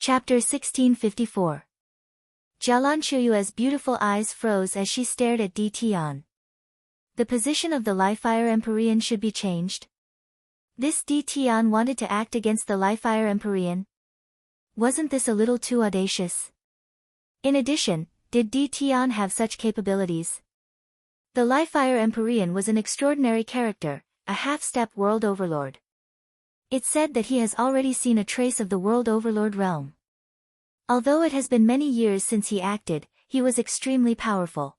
Chapter 1654. Jalan Chuyue's beautiful eyes froze as she stared at Di Tian. The position of the Li-Fire Empyrean should be changed. This Di Tian wanted to act against the Li-Fire Empyrean. Wasn't this a little too audacious? In addition, did Di Tian have such capabilities? The Li-Fire Empyrean was an extraordinary character, a half-step world overlord. It's said that he has already seen a trace of the world overlord realm. Although it has been many years since he acted, he was extremely powerful.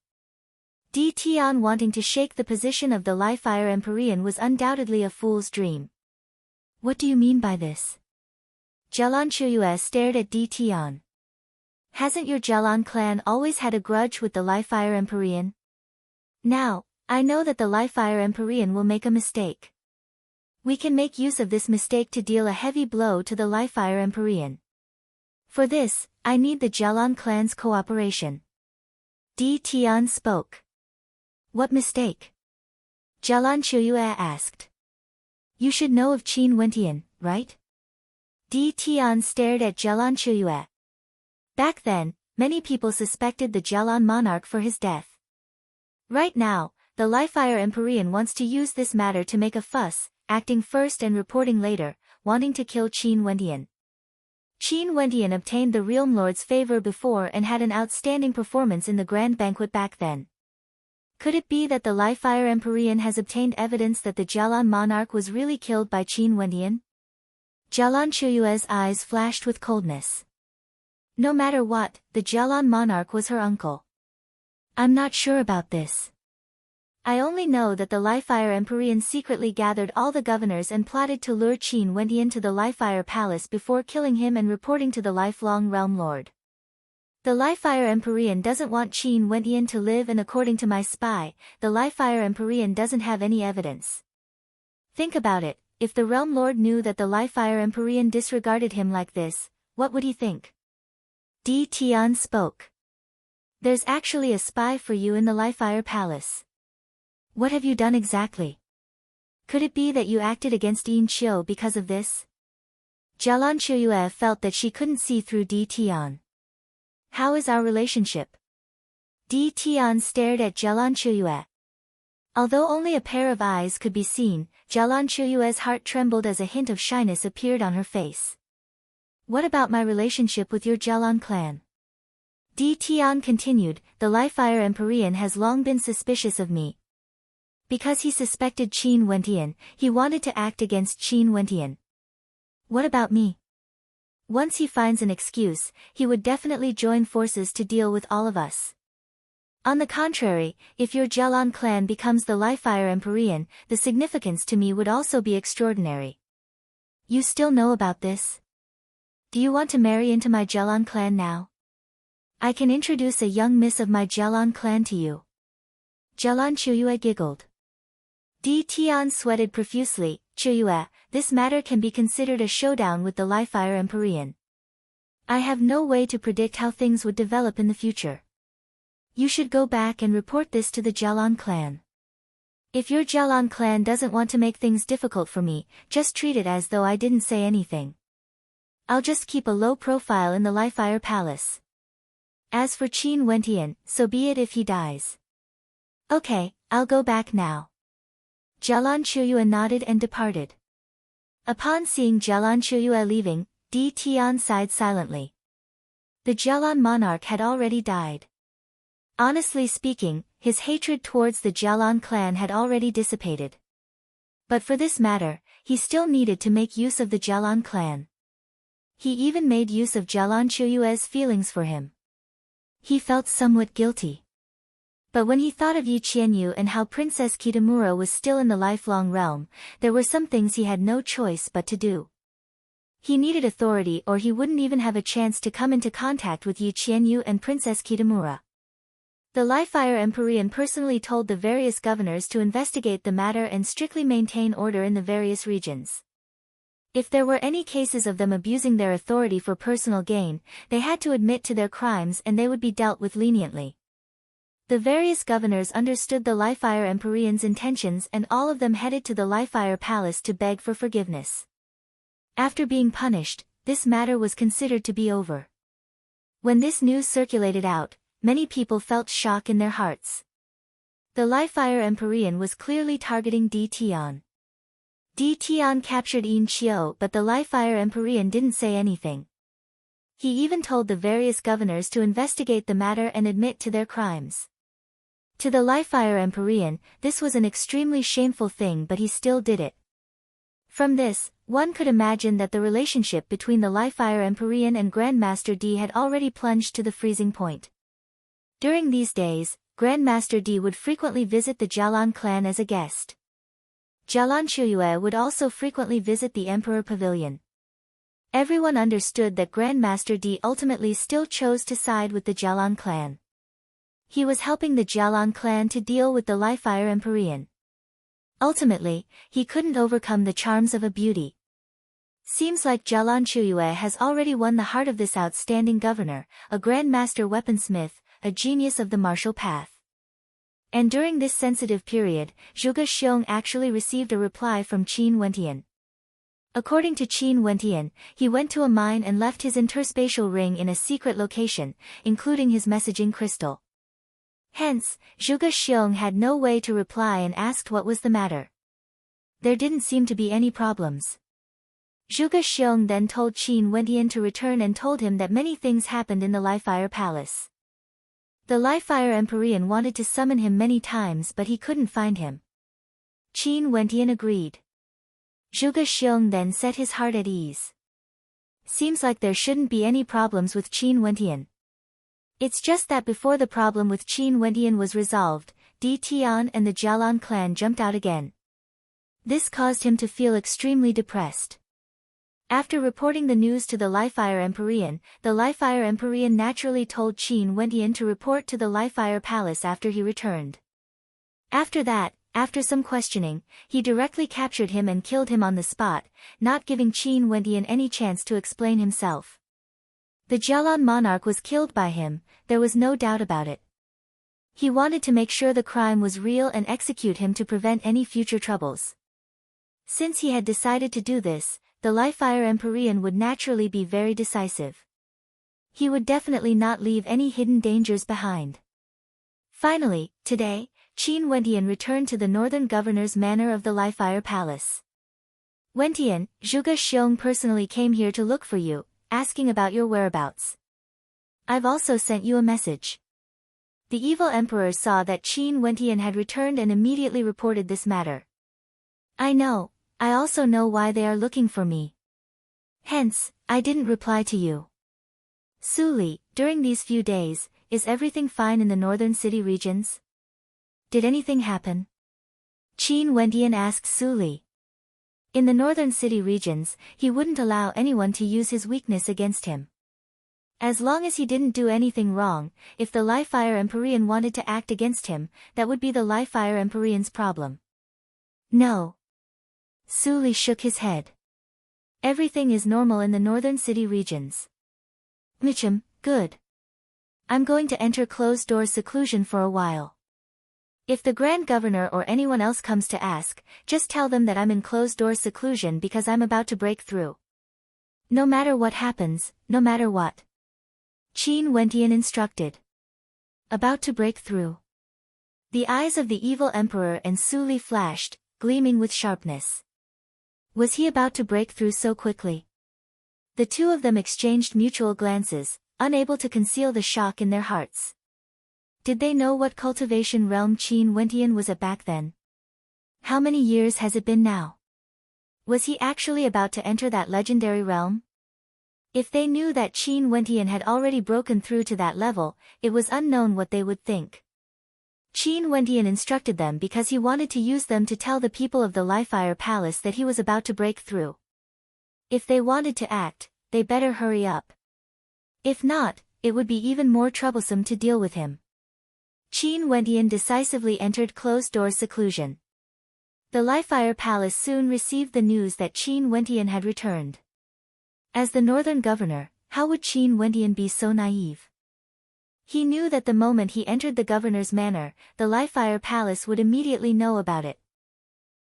Di Tian wanting to shake the position of the Li-Fire Empyrean was undoubtedly a fool's dream. What do you mean by this? Jalan Chuyue stared at Di Tian. Hasn't your Jalan clan always had a grudge with the Li-Fire Empyrean? Now, I know that the Li-Fire Empyrean will make a mistake. We can make use of this mistake to deal a heavy blow to the Li-Fire Empyrean. For this, I need the Jalan clan's cooperation. Di Tian spoke. What mistake? Jalan Chuyue asked. You should know of Qin Wentian, right? Di Tian stared at Jalan Chuyue. Back then, many people suspected the Jalan monarch for his death. Right now, the Li-Fire Empyrean wants to use this matter to make a fuss, acting first and reporting later, wanting to kill Qin Wentian. Qin Wentian obtained the Realm Lord's favor before and had an outstanding performance in the Grand Banquet back then. Could it be that the Li-Fire Empyrean has obtained evidence that the Jalan monarch was really killed by Qin Wentian? Jalan Chuyue's eyes flashed with coldness. No matter what, the Jalan monarch was her uncle. I'm not sure about this. I only know that the Li-Fire Empyrean secretly gathered all the governors and plotted to lure Qin Wentian to the Li-Fire Palace before killing him and reporting to the lifelong Realm Lord. The Li-Fire Empyrean doesn't want Qin Wentian to live, and according to my spy, the Li-Fire Empyrean doesn't have any evidence. Think about it, if the Realm Lord knew that the Li-Fire Empyrean disregarded him like this, what would he think? Di Tian spoke. There's actually a spy for you in the Li-Fire Palace. What have you done exactly? Could it be that you acted against Yin Qiu because of this? Jalan Chuyue felt that she couldn't see through Di Tian. How is our relationship? Di Tian stared at Jalan Chuyue. Although only a pair of eyes could be seen, Jalan Chuyue's heart trembled as a hint of shyness appeared on her face. What about my relationship with your Jalan clan? Di Tian continued, the Li-Fire Empyrean has long been suspicious of me. Because he suspected Qin Wentian, he wanted to act against Qin Wentian. What about me? Once he finds an excuse, he would definitely join forces to deal with all of us. On the contrary, if your Jalan clan becomes the Li-Fire Empyrean, the significance to me would also be extraordinary. You still know about this? Do you want to marry into my Jalan clan now? I can introduce a young miss of my Jalan clan to you. Jalan Chuyue giggled. Di Tian sweated profusely. Chuyue, this matter can be considered a showdown with the Li-Fire Empyrean. I have no way to predict how things would develop in the future. You should go back and report this to the Jalan clan. If your Jalan clan doesn't want to make things difficult for me, just treat it as though I didn't say anything. I'll just keep a low profile in the Li-Fire Palace. As for Qin Wentian, so be it if he dies. Okay, I'll go back now. Jalan Chuyue nodded and departed. Upon seeing Jalan Chuyue leaving, Di Tian sighed silently. The Jalan monarch had already died. Honestly speaking, his hatred towards the Jalan clan had already dissipated. But for this matter, he still needed to make use of the Jalan clan. He even made use of Jalan Chuyue's feelings for him. He felt somewhat guilty. But when he thought of Yi Qianyu and how Princess Kitamura was still in the lifelong realm, there were some things he had no choice but to do. He needed authority, or he wouldn't even have a chance to come into contact with Yi Qianyu and Princess Kitamura. The Li-Fire Empyrean personally told the various governors to investigate the matter and strictly maintain order in the various regions. If there were any cases of them abusing their authority for personal gain, they had to admit to their crimes and they would be dealt with leniently. The various governors understood the Li-Fire Empyrean's intentions, and all of them headed to the Li-Fire Palace to beg for forgiveness. After being punished, this matter was considered to be over. When this news circulated out, many people felt shock in their hearts. The Livefire Empyrean was clearly targeting Di Tian. Di Tian captured Yin Qiu, but the Livefire Empyrean didn't say anything. He even told the various governors to investigate the matter and admit to their crimes. To the Livefire Empyrean, this was an extremely shameful thing, but he still did it. From this, one could imagine that the relationship between the Livefire Empyrean and Grandmaster Di had already plunged to the freezing point. During these days, Grandmaster Di would frequently visit the Jialan clan as a guest. Jialan Chuyue would also frequently visit the Emperor Pavilion. Everyone understood that Grandmaster Di ultimately still chose to side with the Jialan clan. He was helping the Jialan clan to deal with the Livefire Empyrean. Ultimately, he couldn't overcome the charms of a beauty. Seems like Jialan Chuyue has already won the heart of this outstanding governor, a Grandmaster weaponsmith, a genius of the martial path. And during this sensitive period, Zhuge Xiong actually received a reply from Qin Wentian. According to Qin Wentian, he went to a mine and left his interspatial ring in a secret location, including his messaging crystal. Hence, Zhuge Xiong had no way to reply and asked what was the matter. There didn't seem to be any problems. Zhuge Xiong then told Qin Wentian to return and told him that many things happened in the Livefire Palace. The Livefire Empyrean wanted to summon him many times, but he couldn't find him. Qin Wentian agreed. Zhuge Xiong then set his heart at ease. Seems like there shouldn't be any problems with Qin Wentian. It's just that before the problem with Qin Wentian was resolved, Di Tian and the Jialan clan jumped out again. This caused him to feel extremely depressed. After reporting the news to the Livefire Empyrean, the Livefire Empyrean naturally told Qin Wentian to report to the Livefire Palace after he returned. After that, after some questioning, he directly captured him and killed him on the spot, not giving Qin Wentian any chance to explain himself. The Jialan monarch was killed by him, there was no doubt about it. He wanted to make sure the crime was real and execute him to prevent any future troubles. Since he had decided to do this, the Livefire Empyrean would naturally be very decisive. He would definitely not leave any hidden dangers behind. Finally, today, Qin Wentian returned to the northern governor's manor of the Livefire Palace. Wentian, Zhuge Xiong personally came here to look for you, asking about your whereabouts. I've also sent you a message. The evil emperor saw that Qin Wentian had returned and immediately reported this matter. I know, I also know why they are looking for me. Hence, I didn't reply to you. Su Li, during these few days, is everything fine in the northern city regions? Did anything happen? Qin Wentian asked Su Li. In the northern city regions, he wouldn't allow anyone to use his weakness against him. As long as he didn't do anything wrong, if the Livefire Empyrean wanted to act against him, that would be the Livefire Empyrean's problem. No. Su Li shook his head. Everything is normal in the northern city regions. Mitchum, good. I'm going to enter closed-door seclusion for a while. If the Grand Governor or anyone else comes to ask, just tell them that I'm in closed-door seclusion because I'm about to break through. No matter what happens, no matter what. Qin Wentian instructed. About to break through. The eyes of the evil emperor and Su Li flashed, gleaming with sharpness. Was he about to break through so quickly? The two of them exchanged mutual glances, unable to conceal the shock in their hearts. Did they know what cultivation realm Qin Wentian was at back then? How many years has it been now? Was he actually about to enter that legendary realm? If they knew that Qin Wentian had already broken through to that level, it was unknown what they would think. Qin Wentian instructed them because he wanted to use them to tell the people of the Livefire Palace that he was about to break through. If they wanted to act, they better hurry up. If not, it would be even more troublesome to deal with him. Qin Wentian decisively entered closed-door seclusion. The Livefire Palace soon received the news that Qin Wentian had returned. As the northern governor, how would Qin Wentian be so naive? He knew that the moment he entered the governor's manor, the Livefire Palace would immediately know about it.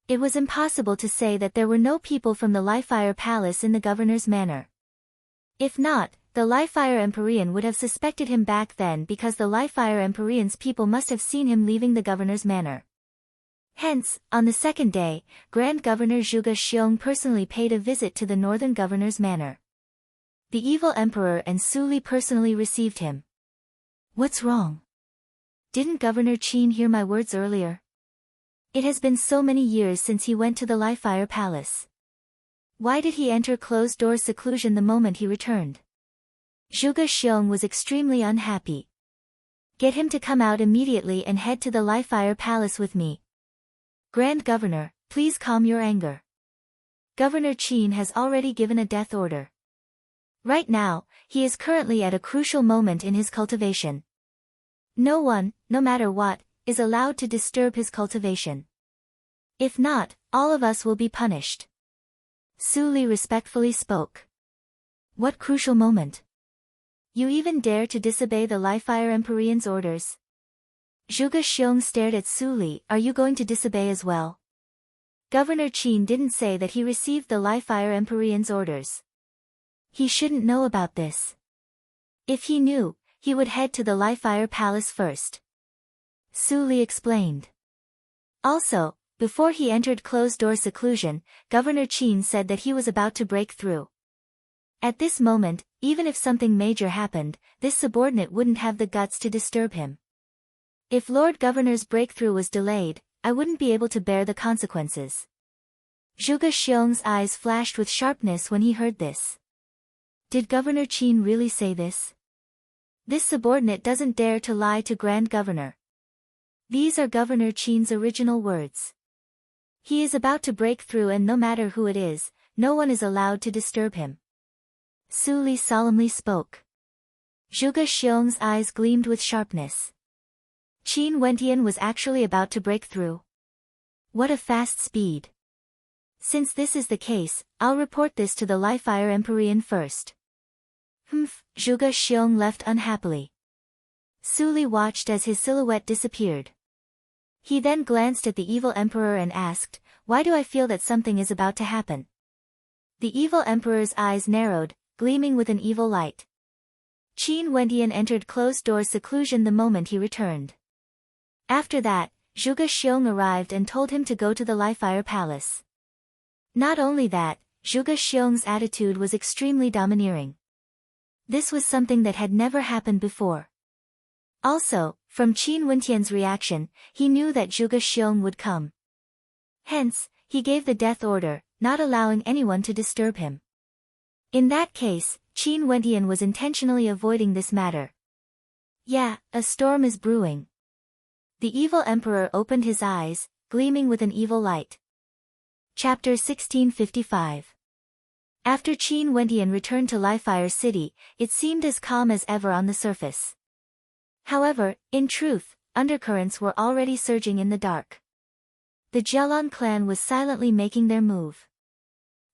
It was impossible to say that there were no people from the Livefire Palace in the governor's manor. If not, the Livefire Empyrean would have suspected him back then because the Livefire Empyrean's people must have seen him leaving the governor's manor. Hence, on the second day, Grand Governor Zhuge Xiong personally paid a visit to the northern governor's manor. The evil emperor and Su Li personally received him. What's wrong? Didn't Governor Qin hear my words earlier? It has been so many years since he went to the Livefire Palace. Why did he enter closed-door seclusion the moment he returned? Zhuge Xiong was extremely unhappy. Get him to come out immediately and head to the Livefire Palace with me. Grand Governor, please calm your anger. Governor Qin has already given a death order. Right now, he is currently at a crucial moment in his cultivation. No one, no matter what, is allowed to disturb his cultivation. If not, all of us will be punished. Su Li respectfully spoke. What crucial moment? You even dare to disobey the Livefire Empyrean's orders? Zhuge Xiong stared at Su Li. Are you going to disobey as well? Governor Qin didn't say that he received the Livefire Empyrean's orders. He shouldn't know about this. If he knew, he would head to the Livefire Palace first. Su Li explained. Also, before he entered closed-door seclusion, Governor Qin said that he was about to break through. At this moment, even if something major happened, this subordinate wouldn't have the guts to disturb him. If Lord Governor's breakthrough was delayed, I wouldn't be able to bear the consequences. Zhuge Xiong's eyes flashed with sharpness when he heard this. Did Governor Qin really say this? This subordinate doesn't dare to lie to Grand Governor. These are Governor Qin's original words. He is about to break through and no matter who it is, no one is allowed to disturb him. Su Li solemnly spoke. Zhuge Xiong's eyes gleamed with sharpness. Qin Wentian was actually about to break through. What a fast speed. Since this is the case, I'll report this to the Livefire Empyrean first. Humph, Zhuge Xiong left unhappily. Su Li watched as his silhouette disappeared. He then glanced at the evil emperor and asked, why do I feel that something is about to happen? The evil emperor's eyes narrowed, gleaming with an evil light. Qin Wentian entered closed-door seclusion the moment he returned. After that, Zhuge Xiong arrived and told him to go to the Livefire Palace. Not only that, Zhuge Xiong's attitude was extremely domineering. This was something that had never happened before. Also, from Qin Wentian's reaction, he knew that Zhuge Xiong would come. Hence, he gave the death order, not allowing anyone to disturb him. In that case, Qin Wentian was intentionally avoiding this matter. Yeah, a storm is brewing. The evil emperor opened his eyes, gleaming with an evil light. Chapter 1655. After Qin Wentian returned to Livefire City, it seemed as calm as ever on the surface. However, in truth, undercurrents were already surging in the dark. The Jialan clan was silently making their move.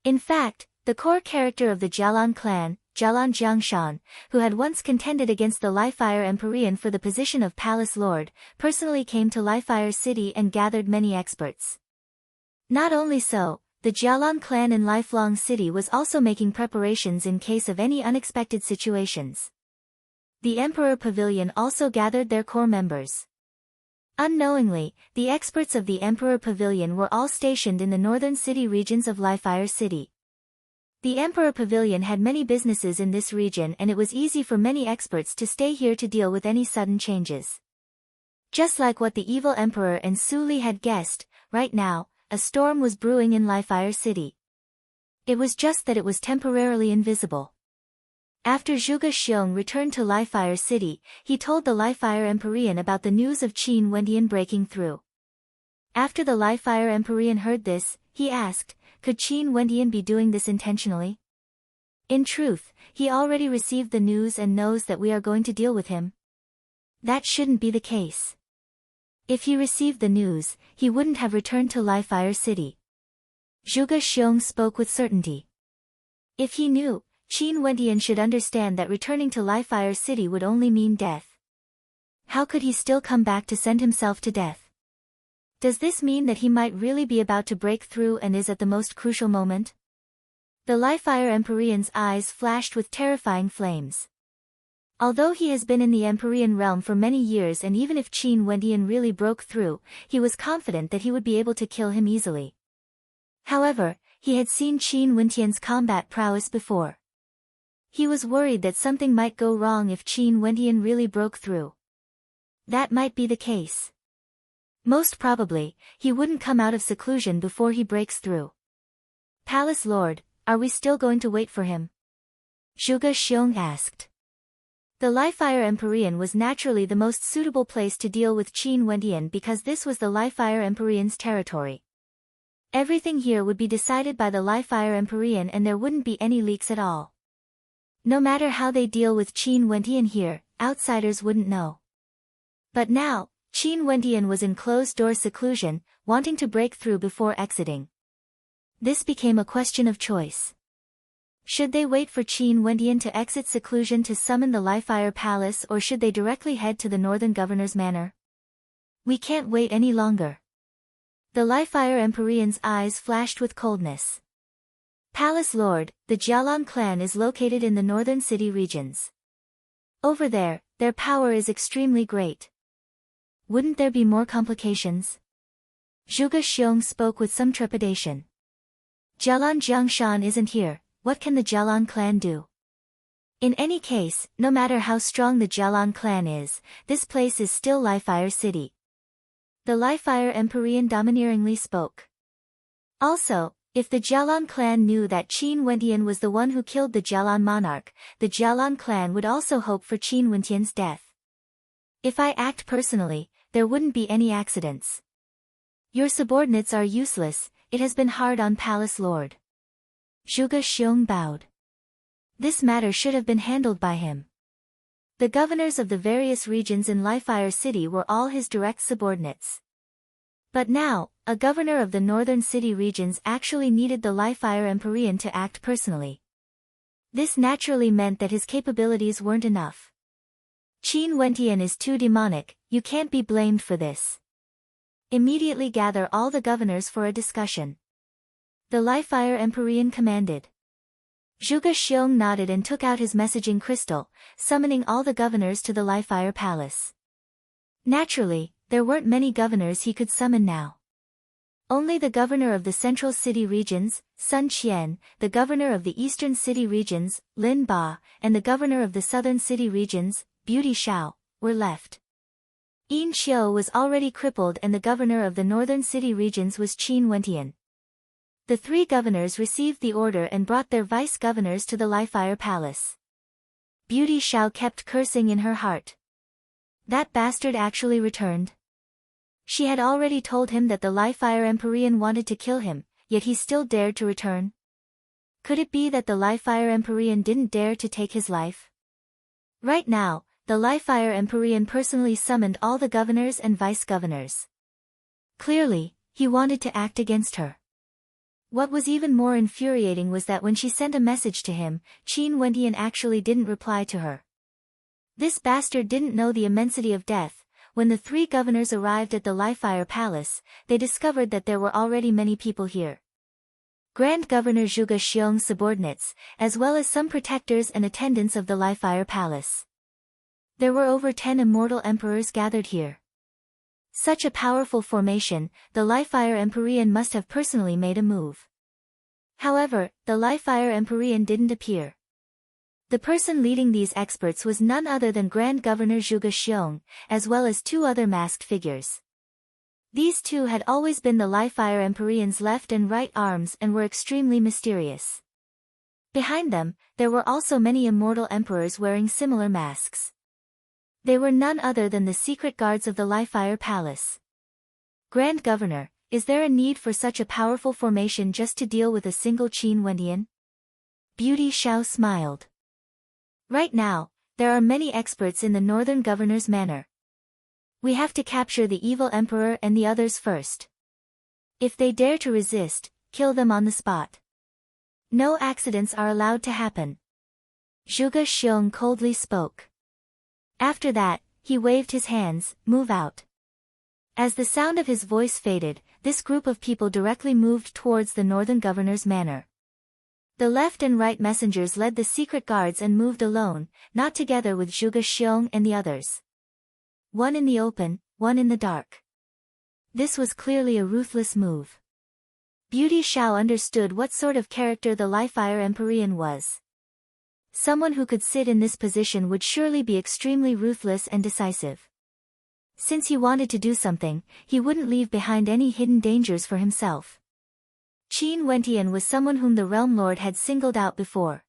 In fact, the core character of the Jialan clan, Jialan Jiangshan, who had once contended against the Livefire Empyrean for the position of Palace Lord, personally came to Livefire City and gathered many experts. Not only so, the Jialan clan in Lifelong City was also making preparations in case of any unexpected situations. The Emperor Pavilion also gathered their core members. Unknowingly, the experts of the Emperor Pavilion were all stationed in the northern city regions of Livefire City. The Emperor Pavilion had many businesses in this region and it was easy for many experts to stay here to deal with any sudden changes. Just like what the evil Emperor and Su Li had guessed, right now, a storm was brewing in Livefire City. It was just that it was temporarily invisible. After Zhuge Xiong returned to Livefire City, he told the Livefire Empyrean about the news of Qin Wentian breaking through. After the Livefire Empyrean heard this, he asked, could Qin Wentian be doing this intentionally? In truth, he already received the news and knows that we are going to deal with him. That shouldn't be the case. If he received the news, he wouldn't have returned to Livefire City. Zhuge Xiong spoke with certainty. If he knew, Qin Wentian should understand that returning to Livefire City would only mean death. How could he still come back to send himself to death? Does this mean that he might really be about to break through and is at the most crucial moment? The Liefire Empyrean's eyes flashed with terrifying flames. Although he has been in the Empyrean realm for many years, and even if Qin Wendian really broke through, he was confident that he would be able to kill him easily. However, he had seen Qin Wendian's combat prowess before. He was worried that something might go wrong if Qin Wendian really broke through. That might be the case. Most probably, he wouldn't come out of seclusion before he breaks through. Palace Lord, are we still going to wait for him? Zhuge Xiong asked. The Liefire Empyrean was naturally the most suitable place to deal with Qin Wendian because this was the Liefire Empyrean's territory. Everything here would be decided by the Liefire Empyrean and there wouldn't be any leaks at all. No matter how they deal with Qin Wendian here, outsiders wouldn't know. But now, Qin Wendian was in closed-door seclusion, wanting to break through before exiting. This became a question of choice. Should they wait for Qin Wendian to exit seclusion to summon the Liefire Palace, or should they directly head to the Northern Governor's manor? We can't wait any longer. The Liefire Empyrean's eyes flashed with coldness. Palace Lord, the Jialan clan is located in the northern city regions. Over there, their power is extremely great. Wouldn't there be more complications? Zhuge Xiong spoke with some trepidation. Jialan Jiangshan isn't here, what can the Jialan clan do? In any case, no matter how strong the Jialan clan is, this place is still Liefire City. The Liefire Empyrean domineeringly spoke. Also, if the Jialan clan knew that Qin Wendian was the one who killed the Jialan monarch, the Jialan clan would also hope for Qin Wendian's death. If I act personally, there wouldn't be any accidents. Your subordinates are useless, it has been hard on Palace Lord. Zhuge Xiong bowed. This matter should have been handled by him. The governors of the various regions in Liefire City were all his direct subordinates. But now, a governor of the northern city regions actually needed the Liefire Empyrean to act personally. This naturally meant that his capabilities weren't enough. Qin Wendian is too demonic, you can't be blamed for this. Immediately gather all the governors for a discussion. The Liefire Empyrean commanded. Zhuge Xiong nodded and took out his messaging crystal, summoning all the governors to the Liefire Palace. Naturally, there weren't many governors he could summon now. Only the governor of the central city regions, Sun Qian, the governor of the eastern city regions, Lin Ba, and the governor of the southern city regions, Beauty Shao, were left. Yin Xiu was already crippled and the governor of the northern city regions was Qin Wendian. The three governors received the order and brought their vice-governors to the Liefire Palace. Beauty Shao kept cursing in her heart. That bastard actually returned. She had already told him that the Liefire Empyrean wanted to kill him, yet he still dared to return. Could it be that the Liefire Empyrean didn't dare to take his life? Right now, the Liefire Empyrean personally summoned all the governors and vice-governors. Clearly, he wanted to act against her. What was even more infuriating was that when she sent a message to him, Qin Wendian actually didn't reply to her. This bastard didn't know the immensity of death. When the three governors arrived at the Liefire Palace, they discovered that there were already many people here. Grand Governor Zhuge Xiong's subordinates, as well as some protectors and attendants of the Liefire Palace. There were over 10 immortal emperors gathered here. Such a powerful formation, the Liefire Empyrean must have personally made a move. However, the Liefire Empyrean didn't appear. The person leading these experts was none other than Grand Governor Zhuge Xiong, as well as two other masked figures. These two had always been the Liefire Empyrean's left and right arms and were extremely mysterious. Behind them, there were also many immortal emperors wearing similar masks. They were none other than the secret guards of the Liefire Palace. Grand Governor, is there a need for such a powerful formation just to deal with a single Qin Wendian? Beauty Shao smiled. Right now, there are many experts in the Northern Governor's manor. We have to capture the evil emperor and the others first. If they dare to resist, kill them on the spot. No accidents are allowed to happen. Zhuge Xiong coldly spoke. After that, he waved his hands, move out. As the sound of his voice faded, this group of people directly moved towards the Northern Governor's manor. The left and right messengers led the secret guards and moved alone, not together with Zhuge Xiong and the others. One in the open, one in the dark. This was clearly a ruthless move. Beauty Xiao understood what sort of character the Li-Fire Empyrean was. Someone who could sit in this position would surely be extremely ruthless and decisive. Since he wanted to do something, he wouldn't leave behind any hidden dangers for himself. Qin Wentian was someone whom the Realm Lord had singled out before.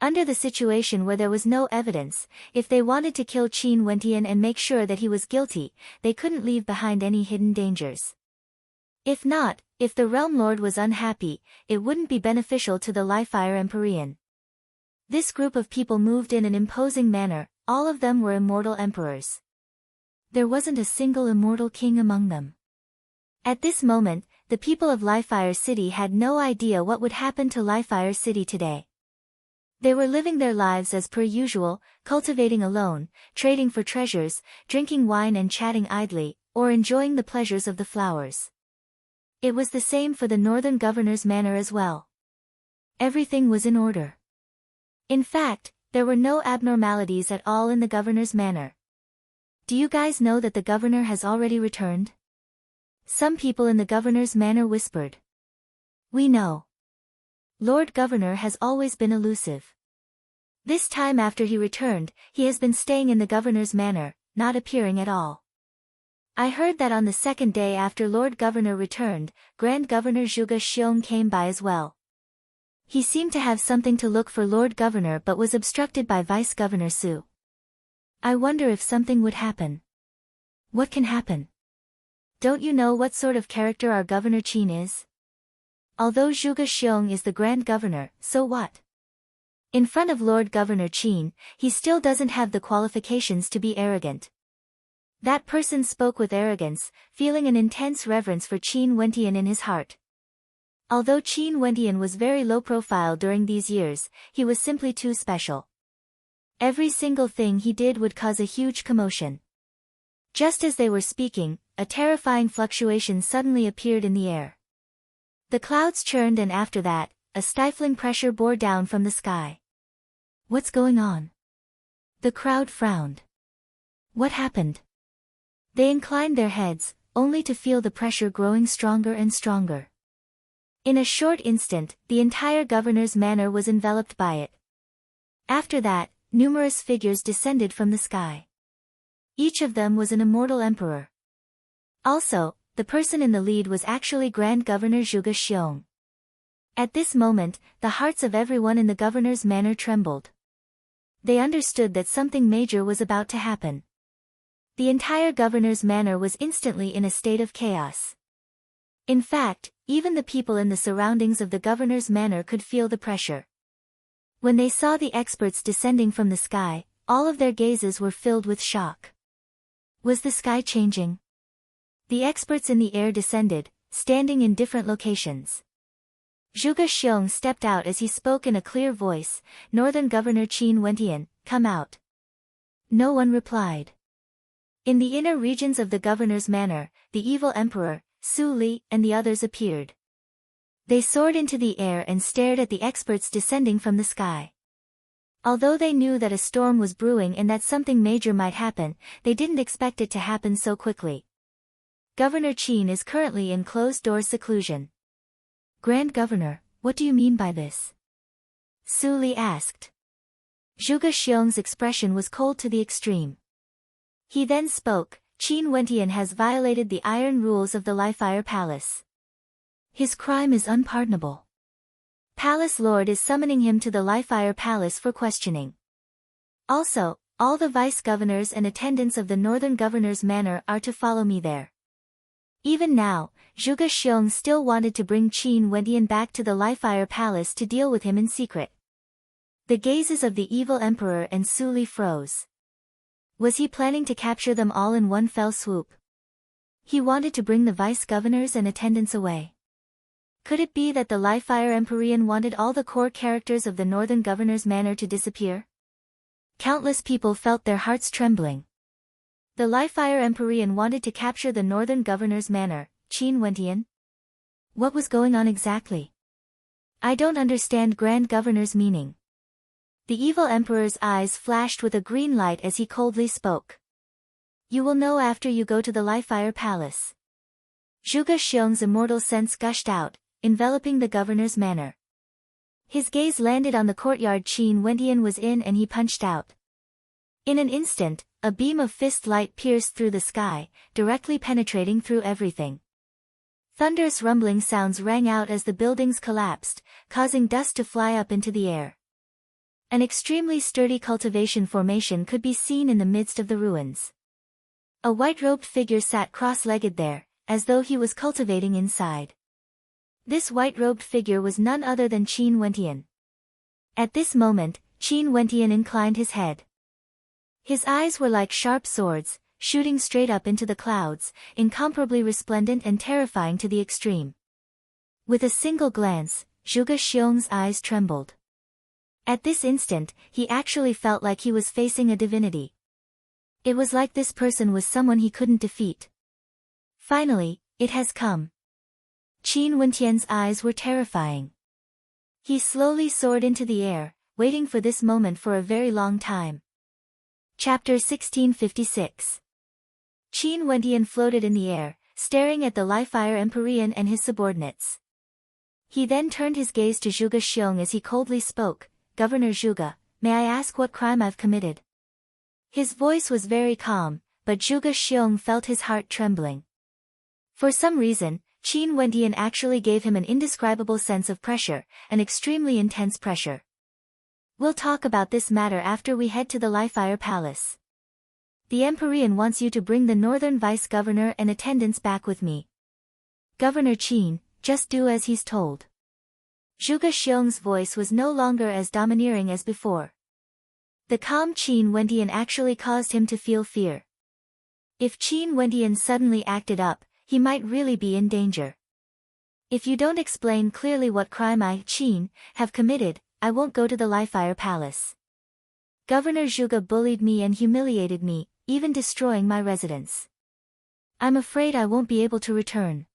Under the situation where there was no evidence, if they wanted to kill Qin Wentian and make sure that he was guilty, they couldn't leave behind any hidden dangers. If not, if the Realm Lord was unhappy, it wouldn't be beneficial to the Li-Fire Empyrean. This group of people moved in an imposing manner, all of them were immortal emperors. There wasn't a single immortal king among them. At this moment, the people of Li-Fire City had no idea what would happen to Li-Fire City today. They were living their lives as per usual, cultivating alone, trading for treasures, drinking wine and chatting idly, or enjoying the pleasures of the flowers. It was the same for the northern governor's manor as well. Everything was in order. In fact, there were no abnormalities at all in the governor's manor. Do you guys know that the governor has already returned? Some people in the governor's manor whispered. We know. Lord Governor has always been elusive. This time after he returned, he has been staying in the governor's manor, not appearing at all. I heard that on the second day after Lord Governor returned, Grand Governor Zhuge Xiong came by as well. He seemed to have something to look for Lord Governor but was obstructed by Vice Governor Su. I wonder if something would happen. What can happen? Don't you know what sort of character our Governor Qin is? Although Zhuge Xiong is the Grand Governor, so what? In front of Lord Governor Qin, he still doesn't have the qualifications to be arrogant. That person spoke with arrogance, feeling an intense reverence for Qin Wentian in his heart. Although Qin Wentian was very low profile during these years, he was simply too special. Every single thing he did would cause a huge commotion. Just as they were speaking, a terrifying fluctuation suddenly appeared in the air. The clouds churned and after that, a stifling pressure bore down from the sky. What's going on? The crowd frowned. What happened? They inclined their heads, only to feel the pressure growing stronger and stronger. In a short instant, the entire governor's manor was enveloped by it. After that, numerous figures descended from the sky. Each of them was an immortal emperor. Also, the person in the lead was actually Grand Governor Zhuge Xiong. At this moment, the hearts of everyone in the governor's manor trembled. They understood that something major was about to happen. The entire governor's manor was instantly in a state of chaos. In fact, even the people in the surroundings of the governor's manor could feel the pressure. When they saw the experts descending from the sky, all of their gazes were filled with shock. Was the sky changing? The experts in the air descended, standing in different locations. Zhuge Xiong stepped out as he spoke in a clear voice, Northern Governor Qin Wentian, come out. No one replied. In the inner regions of the governor's manor, the evil emperor, Su Li, and the others appeared. They soared into the air and stared at the experts descending from the sky. Although they knew that a storm was brewing and that something major might happen, they didn't expect it to happen so quickly. Governor Qin is currently in closed-door seclusion. Grand Governor, what do you mean by this? Su Li asked. Zhuge Xiong's expression was cold to the extreme. He then spoke, Qin Wentian has violated the iron rules of the Li-Fire Palace. His crime is unpardonable. Palace Lord is summoning him to the Li-Fire Palace for questioning. Also, all the vice-governors and attendants of the northern governor's manor are to follow me there. Even now, Zhuge Xiong still wanted to bring Qin Wentian back to the Li-Fire Palace to deal with him in secret. The gazes of the evil emperor and Su Li froze. Was he planning to capture them all in one fell swoop? He wanted to bring the vice-governors and attendants away. Could it be that the Li-Fire Empyrean wanted all the core characters of the northern governor's manor to disappear? Countless people felt their hearts trembling. The Li-Fire Empyrean wanted to capture the northern governor's manor, Qin Wentian? What was going on exactly? I don't understand Grand Governor's meaning. The evil emperor's eyes flashed with a green light as he coldly spoke. You will know after you go to the Liefire Palace. Zhuge Xiong's immortal sense gushed out, enveloping the governor's manor. His gaze landed on the courtyard Qin Wentian was in and he punched out. In an instant, a beam of fist light pierced through the sky, directly penetrating through everything. Thunderous rumbling sounds rang out as the buildings collapsed, causing dust to fly up into the air. An extremely sturdy cultivation formation could be seen in the midst of the ruins. A white-robed figure sat cross-legged there, as though he was cultivating inside. This white-robed figure was none other than Qin Wentian. At this moment, Qin Wentian inclined his head. His eyes were like sharp swords, shooting straight up into the clouds, incomparably resplendent and terrifying to the extreme. With a single glance, Zhuge Xiong's eyes trembled. At this instant, he actually felt like he was facing a divinity. It was like this person was someone he couldn't defeat. Finally, it has come. Qin Wentian's eyes were terrifying. He slowly soared into the air, waiting for this moment for a very long time. Chapter 1656. Qin Wentian floated in the air, staring at the Liefire Empyrean and his subordinates. He then turned his gaze to Zhuge Xiong as he coldly spoke, Governor Zhuge, may I ask what crime I've committed? His voice was very calm, but Zhuge Xiong felt his heart trembling. For some reason, Qin Wentian actually gave him an indescribable sense of pressure, an extremely intense pressure. We'll talk about this matter after we head to the Liefire Palace. The Empyrean wants you to bring the Northern Vice-Governor and attendants back with me. Governor Qin, just do as he's told. Zhuge Xiong's voice was no longer as domineering as before. The calm Qin Wentian actually caused him to feel fear. If Qin Wentian suddenly acted up, he might really be in danger. If you don't explain clearly what crime I, Qin, have committed, I won't go to the Liefire Palace. Governor Zhuge bullied me and humiliated me, even destroying my residence. I'm afraid I won't be able to return.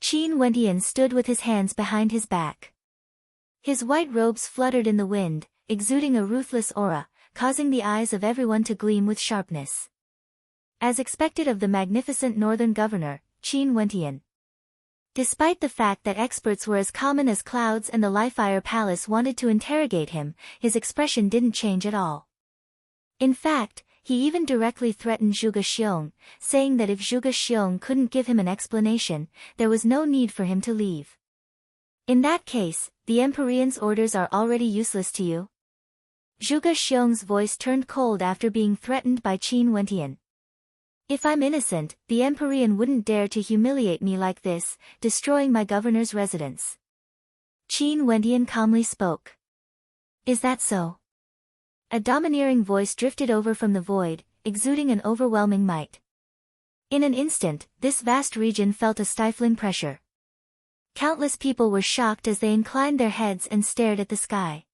Qin Wentian stood with his hands behind his back. His white robes fluttered in the wind, exuding a ruthless aura, causing the eyes of everyone to gleam with sharpness. As expected of the magnificent northern governor, Qin Wentian. Despite the fact that experts were as common as clouds and the Liefire Palace wanted to interrogate him, his expression didn't change at all. In fact, he even directly threatened Zhuge Xiong, saying that if Zhuge Xiong couldn't give him an explanation, there was no need for him to leave. In that case, the Empyrean's orders are already useless to you? Zhuge Xiong's voice turned cold after being threatened by Qin Wentian. If I'm innocent, the Empyrean wouldn't dare to humiliate me like this, destroying my governor's residence. Qin Wentian calmly spoke. Is that so? A domineering voice drifted over from the void, exuding an overwhelming might. In an instant, this vast region felt a stifling pressure. Countless people were shocked as they inclined their heads and stared at the sky.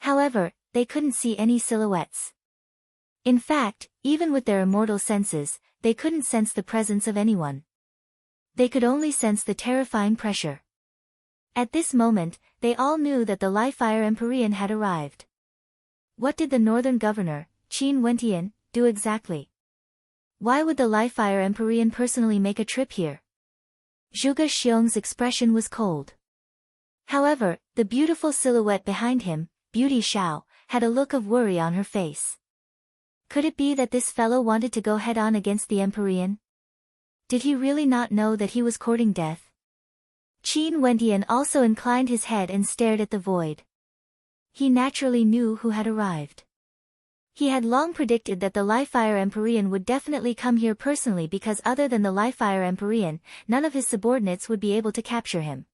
However, they couldn't see any silhouettes. In fact, even with their immortal senses, they couldn't sense the presence of anyone. They could only sense the terrifying pressure. At this moment, they all knew that the Liefire Empyrean had arrived. What did the northern governor, Qin Wentian, do exactly? Why would the Liefire Empyrean personally make a trip here? Zhuge Xiong's expression was cold. However, the beautiful silhouette behind him, Beauty Xiao, had a look of worry on her face. Could it be that this fellow wanted to go head-on against the Empyrean? Did he really not know that he was courting death? Qin Wentian also inclined his head and stared at the void. He naturally knew who had arrived. He had long predicted that the Liefire Empyrean would definitely come here personally because other than the Liefire Empyrean, none of his subordinates would be able to capture him.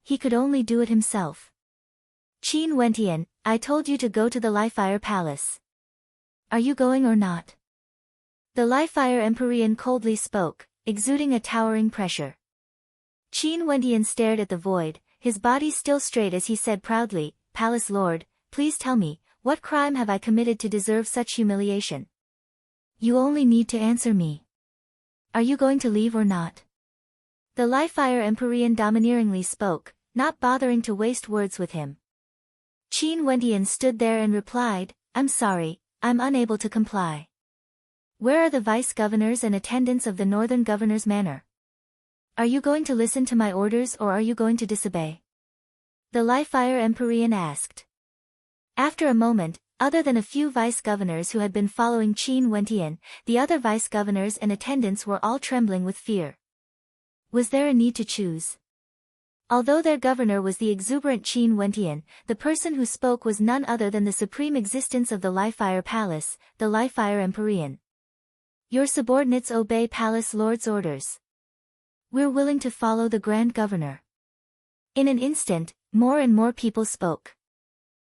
He could only do it himself. Qin Wentian, I told you to go to the Liefire Palace. Are you going or not? The Liefire Empyrean coldly spoke, exuding a towering pressure. Qin Wentian stared at the void, his body still straight as he said proudly, Palace Lord, please tell me, what crime have I committed to deserve such humiliation? You only need to answer me. Are you going to leave or not? The Liefire Empyrean domineeringly spoke, not bothering to waste words with him. Qin Wentian stood there and replied, "I'm sorry, I'm unable to comply." "Where are the vice-governors and attendants of the northern governor's manor? Are you going to listen to my orders or are you going to disobey?" the Li-Fire Empyrean asked. After a moment, other than a few vice-governors who had been following Qin Wentian, the other vice-governors and attendants were all trembling with fear. Was there a need to choose? Although their governor was the exuberant Qin Wentian, the person who spoke was none other than the supreme existence of the Li-Fire Palace, the Li-Fire Empyrean. "Your subordinates obey Palace Lord's orders. We're willing to follow the Grand Governor." In an instant, more and more people spoke.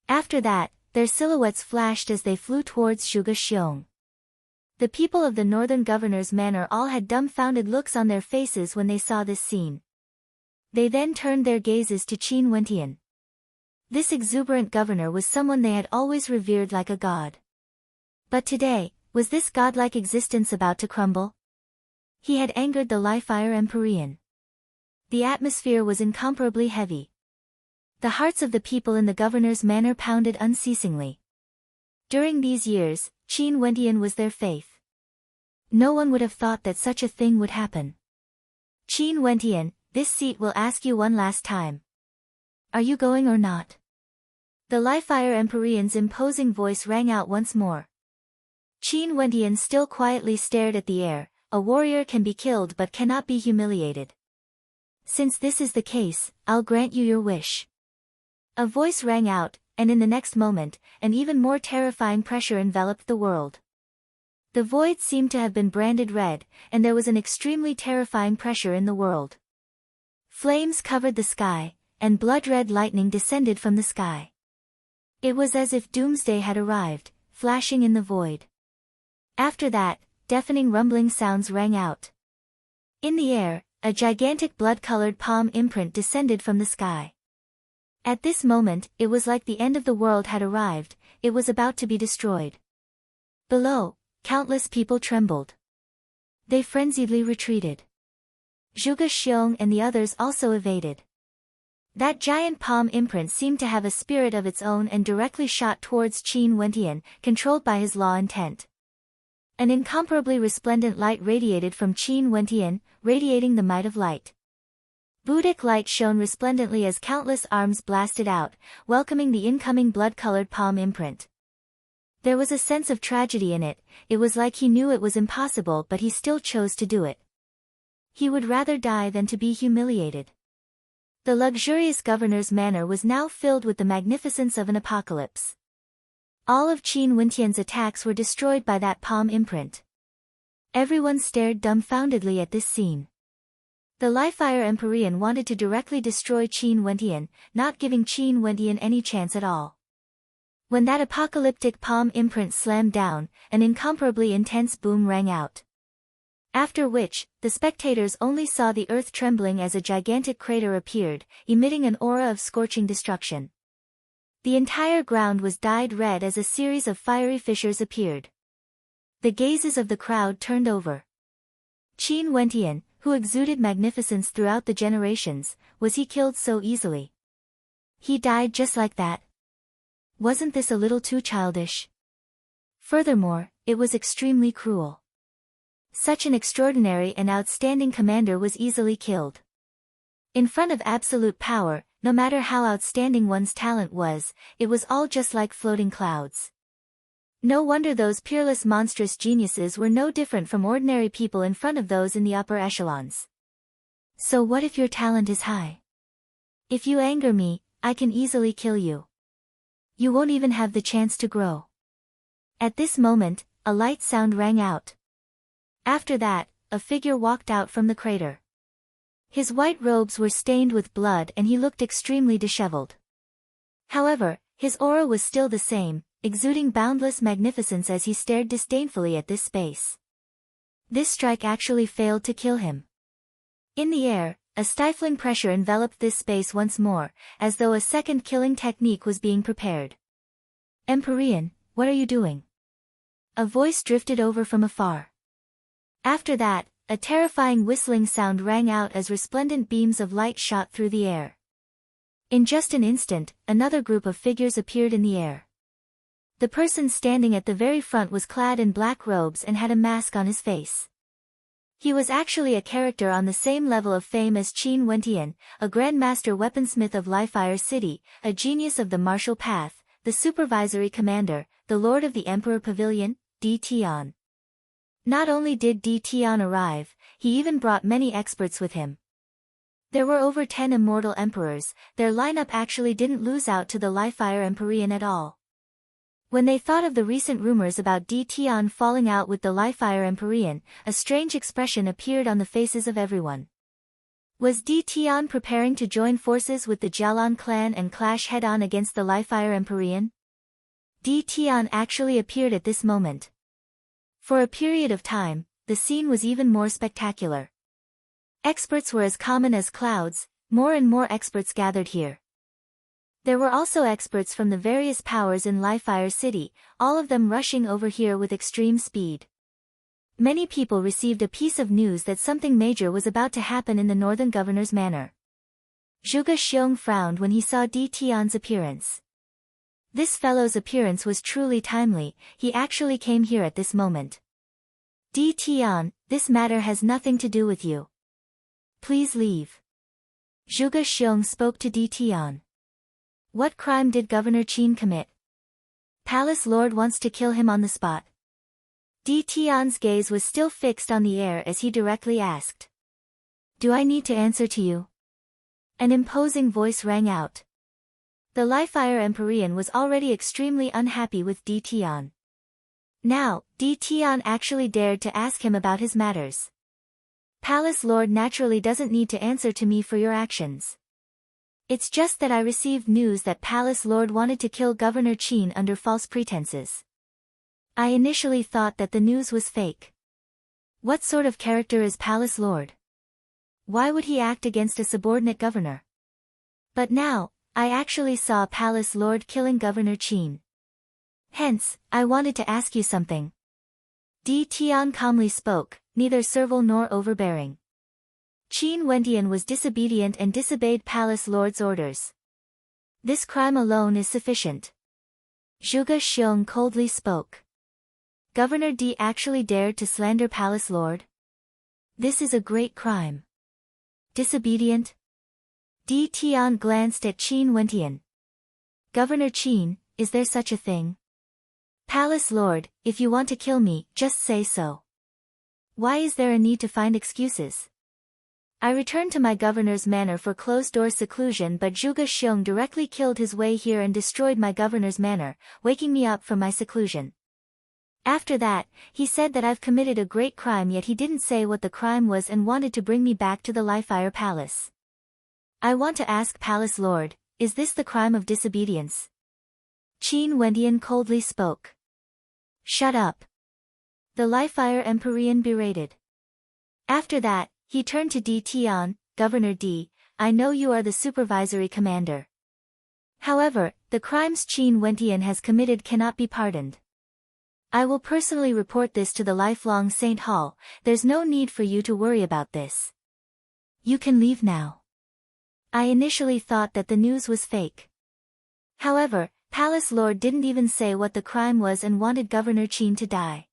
After that, their silhouettes flashed as they flew towards Zhuge Xiong. The people of the northern governor's manor all had dumbfounded looks on their faces when they saw this scene. They then turned their gazes to Qin Wentian. This exuberant governor was someone they had always revered like a god. But today, was this godlike existence about to crumble? He had angered the Li-Fire Empyrean. The atmosphere was incomparably heavy. The hearts of the people in the governor's manor pounded unceasingly. During these years, Qin Wentian was their faith. No one would have thought that such a thing would happen. "Qin Wentian, this seat will ask you one last time. Are you going or not?" The Li-Fire Empyrean's imposing voice rang out once more. Qin Wentian still quietly stared at the air. "A warrior can be killed but cannot be humiliated. Since this is the case, I'll grant you your wish." A voice rang out, and in the next moment, an even more terrifying pressure enveloped the world. The void seemed to have been branded red, and there was an extremely terrifying pressure in the world. Flames covered the sky, and blood-red lightning descended from the sky. It was as if doomsday had arrived, flashing in the void. After that, deafening rumbling sounds rang out. In the air, a gigantic blood-colored palm imprint descended from the sky. At this moment, it was like the end of the world had arrived, it was about to be destroyed. Below, countless people trembled. They frenziedly retreated. Zhuge Xiong and the others also evaded. That giant palm imprint seemed to have a spirit of its own and directly shot towards Qin Wentian, controlled by his law intent. An incomparably resplendent light radiated from Qin Wentian, radiating the might of light. Buddhic light shone resplendently as countless arms blasted out, welcoming the incoming blood-colored palm imprint. There was a sense of tragedy in it, it was like he knew it was impossible but he still chose to do it. He would rather die than to be humiliated. The luxurious governor's manor was now filled with the magnificence of an apocalypse. All of Qin Wentian's attacks were destroyed by that palm imprint. Everyone stared dumbfoundedly at this scene. The Li-Fire Empyrean wanted to directly destroy Qin Wentian, not giving Qin Wentian any chance at all. When that apocalyptic palm imprint slammed down, an incomparably intense boom rang out. After which, the spectators only saw the earth trembling as a gigantic crater appeared, emitting an aura of scorching destruction. The entire ground was dyed red as a series of fiery fissures appeared. The gazes of the crowd turned over. Qin Wentian, who exuded magnificence throughout the generations, was he killed so easily? He died just like that? Wasn't this a little too childish? Furthermore, it was extremely cruel. Such an extraordinary and outstanding commander was easily killed. In front of absolute power, no matter how outstanding one's talent was, it was all just like floating clouds. No wonder those peerless monstrous geniuses were no different from ordinary people in front of those in the upper echelons. So what if your talent is high? If you anger me, I can easily kill you. You won't even have the chance to grow. At this moment, a light sound rang out. After that, a figure walked out from the crater. His white robes were stained with blood and he looked extremely disheveled. However, his aura was still the same, exuding boundless magnificence as he stared disdainfully at this space. This strike actually failed to kill him. In the air, a stifling pressure enveloped this space once more, as though a second killing technique was being prepared. "Empyrean, what are you doing?" A voice drifted over from afar. After that, a terrifying whistling sound rang out as resplendent beams of light shot through the air. In just an instant, another group of figures appeared in the air. The person standing at the very front was clad in black robes and had a mask on his face. He was actually a character on the same level of fame as Qin Wentian, a grandmaster weaponsmith of Lifire City, a genius of the martial path, the supervisory commander, the lord of the Emperor Pavilion, Di Tian. Not only did Di Tian arrive, he even brought many experts with him. There were over 10 immortal emperors. Their lineup actually didn't lose out to the Lifire Empyrean at all. When they thought of the recent rumors about Di Tian falling out with the Lifire Empyrean, a strange expression appeared on the faces of everyone. Was Di Tian preparing to join forces with the Jialan clan and clash head-on against the Lifire Empyrean? Di Tian actually appeared at this moment. For a period of time, the scene was even more spectacular. Experts were as common as clouds, more and more experts gathered here. There were also experts from the various powers in Lifire City, all of them rushing over here with extreme speed. Many people received a piece of news that something major was about to happen in the northern governor's manor. Zhuge Xiong frowned when he saw Di Tian's appearance. This fellow's appearance was truly timely, he actually came here at this moment. Di Tian, this matter has nothing to do with you. Please leave. Zhuge Xiong spoke to Di Tian. What crime did Governor Qin commit? Palace Lord wants to kill him on the spot. Di Tian's gaze was still fixed on the air as he directly asked. Do I need to answer to you? An imposing voice rang out. The Lifire Empyrean was already extremely unhappy with Di Tian. Now, Di Tian actually dared to ask him about his matters. Palace Lord naturally doesn't need to answer to me for your actions. It's just that I received news that Palace Lord wanted to kill Governor Qin under false pretenses. I initially thought that the news was fake. What sort of character is Palace Lord? Why would he act against a subordinate governor? But now, I actually saw Palace Lord killing Governor Qin. Hence, I wanted to ask you something. Di Tian calmly spoke, neither servile nor overbearing. Qin Wentian was disobedient and disobeyed Palace Lord's orders. This crime alone is sufficient. Zhuge Xiong coldly spoke. Governor Di actually dared to slander Palace Lord? This is a great crime. Disobedient? Di Tian glanced at Qin Wentian. Governor Qin, is there such a thing? Palace Lord, if you want to kill me, just say so. Why is there a need to find excuses? I returned to my governor's manor for closed-door seclusion, but Zhuge Xiong directly killed his way here and destroyed my governor's manor, waking me up from my seclusion. After that, he said that I've committed a great crime, yet he didn't say what the crime was and wanted to bring me back to the Lifire Palace. I want to ask Palace Lord, is this the crime of disobedience? Qin Wentian coldly spoke. Shut up. The Lifire Empyrean berated. After that, he turned to Di Tian, Governor Di, I know you are the supervisory commander. However, the crimes Qin Wentian has committed cannot be pardoned. I will personally report this to the lifelong Saint Hall, there's no need for you to worry about this. You can leave now. I initially thought that the news was fake. However, Palace Lord didn't even say what the crime was and wanted Governor Qin to die.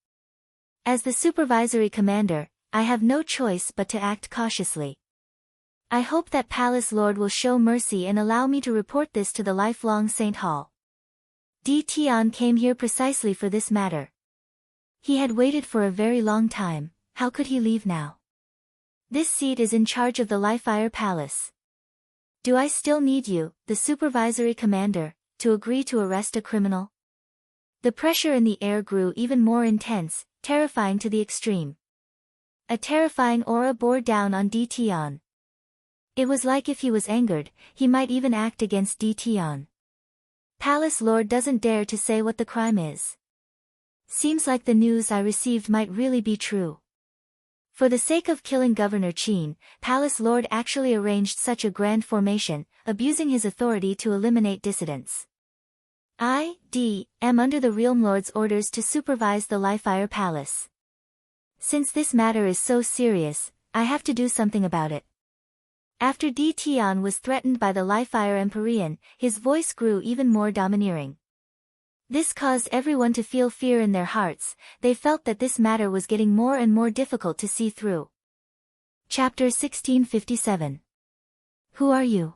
As the supervisory commander, I have no choice but to act cautiously. I hope that Palace Lord will show mercy and allow me to report this to the lifelong Saint Hall. Di Tian came here precisely for this matter. He had waited for a very long time, how could he leave now? This seat is in charge of the Lifire Palace. Do I still need you, the supervisory commander, to agree to arrest a criminal? The pressure in the air grew even more intense, terrifying to the extreme. A terrifying aura bore down on Di Tian. It was like if he was angered, he might even act against Di Tian. Palace Lord doesn't dare to say what the crime is. Seems like the news I received might really be true. For the sake of killing Governor Qin, Palace Lord actually arranged such a grand formation, abusing his authority to eliminate dissidents. I, D, am under the Realm Lord's orders to supervise the Lifire Palace. Since this matter is so serious, I have to do something about it. After Di Tian was threatened by the Li-Fire Empyrean, his voice grew even more domineering. This caused everyone to feel fear in their hearts. They felt that this matter was getting more and more difficult to see through. Chapter 1657. Who are you?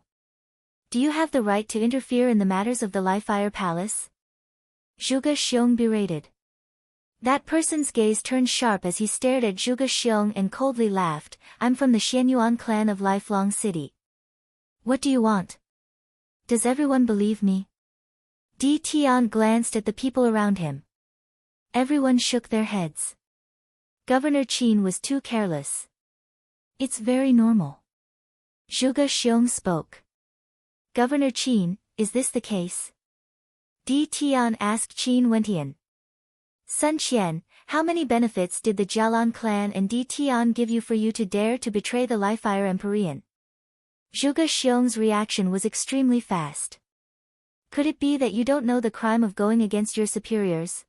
Do you have the right to interfere in the matters of the Li-Fire Palace? Zhuge Xiong berated. That person's gaze turned sharp as he stared at Zhuge Xiong and coldly laughed. I'm from the Xianyuan clan of Lifelong City. What do you want? Does everyone believe me? Di Tian glanced at the people around him. Everyone shook their heads. Governor Qin was too careless. It's very normal. Zhuge Xiong spoke. Governor Qin, is this the case? Di Tian asked Qin Wentian. Sun Qian, how many benefits did the Jialan clan and Di Tian give you for you to dare to betray the Li-Fire Empyrean? Zhuge Xiong's reaction was extremely fast. Could it be that you don't know the crime of going against your superiors?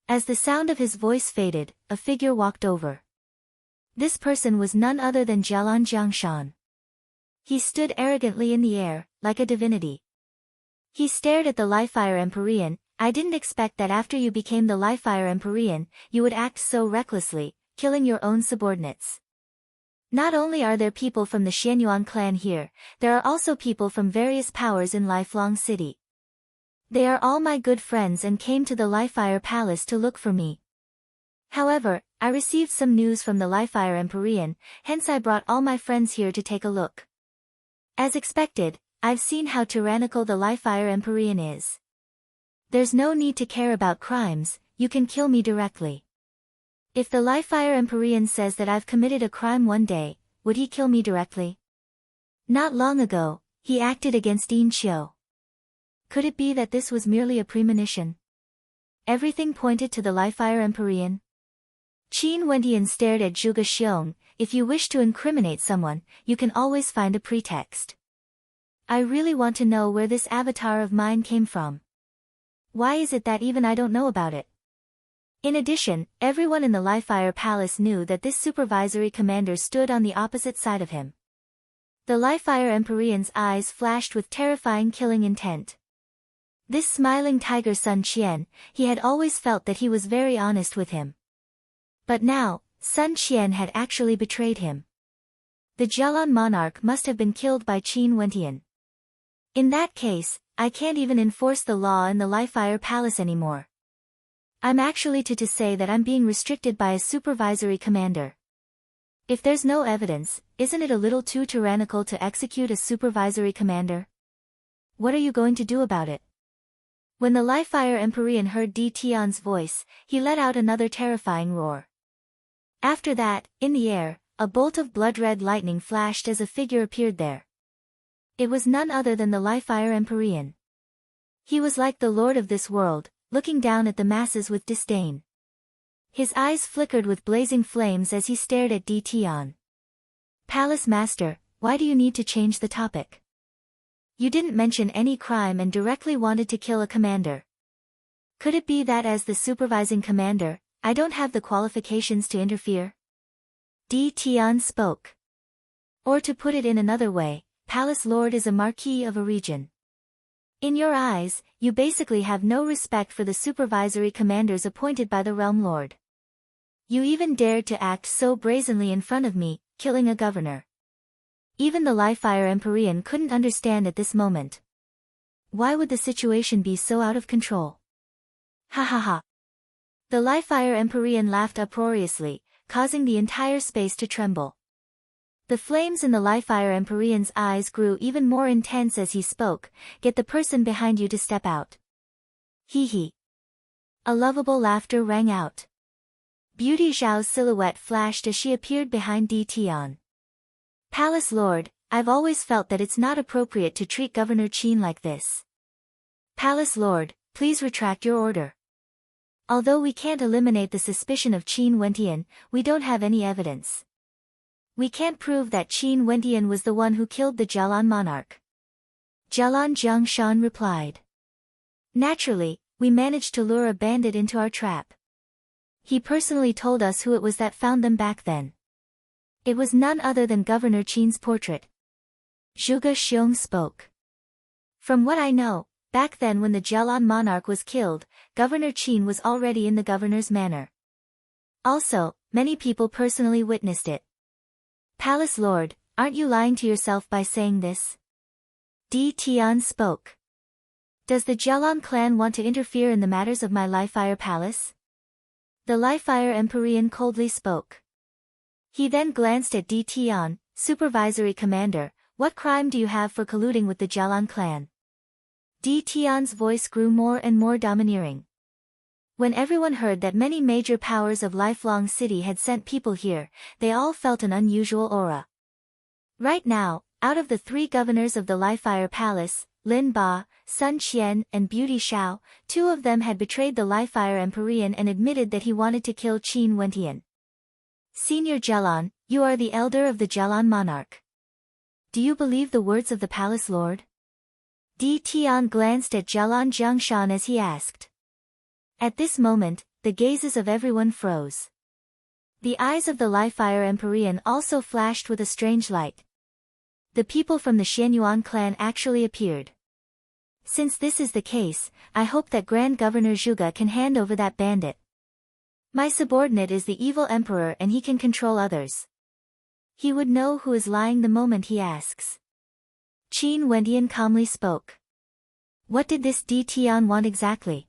As the sound of his voice faded, a figure walked over. This person was none other than Jialan Jiangshan. He stood arrogantly in the air, like a divinity. He stared at the Li-Fire Empyrean. I didn't expect that after you became the Li-Fire Empyrean, you would act so recklessly, killing your own subordinates. Not only are there people from the Xianyuan clan here, there are also people from various powers in Lifelong City. They are all my good friends and came to the Li-Fire Palace to look for me. However, I received some news from the Li-Fire Empyrean, hence I brought all my friends here to take a look. As expected, I've seen how tyrannical the Li-Fire Empyrean is. There's no need to care about crimes, you can kill me directly. If the Li-Fire Empyrean says that I've committed a crime one day, would he kill me directly? Not long ago, he acted against Yin Qiu. Could it be that this was merely a premonition? Everything pointed to the Li-Fire Empyrean. Qin Wentian stared at Zhuge Xiong. If you wish to incriminate someone, you can always find a pretext. I really want to know where this avatar of mine came from. Why is it that even I don't know about it? In addition, everyone in the Li-Fire Palace knew that this supervisory commander stood on the opposite side of him. The Li-Fire Empyrean's eyes flashed with terrifying killing intent. This smiling tiger Sun Qian, he had always felt that he was very honest with him. But now, Sun Qian had actually betrayed him. The Jialan monarch must have been killed by Qin Wentian. In that case, I can't even enforce the law in the Li-Fire Palace anymore. I'm actually to say that I'm being restricted by a supervisory commander. If there's no evidence, isn't it a little too tyrannical to execute a supervisory commander? What are you going to do about it? When the Li-Fire Empyrean heard Di Tian's voice, he let out another terrifying roar. After that, in the air, a bolt of blood-red lightning flashed as a figure appeared there. It was none other than the Li-Fire Empyrean. He was like the lord of this world, looking down at the masses with disdain. His eyes flickered with blazing flames as he stared at Di Tian. Palace Master, why do you need to change the topic? You didn't mention any crime and directly wanted to kill a commander. Could it be that as the supervising commander, I don't have the qualifications to interfere? Di Tian spoke. Or to put it in another way, Palace Lord is a marquis of a region. In your eyes, you basically have no respect for the supervisory commanders appointed by the Realm Lord. You even dared to act so brazenly in front of me, killing a governor. Even the Li-Fire Empyrean couldn't understand at this moment. Why would the situation be so out of control? Ha ha ha. The Li-Fire Empyrean laughed uproariously, causing the entire space to tremble. The flames in the Li-Fire Empyrean's eyes grew even more intense as he spoke. Get the person behind you to step out. Hee hee. A lovable laughter rang out. Beauty Zhao's silhouette flashed as she appeared behind Di Tian. Palace Lord, I've always felt that it's not appropriate to treat Governor Qin like this. Palace Lord, please retract your order. Although we can't eliminate the suspicion of Qin Wentian, we don't have any evidence. We can't prove that Qin Wentian was the one who killed the Jialan monarch. Jialan Jiangshan replied. Naturally, we managed to lure a bandit into our trap. He personally told us who it was that found them back then. It was none other than Governor Qin's portrait. Zhuge Xiong spoke. From what I know, back then when the Jialan monarch was killed, Governor Qin was already in the governor's manor. Also, many people personally witnessed it. Palace Lord, aren't you lying to yourself by saying this? Di Tian spoke. Does the Jialan clan want to interfere in the matters of my Lifefire Palace? The Lifefire Empyrean coldly spoke. He then glanced at Di Tian, supervisory commander. What crime do you have for colluding with the Jialan clan? Di Tian's voice grew more and more domineering. When everyone heard that many major powers of Lifelong City had sent people here, they all felt an unusual aura. Right now, out of the 3 governors of the Lifefire Palace, Lin Ba, Sun Qian and Beauty Shao, 2 of them had betrayed the Lifefire Empyrean and admitted that he wanted to kill Qin Wentian. Senior Jialan, you are the elder of the Jialan monarch. Do you believe the words of the palace lord? Di Tian glanced at Jialan Jiangshan as he asked. At this moment, the gazes of everyone froze. The eyes of the Lifefire Empyrean also flashed with a strange light. The people from the Xianyuan clan actually appeared. Since this is the case, I hope that Grand Governor Zhuge can hand over that bandit. My subordinate is the evil emperor and he can control others. He would know who is lying the moment he asks. Qin Wentian calmly spoke. What did this Di Tian want exactly?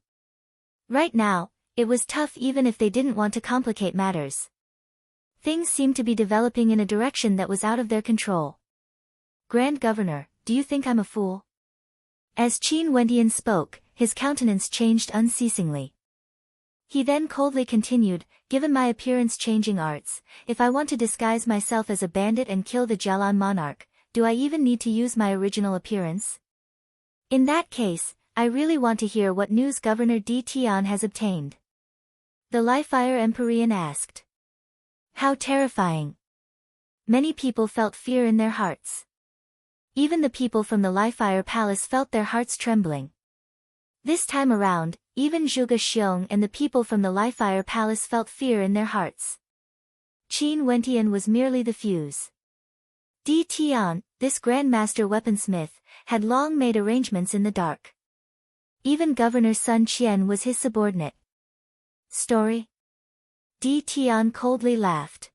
Right now, it was tough even if they didn't want to complicate matters. Things seemed to be developing in a direction that was out of their control. Grand Governor, do you think I'm a fool? As Qin Wentian spoke, his countenance changed unceasingly. He then coldly continued, given my appearance-changing arts, if I want to disguise myself as a bandit and kill the Jialan monarch, do I even need to use my original appearance? In that case, I really want to hear what news Governor Di Tian has obtained. The Lifefire Empyrean asked. How terrifying. Many people felt fear in their hearts. Even the people from the Lifefire Palace felt their hearts trembling. This time around, even Zhuge Xiong and the people from the Lifefire Palace felt fear in their hearts. Qin Wentian was merely the fuse. Di Tian, this Grandmaster weaponsmith, had long made arrangements in the dark. Even Governor Sun Qian was his subordinate. Story? Di Tian coldly laughed.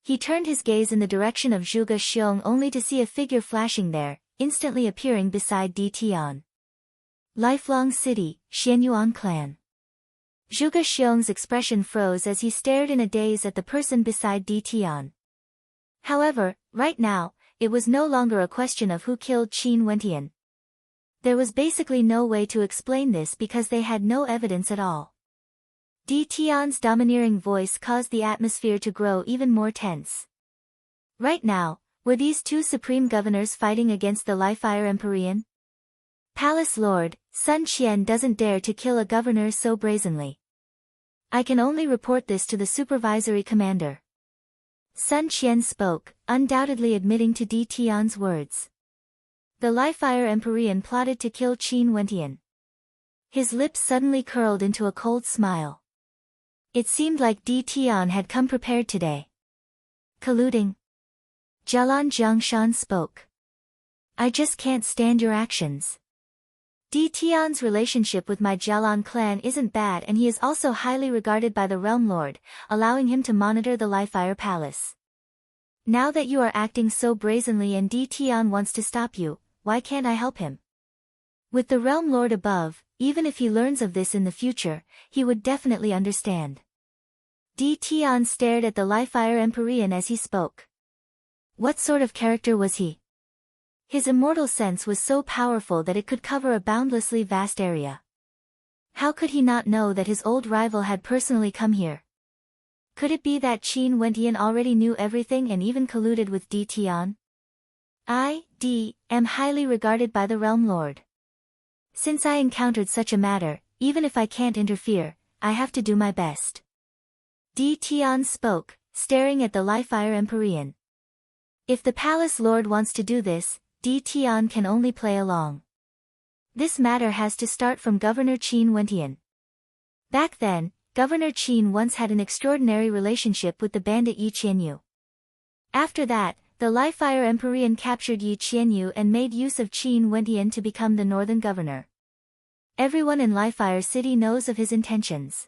He turned his gaze in the direction of Zhuge Xiong only to see a figure flashing there, instantly appearing beside Di Tian. Lifelong City, Xianyuan clan. Zhuge Xiong's expression froze as he stared in a daze at the person beside Di Tian. However, right now, it was no longer a question of who killed Qin Wentian. There was basically no way to explain this because they had no evidence at all. Di Tian's domineering voice caused the atmosphere to grow even more tense. Right now, were these 2 supreme governors fighting against the Lifefire Empyrean? Palace Lord, Sun Qian doesn't dare to kill a governor so brazenly. I can only report this to the supervisory commander. Sun Qian spoke, undoubtedly admitting to Di Tian's words. The Lifefire Empyrean plotted to kill Qin Wentian. His lips suddenly curled into a cold smile. It seemed like Di Tian had come prepared today. Colluding? Jialan Jiangshan spoke. I just can't stand your actions. Di Tian's relationship with my Jialan clan isn't bad and he is also highly regarded by the Realm Lord, allowing him to monitor the Lifefire Palace. Now that you are acting so brazenly and Di Tian wants to stop you, why can't I help him? With the Realm Lord above, even if he learns of this in the future, he would definitely understand. Di Tian stared at the Lifefire Empyrean as he spoke. What sort of character was he? His immortal sense was so powerful that it could cover a boundlessly vast area. How could he not know that his old rival had personally come here? Could it be that Qin Wentian already knew everything and even colluded with Di Tian? I, Di, am highly regarded by the Realm Lord. Since I encountered such a matter, even if I can't interfere, I have to do my best. Di Tian spoke, staring at the Lifefire Empyrean. If the Palace Lord wants to do this, Di Tian can only play along. This matter has to start from Governor Qin Wentian. Back then, Governor Qin once had an extraordinary relationship with the bandit Yi Qianyu. After that, The Li-Fire Empyrean captured Yi Qianyu and made use of Qin Wentian to become the northern governor. Everyone in Li-Fire City knows of his intentions.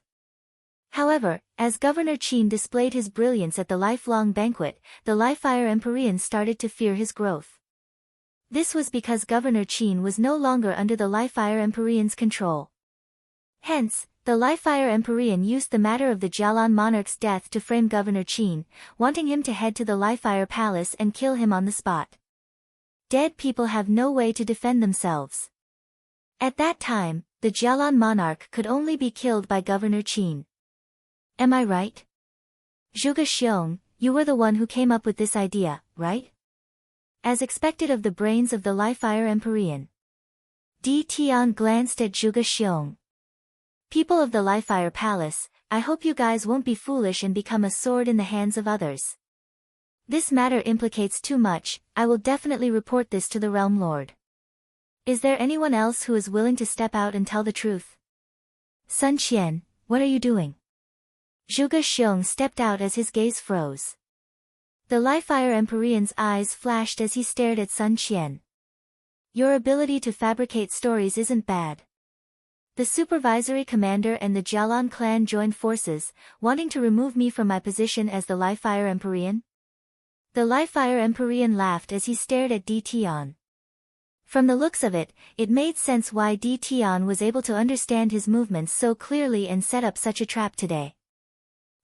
However, as Governor Qin displayed his brilliance at the lifelong banquet, the Li-Fire Empyrean started to fear his growth. This was because Governor Qin was no longer under the Li-Fire Empyrean's control. Hence, the Li-Fire Empyrean used the matter of the Jialan monarch's death to frame Governor Qin, wanting him to head to the Li-Fire Palace and kill him on the spot. Dead people have no way to defend themselves. At that time, the Jialan monarch could only be killed by Governor Qin. Am I right? Zhuge Xiong, you were the one who came up with this idea, right? As expected of the brains of the Li-Fire Empyrean. Di Tian glanced at Zhuge Xiong. People of the Li-Fire Palace, I hope you guys won't be foolish and become a sword in the hands of others. This matter implicates too much, I will definitely report this to the Realm Lord. Is there anyone else who is willing to step out and tell the truth? Sun Qian, what are you doing? Zhuge Xiong stepped out as his gaze froze. The Li-Fire Empyrean's eyes flashed as he stared at Sun Qian. Your ability to fabricate stories isn't bad. The supervisory commander and the Jialan clan joined forces, wanting to remove me from my position as the Li-Fire Empyrean? The Li-Fire Empyrean laughed as he stared at Di Tian. From the looks of it, it made sense why Di Tian was able to understand his movements so clearly and set up such a trap today.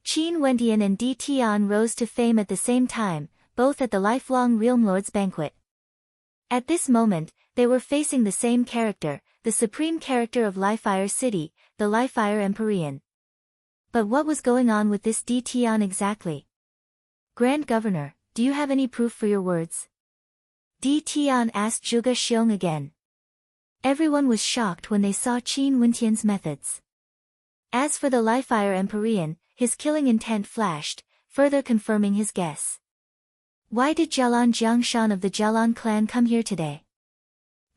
Qin Wentian and Di Tian rose to fame at the same time, both at the lifelong Realm Lord's banquet. At this moment, they were facing the same character, the supreme character of Li-Fire City, the Li-Fire Empyrean. But what was going on with this Di Tian exactly? Grand Governor, do you have any proof for your words? Di Tian asked Zhuge Xiong again. Everyone was shocked when they saw Qin Wentian's methods. As for the Li-Fire Empyrean, his killing intent flashed, further confirming his guess. Why did Jialan Jiangshan of the Jialan clan come here today?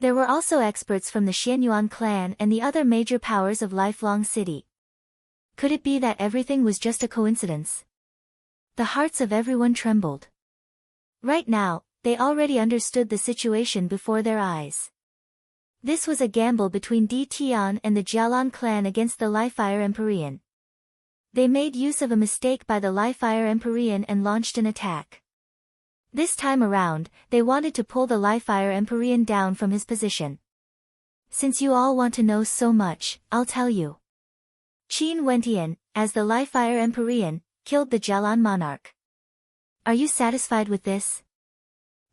There were also experts from the Xianyuan clan and the other major powers of Lifelong City. Could it be that everything was just a coincidence? The hearts of everyone trembled. Right now, they already understood the situation before their eyes. This was a gamble between Di Tian and the Jialan clan against the Li-Fire Empyrean. They made use of a mistake by the Li-Fire Empyrean and launched an attack. This time around, they wanted to pull the Li-Fire Empyrean down from his position. Since you all want to know so much, I'll tell you. Qin Wentian, as the Li-Fire Empyrean, killed the Jialan monarch. Are you satisfied with this?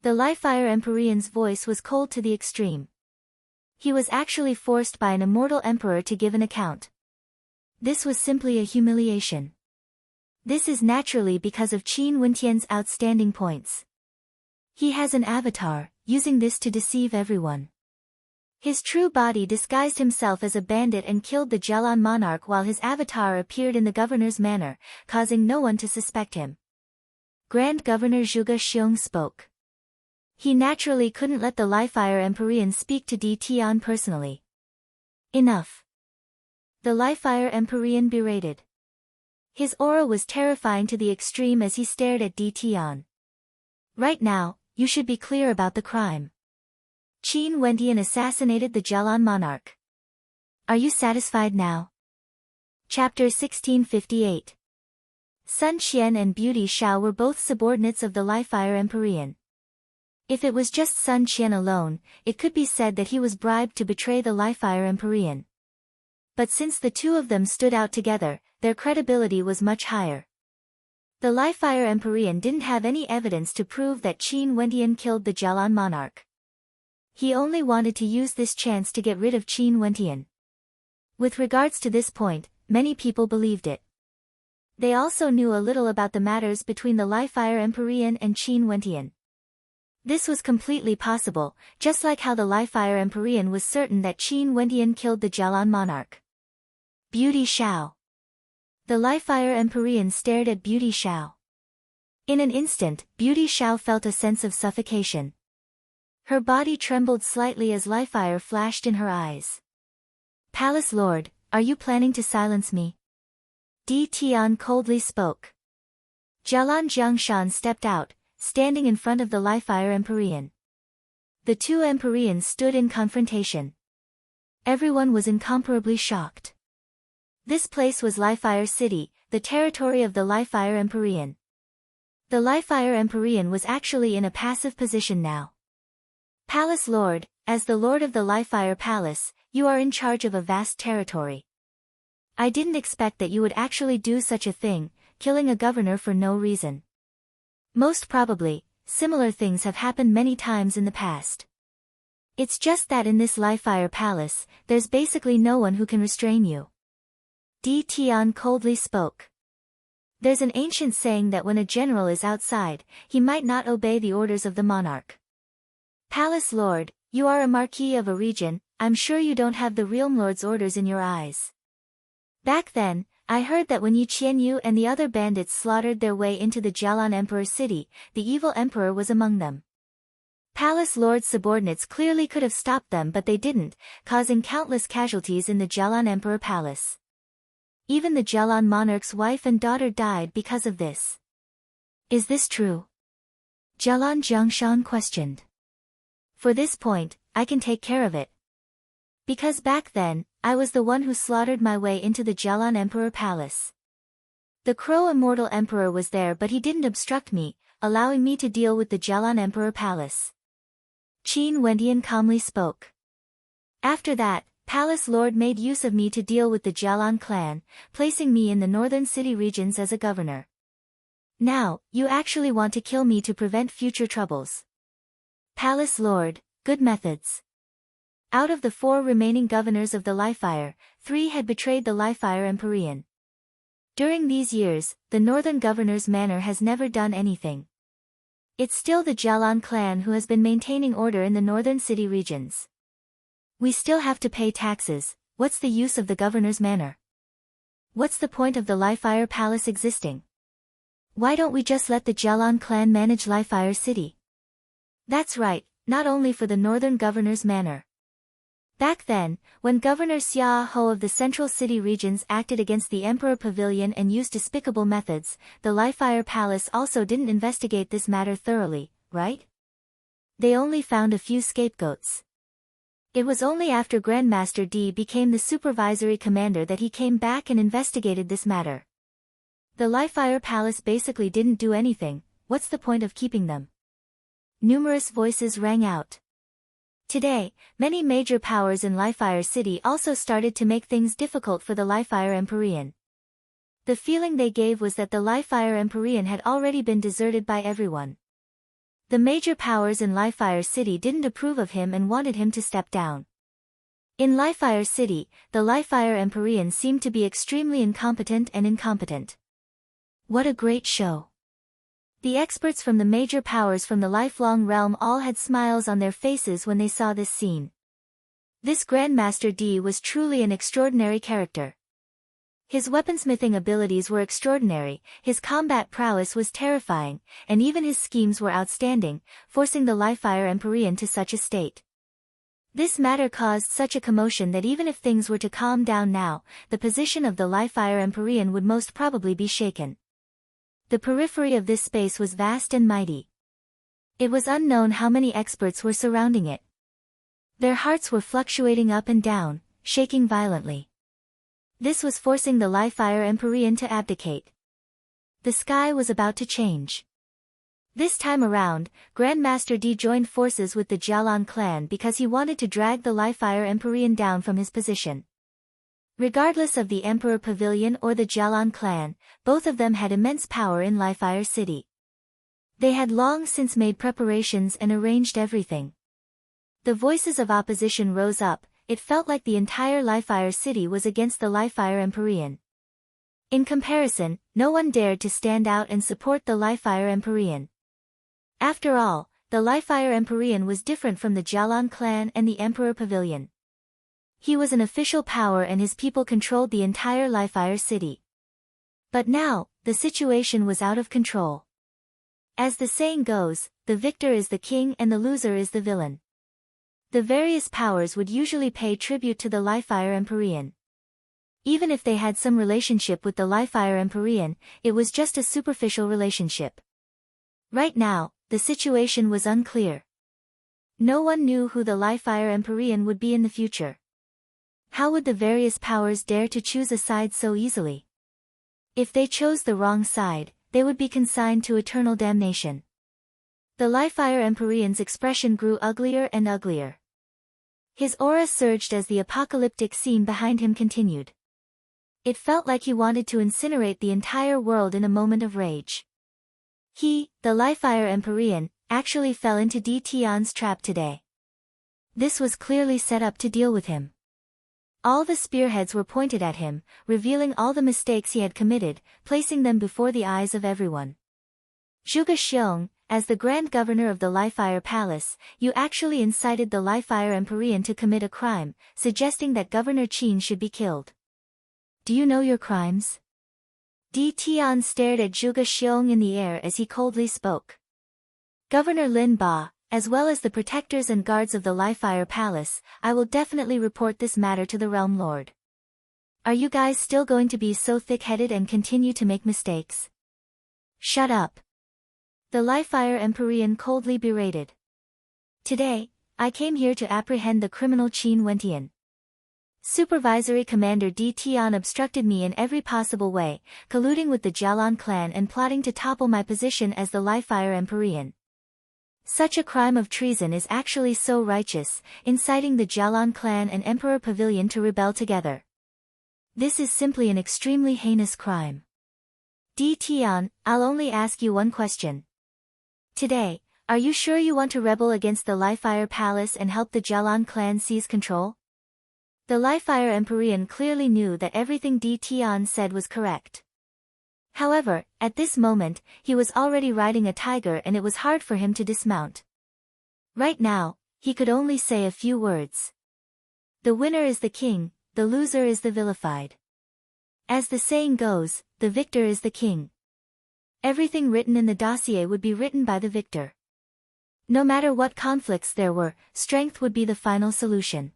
The Li-Fire Empyrean's voice was cold to the extreme. He was actually forced by an immortal emperor to give an account. This was simply a humiliation. This is naturally because of Qin Wentian's outstanding points. He has an avatar, using this to deceive everyone. His true body disguised himself as a bandit and killed the Jialan monarch while his avatar appeared in the governor's manor, causing no one to suspect him. Grand Governor Zhuge Xiong spoke. He naturally couldn't let the Li-Fire Empyrean speak to Di Tian personally. Enough. The Li-Fire Empyrean berated. His aura was terrifying to the extreme as he stared at Di Tian. Right now, you should be clear about the crime. Qin Wentian assassinated the Jialan monarch. Are you satisfied now? Chapter 1658. Sun Qian and Beauty Xiao were both subordinates of the Li-Fire Empyrean. If it was just Sun Qian alone, it could be said that he was bribed to betray the Li-Fire Empyrean. But since the two of them stood out together, their credibility was much higher. The Li-Fire Empyrean didn't have any evidence to prove that Qin Wentian killed the Jialan monarch. He only wanted to use this chance to get rid of Qin Wentian. With regards to this point, many people believed it. They also knew a little about the matters between the Li-Fire Empyrean and Qin Wentian. This was completely possible, just like how the Li-Fire Empyrean was certain that Qin Wentian killed the Jialan monarch. Beauty Xiao. The Li-Fire Empyrean stared at Beauty Xiao. In an instant, Beauty Xiao felt a sense of suffocation. Her body trembled slightly as Li-Fire flashed in her eyes. Palace Lord, are you planning to silence me? Di Tian coldly spoke. Jialan Jiangshan stepped out, standing in front of the Lifire Empyrean. The two Empyreans stood in confrontation. Everyone was incomparably shocked. This place was Lifire City, the territory of the Lifire Empyrean. The Lifire Empyrean was actually in a passive position now. Palace Lord, as the Lord of the Lifire Palace, you are in charge of a vast territory. I didn't expect that you would actually do such a thing, killing a governor for no reason. Most probably, similar things have happened many times in the past. It's just that in this Lifire Palace, there's basically no one who can restrain you. Tian coldly spoke. There's an ancient saying that when a general is outside, he might not obey the orders of the monarch. Palace Lord, you are a marquis of a region, I'm sure you don't have the realm lord's orders in your eyes. Back then, I heard that when Yi Qianyu and the other bandits slaughtered their way into the Jialan Emperor city, the evil emperor was among them. Palace Lord's subordinates clearly could have stopped them, but they didn't, causing countless casualties in the Jialan Emperor Palace. Even the Jialan monarch's wife and daughter died because of this. Is this true? Jialan Jiangshan questioned. For this point, I can take care of it. Because back then, I was the one who slaughtered my way into the Jialan Emperor Palace. The Crow Immortal Emperor was there, but he didn't obstruct me, allowing me to deal with the Jialan Emperor Palace. Qin Wendian calmly spoke. After that, Palace Lord made use of me to deal with the Jialan clan, placing me in the northern city regions as a governor. Now, you actually want to kill me to prevent future troubles. Palace Lord, good methods. Out of the 4 remaining governors of the Lifire, 3 had betrayed the Lifire Empyrean. During these years, the northern governor's manor has never done anything. It's still the Jialan clan who has been maintaining order in the northern city regions. We still have to pay taxes. What's the use of the governor's manor? What's the point of the Lifire Palace existing? Why don't we just let the Jialan clan manage Lifire City? That's right, not only for the northern governor's manor. Back then, when Governor Xia Ho of the central city regions acted against the Emperor Pavilion and used despicable methods, the Lifire Palace also didn't investigate this matter thoroughly, right? They only found a few scapegoats. It was only after Grandmaster D became the supervisory commander that he came back and investigated this matter. The Lifire Palace basically didn't do anything. What's the point of keeping them? Numerous voices rang out. Today, many major powers in Lifire City also started to make things difficult for the Lifire Empyrean. The feeling they gave was that the Lifire Empyrean had already been deserted by everyone. The major powers in Lifire City didn't approve of him and wanted him to step down. In Lifire City, the Lifire Empyrean seemed to be extremely incompetent. What a great show! The experts from the major powers from the lifelong realm all had smiles on their faces when they saw this scene. This Grandmaster D was truly an extraordinary character. His weaponsmithing abilities were extraordinary, his combat prowess was terrifying, and even his schemes were outstanding, forcing the Lifire Empyrean to such a state. This matter caused such a commotion that even if things were to calm down now, the position of the Lifire Empyrean would most probably be shaken. The periphery of this space was vast and mighty. It was unknown how many experts were surrounding it. Their hearts were fluctuating up and down, shaking violently. This was forcing the Lifire Empyrean to abdicate. The sky was about to change. This time around, Grandmaster D joined forces with the Jialan clan because he wanted to drag the Lifire Empyrean down from his position. Regardless of the Emperor Pavilion or the Jialan clan, both of them had immense power in Lifire City. They had long since made preparations and arranged everything. The voices of opposition rose up. It felt like the entire Lifire City was against the Lifire Empyrean. In comparison, no one dared to stand out and support the Lifire Empyrean. After all, the Lifire Empyrean was different from the Jialan clan and the Emperor Pavilion. He was an official power and his people controlled the entire Lifire City. But now, the situation was out of control. As the saying goes, the victor is the king and the loser is the villain. The various powers would usually pay tribute to the Lifire Empyrean. Even if they had some relationship with the Lifire Empyrean, it was just a superficial relationship. Right now, the situation was unclear. No one knew who the Livefire Empyrean would be in the future. How would the various powers dare to choose a side so easily? If they chose the wrong side, they would be consigned to eternal damnation. The Livefire Empyrean's expression grew uglier and uglier. His aura surged as the apocalyptic scene behind him continued. It felt like he wanted to incinerate the entire world in a moment of rage. He, the Livefire Empyrean, actually fell into Tion's trap today. This was clearly set up to deal with him. All the spearheads were pointed at him, revealing all the mistakes he had committed, placing them before the eyes of everyone. Zhuge Xiong, as the Grand Governor of the Livefire Palace, you actually incited the Livefire Empyrean to commit a crime, suggesting that Governor Qin should be killed. Do you know your crimes? Tian stared at Zhuge Xiong in the air as he coldly spoke. Governor Lin Ba, as well as the protectors and guards of the Livefire Palace, I will definitely report this matter to the Realm Lord. Are you guys still going to be so thick-headed and continue to make mistakes? Shut up. The Livefire Empyrean coldly berated. Today, I came here to apprehend the criminal Qin Wentian. Supervisory Commander Tian obstructed me in every possible way, colluding with the Jialan clan and plotting to topple my position as the Livefire Empyrean. Such a crime of treason is actually so righteous, inciting the Jialan clan and Emperor Pavilion to rebel together. This is simply an extremely heinous crime. Tian, I'll only ask you one question. Today, are you sure you want to rebel against the Livefire Palace and help the Jialan clan seize control? The Livefire Empyrean clearly knew that everything Tian said was correct. However, at this moment, he was already riding a tiger and it was hard for him to dismount. Right now, he could only say a few words. The winner is the king, the loser is the vilified. As the saying goes, the victor is the king. Everything written in the dossier would be written by the victor. No matter what conflicts there were, strength would be the final solution.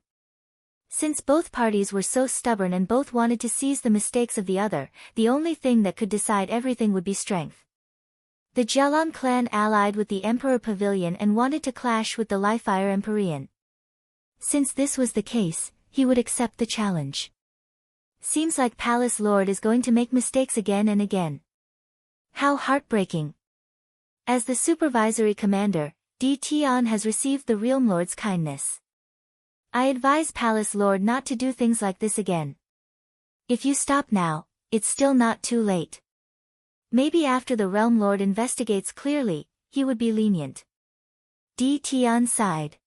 Since both parties were so stubborn and both wanted to seize the mistakes of the other, the only thing that could decide everything would be strength. The Jialan clan allied with the Emperor Pavilion and wanted to clash with the Livefire Empyrean. Since this was the case, he would accept the challenge. Seems like Palace Lord is going to make mistakes again and again. How heartbreaking. As the supervisory commander, Tian has received the Realm Lord's kindness. I advise Palace Lord not to do things like this again. If you stop now, it's still not too late. Maybe after the Realm Lord investigates clearly, he would be lenient. Tian sighed.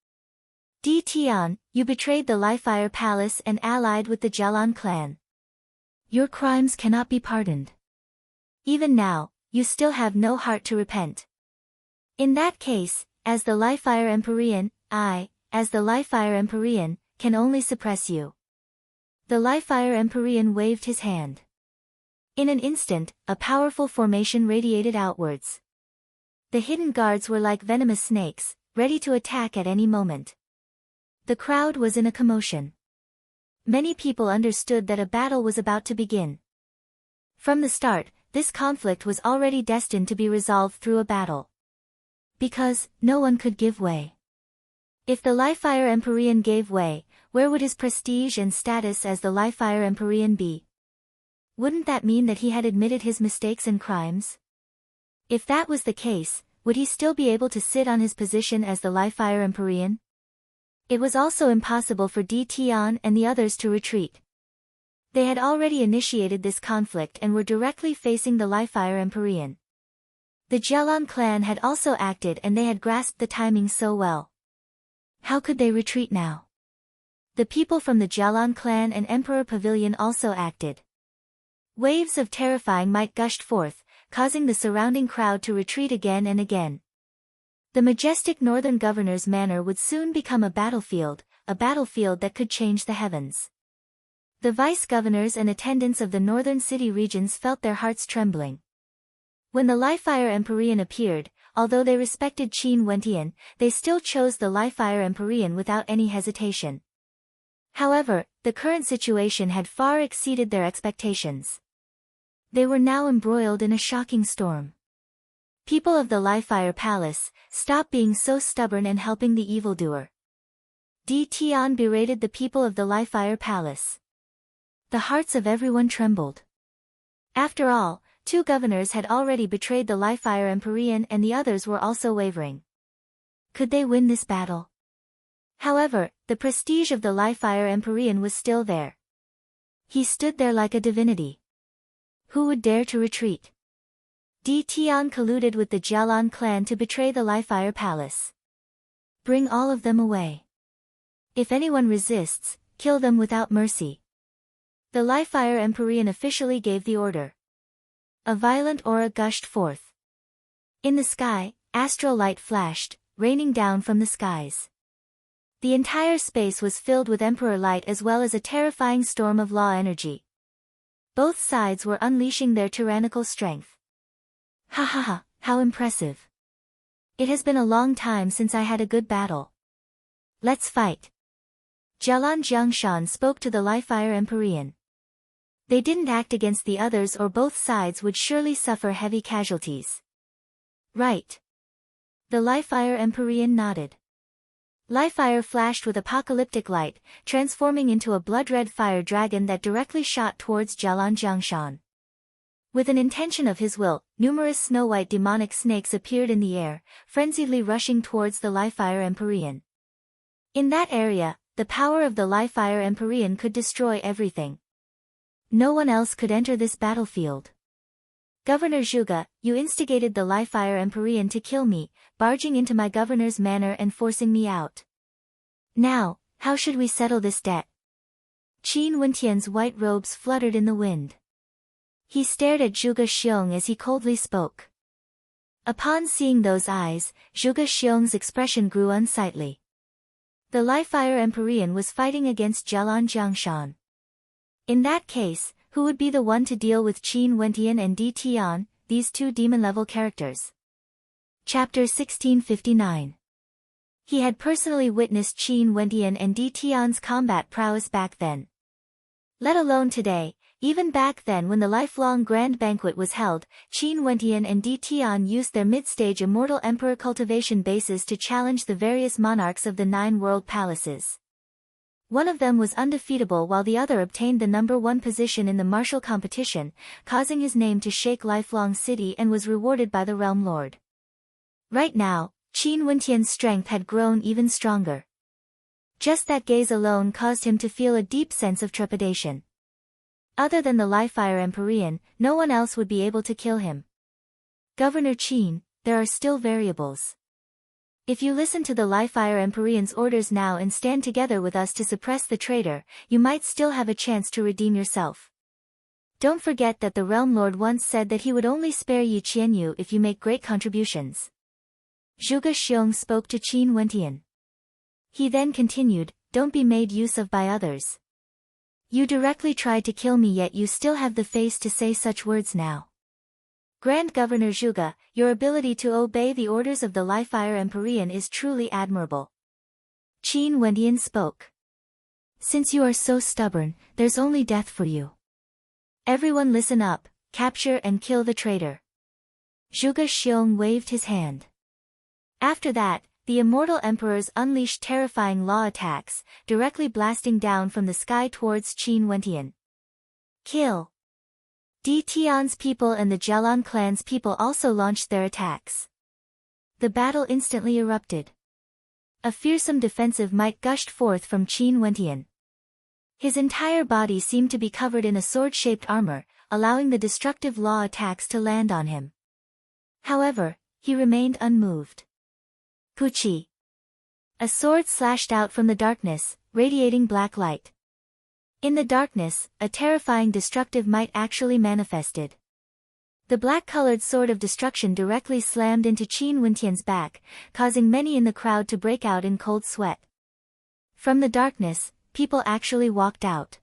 Tian, you betrayed the Livefire Palace and allied with the Jialan clan. Your crimes cannot be pardoned. Even now, you still have no heart to repent. In that case, as the Livefire Empyrean, as the Livefire Empyrean, can only suppress you. The Livefire Empyrean waved his hand. In an instant, a powerful formation radiated outwards. The hidden guards were like venomous snakes, ready to attack at any moment. The crowd was in a commotion. Many people understood that a battle was about to begin. From the start, this conflict was already destined to be resolved through a battle. Because, no one could give way. If the Livefire Empyrean gave way, where would his prestige and status as the Livefire Empyrean be? Wouldn't that mean that he had admitted his mistakes and crimes? If that was the case, would he still be able to sit on his position as the Livefire Empyrean? It was also impossible for Tian and the others to retreat. They had already initiated this conflict and were directly facing the Livefire Empyrean. The Jialan clan had also acted and they had grasped the timing so well. How could they retreat now? The people from the Jialan clan and Emperor Pavilion also acted. Waves of terrifying might gushed forth, causing the surrounding crowd to retreat again and again. The majestic northern governor's manor would soon become a battlefield that could change the heavens. The vice-governors and attendants of the northern city regions felt their hearts trembling. When the Livefire Empyrean appeared, although they respected Qin Wentian, they still chose the Livefire Empyrean without any hesitation. However, the current situation had far exceeded their expectations. They were now embroiled in a shocking storm. People of the Li-Fire Palace, stop being so stubborn and helping the evildoer. Di Tian berated the people of the Li-Fire Palace. The hearts of everyone trembled. After all, 2 governors had already betrayed the Li-Fire Empyrean and the others were also wavering. Could they win this battle? However, the prestige of the Li-Fire Empyrean was still there. He stood there like a divinity. Who would dare to retreat? Di Tian colluded with the Jialan clan to betray the Li-Fire Palace. Bring all of them away. If anyone resists, kill them without mercy. The Li-Fire Empyrean officially gave the order. A violent aura gushed forth. In the sky, astral light flashed, raining down from the skies. The entire space was filled with Emperor light as well as a terrifying storm of law energy. Both sides were unleashing their tyrannical strength. Ha ha ha, how impressive. It has been a long time since I had a good battle. Let's fight. Jialan Jiangshan spoke to the Li-Fire Empyrean. They didn't act against the others or both sides would surely suffer heavy casualties. Right. The Li-Fire Empyrean nodded. Li-Fire flashed with apocalyptic light, transforming into a blood-red fire dragon that directly shot towards Jialan Jiangshan. With an intention of his will, numerous snow-white demonic snakes appeared in the air, frenziedly rushing towards the Li-Fire Empyrean. In that area, the power of the Li-Fire Empyrean could destroy everything. No one else could enter this battlefield. Governor Zhuge, you instigated the Li-Fire Empyrean to kill me, barging into my governor's manor and forcing me out. Now, how should we settle this debt? Qin Wentian's white robes fluttered in the wind. He stared at Zhuge Xiong as he coldly spoke. Upon seeing those eyes, Zhuge Xiong's expression grew unsightly. The Li-Fire Empyrean was fighting against Jialan Jiangshan. In that case, who would be the one to deal with Qin Wentian and Di Tian, these 2 demon-level characters? Chapter 1659. He had personally witnessed Qin Wentian and Di Tian's combat prowess back then. Let alone today. Even back then when the lifelong grand banquet was held, Qin Wentian and Di Tian used their mid-stage immortal emperor cultivation bases to challenge the various monarchs of the 9 world palaces. One of them was undefeatable while the other obtained the number 1 position in the martial competition, causing his name to shake lifelong city and was rewarded by the Realm Lord. Right now, Qin Wentian's strength had grown even stronger. Just that gaze alone caused him to feel a deep sense of trepidation. Other than the Li-Fire Empyrean, no one else would be able to kill him. Governor Qin, there are still variables. If you listen to the Li-Fire Empyrean's orders now and stand together with us to suppress the traitor, you might still have a chance to redeem yourself. Don't forget that the Realm Lord once said that he would only spare Yi Qianyu if you make great contributions. Zhuge Xiong spoke to Qin Wentian. He then continued, don't be made use of by others. You directly tried to kill me yet you still have the face to say such words now. Grand Governor Zhuge, your ability to obey the orders of the Li-Fire Empyrean is truly admirable. Qin Wentian spoke. Since you are so stubborn, there's only death for you. Everyone listen up, capture and kill the traitor. Zhuge Xiong waved his hand. After that, the immortal emperors unleashed terrifying law attacks, directly blasting down from the sky towards Qin Wentian. Kill! Di Tian's people and the Jialan clan's people also launched their attacks. The battle instantly erupted. A fearsome defensive might gushed forth from Qin Wentian. His entire body seemed to be covered in a sword-shaped armor, allowing the destructive law attacks to land on him. However, he remained unmoved. Puchi! A sword slashed out from the darkness, radiating black light. In the darkness, a terrifying destructive might actually manifested. The black-colored sword of destruction directly slammed into Qin Wentian's back, causing many in the crowd to break out in cold sweat. From the darkness, people actually walked out.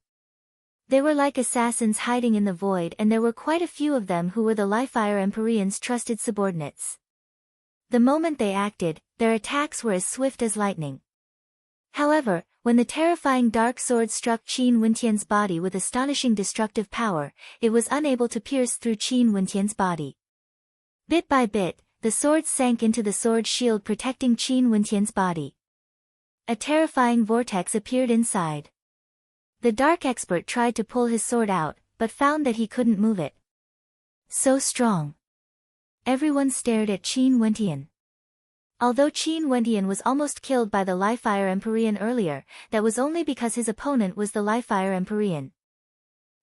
They were like assassins hiding in the void and there were quite a few of them who were the Li-Fire Empyrean's trusted subordinates. The moment they acted, their attacks were as swift as lightning. However, when the terrifying dark sword struck Qin Wentian's body with astonishing destructive power, it was unable to pierce through Qin Wentian's body. Bit by bit, the sword sank into the sword shield protecting Qin Wentian's body. A terrifying vortex appeared inside. The dark expert tried to pull his sword out, but found that he couldn't move it. So strong. Everyone stared at Qin Wentian. Although Qin Wentian was almost killed by the Li-Fire Empyrean earlier, that was only because his opponent was the Li-Fire Empyrean.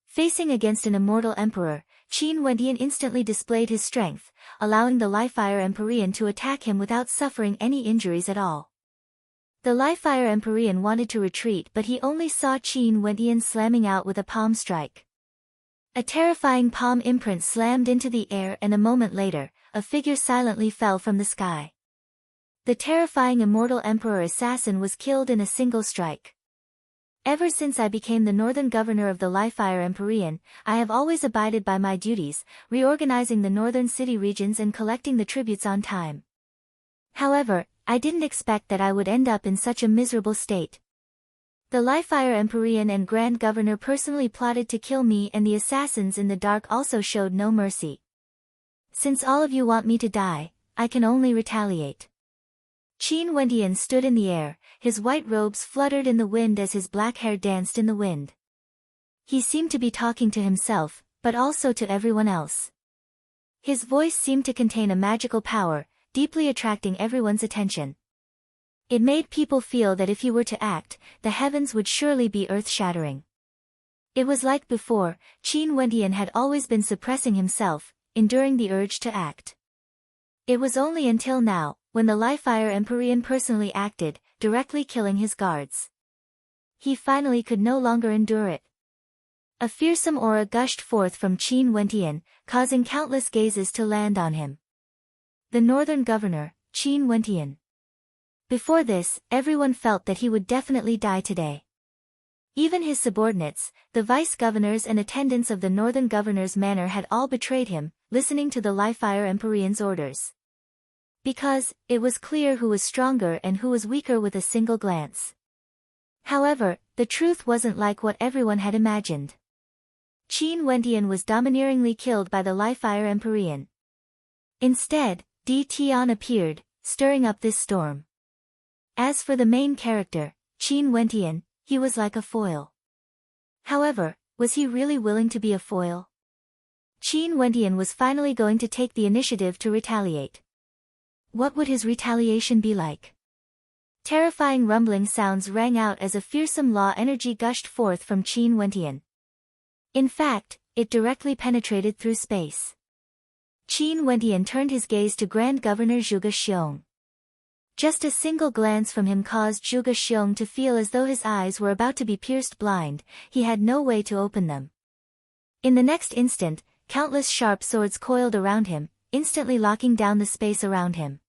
Facing against an immortal emperor, Qin Wentian instantly displayed his strength, allowing the Li-Fire Empyrean to attack him without suffering any injuries at all. The Li-Fire Empyrean wanted to retreat but he only saw Qin Wentian slamming out with a palm strike. A terrifying palm imprint slammed into the air and a moment later, a figure silently fell from the sky. The terrifying immortal emperor assassin was killed in a single strike. Ever since I became the northern governor of the Li-Fire Empyrean, I have always abided by my duties, reorganizing the northern city regions and collecting the tributes on time. However, I didn't expect that I would end up in such a miserable state. The Li-Fire Empyrean and Grand Governor personally plotted to kill me and the assassins in the dark also showed no mercy. Since all of you want me to die, I can only retaliate. Qin Wentian stood in the air, his white robes fluttered in the wind as his black hair danced in the wind. He seemed to be talking to himself, but also to everyone else. His voice seemed to contain a magical power, deeply attracting everyone's attention. It made people feel that if he were to act, the heavens would surely be earth-shattering. It was like before, Qin Wentian had always been suppressing himself, enduring the urge to act. It was only until now, when the Li-Fire Empyrean personally acted, directly killing his guards. He finally could no longer endure it. A fearsome aura gushed forth from Qin Wentian, causing countless gazes to land on him. The northern governor, Qin Wentian. Before this, everyone felt that he would definitely die today. Even his subordinates, the vice-governors and attendants of the northern governor's manor had all betrayed him, listening to the Li-Fire Empyrean's orders. Because, it was clear who was stronger and who was weaker with a single glance. However, the truth wasn't like what everyone had imagined. Qin Wentian was domineeringly killed by the Li-Fire Empyrean. Instead, Di Tian appeared, stirring up this storm. As for the main character, Qin Wentian, he was like a foil. However, was he really willing to be a foil? Qin Wentian was finally going to take the initiative to retaliate. What would his retaliation be like? Terrifying rumbling sounds rang out as a fearsome law energy gushed forth from Qin Wentian. In fact, it directly penetrated through space. Qin Wentian turned his gaze to Grand Governor Zhuge Xiong. Just a single glance from him caused Zhuge Xiong to feel as though his eyes were about to be pierced blind, he had no way to open them. In the next instant, countless sharp swords coiled around him, instantly locking down the space around him.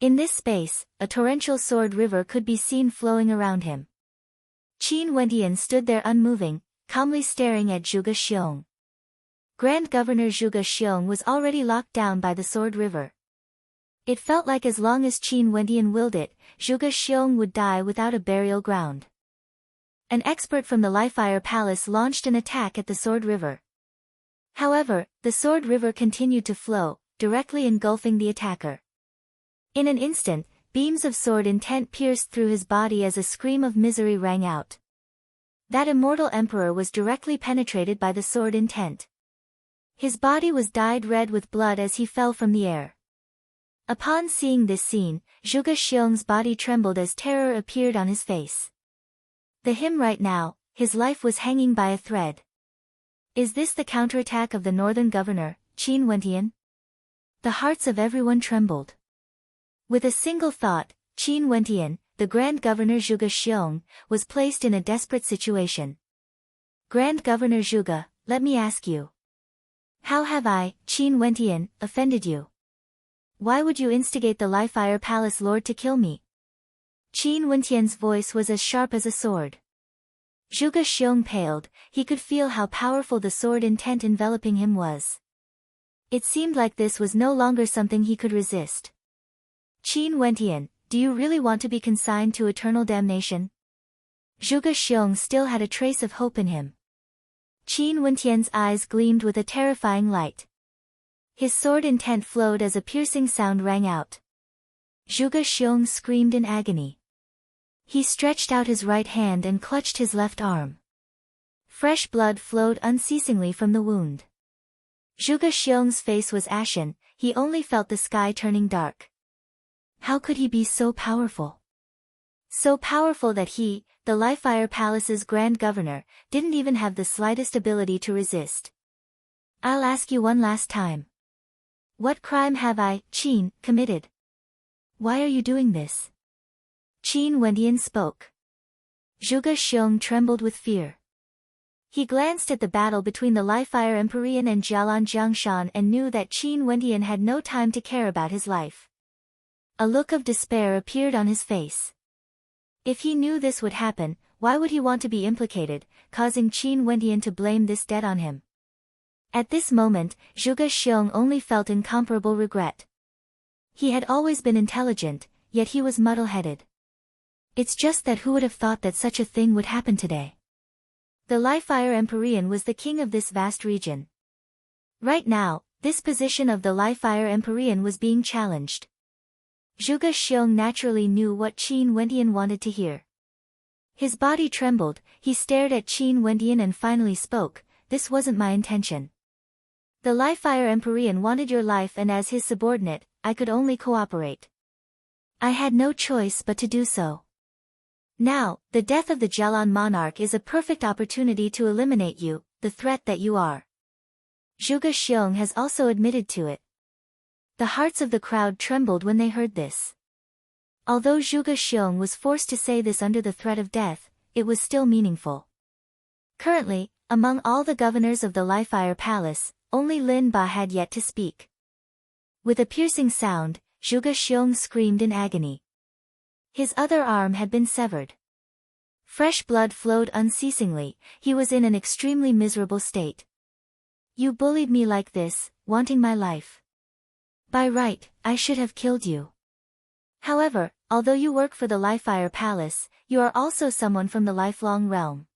In this space, a torrential sword river could be seen flowing around him. Qin Wentian stood there unmoving, calmly staring at Zhuge Xiong. Grand Governor Zhuge Xiong was already locked down by the sword river. It felt like as long as Qin Wentian willed it, Zhuge Xiong would die without a burial ground. An expert from the Li-Fire Palace launched an attack at the sword river. However, the sword river continued to flow, directly engulfing the attacker. In an instant, beams of sword intent pierced through his body as a scream of misery rang out. That immortal emperor was directly penetrated by the sword intent. His body was dyed red with blood as he fell from the air. Upon seeing this scene, Zhuge Xiong's body trembled as terror appeared on his face. Him right now, his life was hanging by a thread. Is this the counterattack of the northern governor, Qin Wentian? The hearts of everyone trembled. With a single thought, Qin Wentian, the Grand Governor Zhuge Xiong, was placed in a desperate situation. Grand Governor Zhuge, let me ask you. How have I, Qin Wentian, offended you? Why would you instigate the Li-Fire Palace Lord to kill me? Qin Wentian's voice was as sharp as a sword. Zhuge Xiong paled, he could feel how powerful the sword intent enveloping him was. It seemed like this was no longer something he could resist. Qin Wentian, do you really want to be consigned to eternal damnation? Zhuge Xiong still had a trace of hope in him. Qin Wentian's eyes gleamed with a terrifying light. His sword intent flowed as a piercing sound rang out. Zhuge Xiong screamed in agony. He stretched out his right hand and clutched his left arm. Fresh blood flowed unceasingly from the wound. Zhuge Xiong's face was ashen, he only felt the sky turning dark. How could he be so powerful? So powerful that he, the Lifefire Palace's Grand Governor, didn't even have the slightest ability to resist. I'll ask you one last time. What crime have I, Qin, committed? Why are you doing this? Qin Wendian spoke. Zhuge Xiong trembled with fear. He glanced at the battle between the Lifefire Empyrean and Jialan Jiangshan and knew that Qin Wendian had no time to care about his life. A look of despair appeared on his face. If he knew this would happen, why would he want to be implicated, causing Qin Wendian to blame this debt on him? At this moment, Zhuge Xiong only felt incomparable regret. He had always been intelligent, yet he was muddle-headed. It's just that who would have thought that such a thing would happen today? The Lifefire Empyrean was the king of this vast region. Right now, this position of the Lifefire Empyrean was being challenged. Zhuge Xiong naturally knew what Qin Wendian wanted to hear. His body trembled, he stared at Qin Wendian and finally spoke, "This wasn't my intention. The Lifefire Empyrean wanted your life and as his subordinate, I could only cooperate. I had no choice but to do so. Now, the death of the Jialan monarch is a perfect opportunity to eliminate you, the threat that you are." Zhuge Xiong has also admitted to it. The hearts of the crowd trembled when they heard this. Although Zhuge Xiong was forced to say this under the threat of death, it was still meaningful. Currently, among all the governors of the Lifefire Palace, only Lin Ba had yet to speak. With a piercing sound, Zhuge Xiong screamed in agony. His other arm had been severed. Fresh blood flowed unceasingly, he was in an extremely miserable state. You bullied me like this, wanting my life. By right, I should have killed you. However, although you work for the Lifefire Palace, you are also someone from the lifelong realm.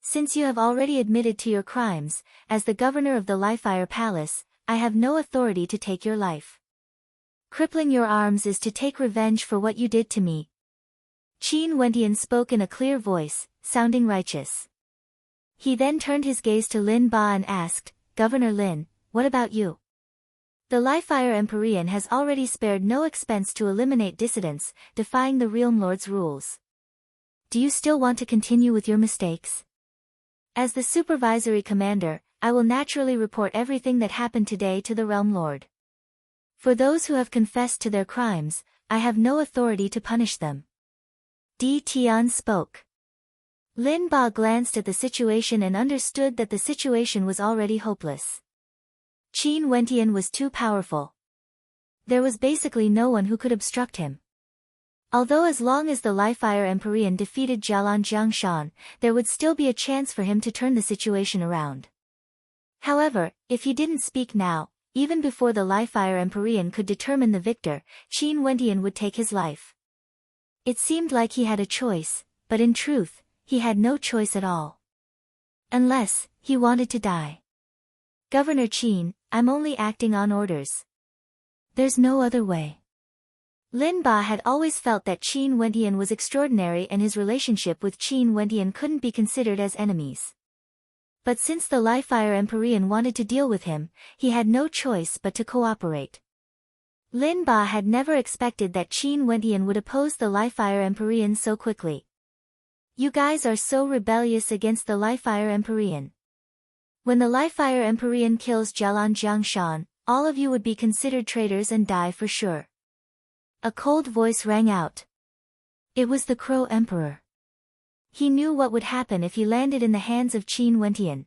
Since you have already admitted to your crimes, as the governor of the Lifefire Palace, I have no authority to take your life. Crippling your arms is to take revenge for what you did to me. Qin Wendian spoke in a clear voice, sounding righteous. He then turned his gaze to Lin Ba and asked, "Governor Lin, what about you? The Lifefire Empyrean has already spared no expense to eliminate dissidents, defying the Realm Lord's rules. Do you still want to continue with your mistakes? As the supervisory commander, I will naturally report everything that happened today to the Realm Lord. For those who have confessed to their crimes, I have no authority to punish them." Di Tian spoke. Lin Ba glanced at the situation and understood that the situation was already hopeless. Qin Wendian was too powerful. There was basically no one who could obstruct him. Although as long as the Lifefire Empyrean defeated Jialan Jiangshan, there would still be a chance for him to turn the situation around. However, if he didn't speak now, even before the Lifefire Empyrean could determine the victor, Qin Wendian would take his life. It seemed like he had a choice, but in truth, he had no choice at all. Unless, he wanted to die. "Governor Qin, I'm only acting on orders. There's no other way." Lin Ba had always felt that Qin Wendian was extraordinary and his relationship with Qin Wendian couldn't be considered as enemies. But since the Lifefire Empyrean wanted to deal with him, he had no choice but to cooperate. Lin Ba had never expected that Qin Wendian would oppose the Lifefire Empyrean so quickly. "You guys are so rebellious against the Lifefire Empyrean. When the Lifefire Empyrean kills Jialan Jiangshan, all of you would be considered traitors and die for sure." A cold voice rang out. It was the Crow Emperor. He knew what would happen if he landed in the hands of Qin Wendian.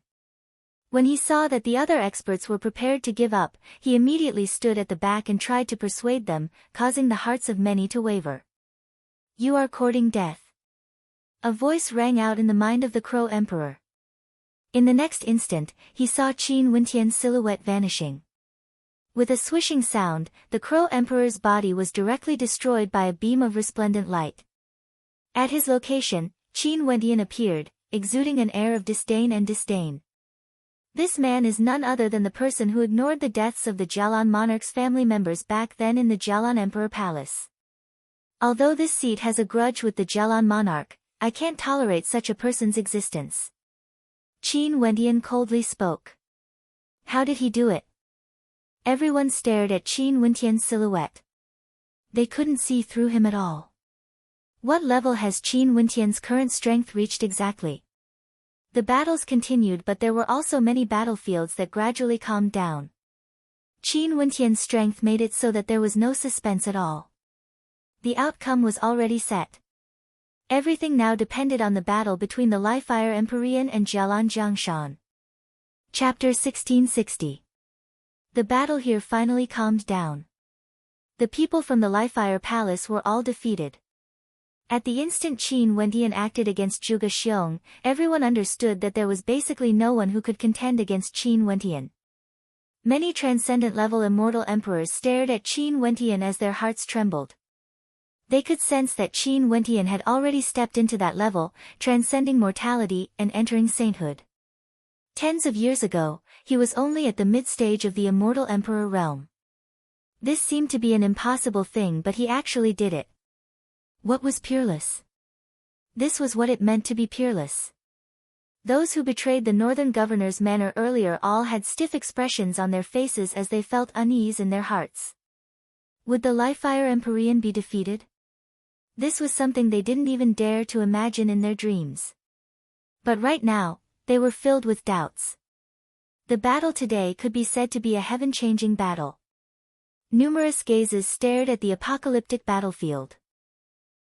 When he saw that the other experts were prepared to give up, he immediately stood at the back and tried to persuade them, causing the hearts of many to waver. "You are courting death." A voice rang out in the mind of the Crow Emperor. In the next instant, he saw Qin Wendian's silhouette vanishing. With a swishing sound, the Crow Emperor's body was directly destroyed by a beam of resplendent light. At his location, Qin Wendian appeared, exuding an air of disdain. This man is none other than the person who ignored the deaths of the Jalan monarch's family members back then in the Jalan Emperor Palace. Although this seat has a grudge with the Jalan monarch, I can't tolerate such a person's existence. Qin Wentian coldly spoke. How did he do it? Everyone stared at Qin Wentian's silhouette. They couldn't see through him at all. What level has Qin Wentian's current strength reached exactly? The battles continued, but there were also many battlefields that gradually calmed down. Qin Wentian's strength made it so that there was no suspense at all. The outcome was already set. Everything now depended on the battle between the Li-Fire Empyrean and Jialan Jiangshan. Chapter 1660. The battle here finally calmed down. The people from the Li-Fire Palace were all defeated. At the instant Qin Wentian acted against Zhuge Xiong, everyone understood that there was basically no one who could contend against Qin Wentian. Many transcendent-level immortal emperors stared at Qin Wentian as their hearts trembled. They could sense that Qin Wentian had already stepped into that level, transcending mortality and entering sainthood. Tens of years ago, he was only at the mid-stage of the immortal emperor realm. This seemed to be an impossible thing, but he actually did it. What was peerless? This was what it meant to be peerless. Those who betrayed the northern governor's manor earlier all had stiff expressions on their faces as they felt unease in their hearts. Would the Li-Fire Empyrean be defeated? This was something they didn't even dare to imagine in their dreams. But right now, they were filled with doubts. The battle today could be said to be a heaven-changing battle. Numerous gazes stared at the apocalyptic battlefield.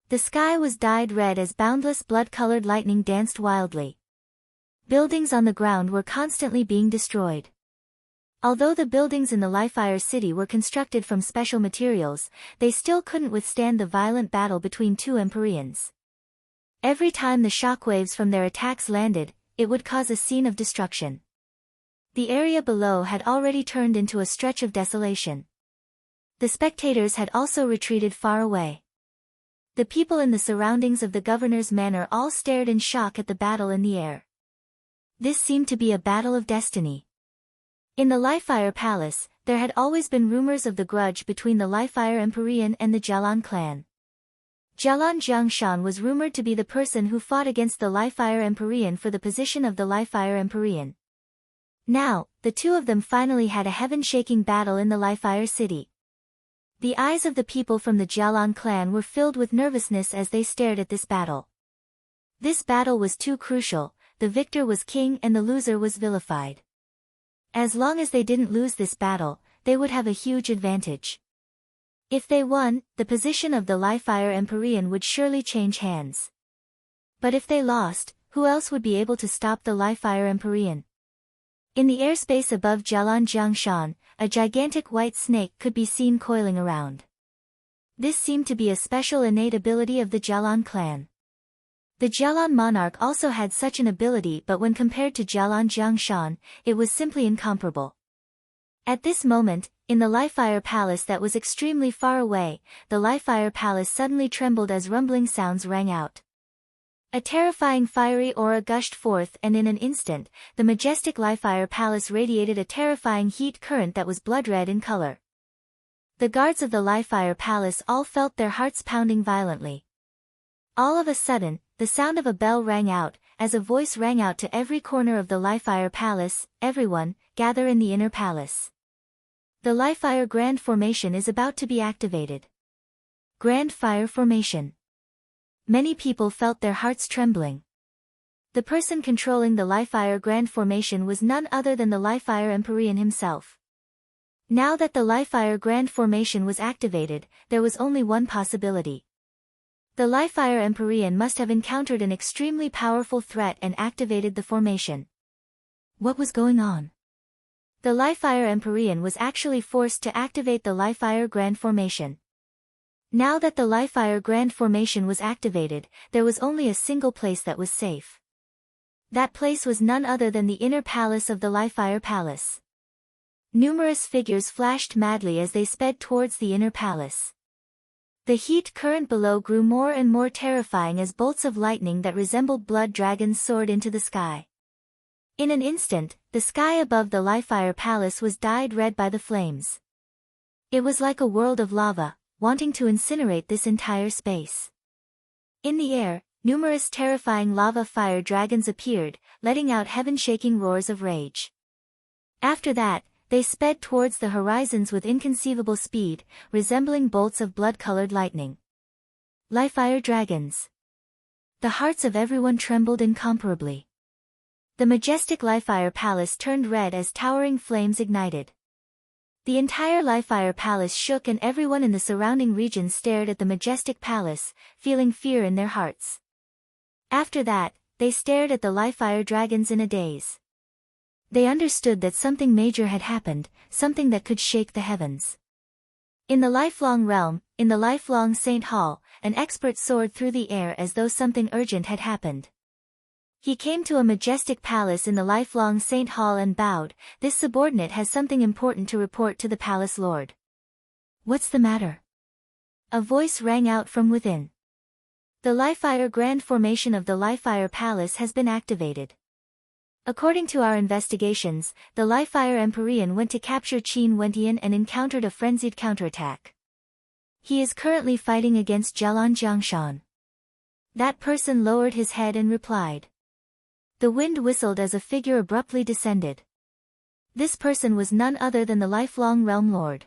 The sky was dyed red as boundless blood-colored lightning danced wildly. Buildings on the ground were constantly being destroyed. Although the buildings in the Li-Fire city were constructed from special materials, they still couldn't withstand the violent battle between two Empyreans. Every time the shockwaves from their attacks landed, it would cause a scene of destruction. The area below had already turned into a stretch of desolation. The spectators had also retreated far away. The people in the surroundings of the governor's manor all stared in shock at the battle in the air. This seemed to be a battle of destiny. In the Li-Fire Palace, there had always been rumors of the grudge between the Li-Fire Empyrean and the Jialan clan. Jialan Jiangshan was rumored to be the person who fought against the Li-Fire Empyrean for the position of the Li-Fire Empyrean. Now, the two of them finally had a heaven-shaking battle in the Li-Fire city. The eyes of the people from the Jialan clan were filled with nervousness as they stared at this battle. This battle was too crucial, the victor was king and the loser was vilified. As long as they didn't lose this battle, they would have a huge advantage. If they won, the position of the Li-Fire Empyrean would surely change hands. But if they lost, who else would be able to stop the Li-Fire Empyrean? In the airspace above Jialan Jiangshan, a gigantic white snake could be seen coiling around. This seemed to be a special innate ability of the Jialan clan. The Jialan monarch also had such an ability, but when compared to Jialan Jiangshan, it was simply incomparable. At this moment, in the Li-Fire Palace that was extremely far away, the Li-Fire Palace suddenly trembled as rumbling sounds rang out. A terrifying fiery aura gushed forth, and in an instant, the majestic Li-Fire Palace radiated a terrifying heat current that was blood-red in color. The guards of the Li-Fire Palace all felt their hearts pounding violently. All of a sudden, the sound of a bell rang out, as a voice rang out to every corner of the Li-Fire Palace, "Everyone, gather in the inner palace. The Li-Fire Grand Formation is about to be activated." Grand Fire Formation. Many people felt their hearts trembling. The person controlling the Li-Fire Grand Formation was none other than the Li-Fire Empyrean himself. Now that the Li-Fire Grand Formation was activated, there was only one possibility. The Li-Fire Empyrean must have encountered an extremely powerful threat and activated the formation. What was going on? The Li-Fire Empyrean was actually forced to activate the Li-Fire Grand Formation. Now that the Li-Fire Grand Formation was activated, there was only a single place that was safe. That place was none other than the inner palace of the Li-Fire Palace. Numerous figures flashed madly as they sped towards the inner palace. The heat current below grew more and more terrifying as bolts of lightning that resembled blood dragons soared into the sky. In an instant, the sky above the Livefire Palace was dyed red by the flames. It was like a world of lava, wanting to incinerate this entire space. In the air, numerous terrifying lava fire dragons appeared, letting out heaven-shaking roars of rage. After that, they sped towards the horizons with inconceivable speed, resembling bolts of blood-colored lightning. Livefire dragons. The hearts of everyone trembled incomparably. The majestic Livefire Palace turned red as towering flames ignited. The entire Livefire Palace shook and everyone in the surrounding region stared at the majestic palace, feeling fear in their hearts. After that, they stared at the Livefire dragons in a daze. They understood that something major had happened, something that could shake the heavens. In the lifelong realm, in the lifelong Saint Hall, an expert soared through the air as though something urgent had happened. He came to a majestic palace in the lifelong Saint Hall and bowed. This subordinate has something important to report to the palace lord. What's the matter? A voice rang out from within. The Livefire Grand Formation of the Livefire Palace has been activated. According to our investigations, the Livefire Empyrean went to capture Qin Wentian and encountered a frenzied counterattack. He is currently fighting against Jialan Jiangshan. That person lowered his head and replied. The wind whistled as a figure abruptly descended. This person was none other than the lifelong Realm Lord.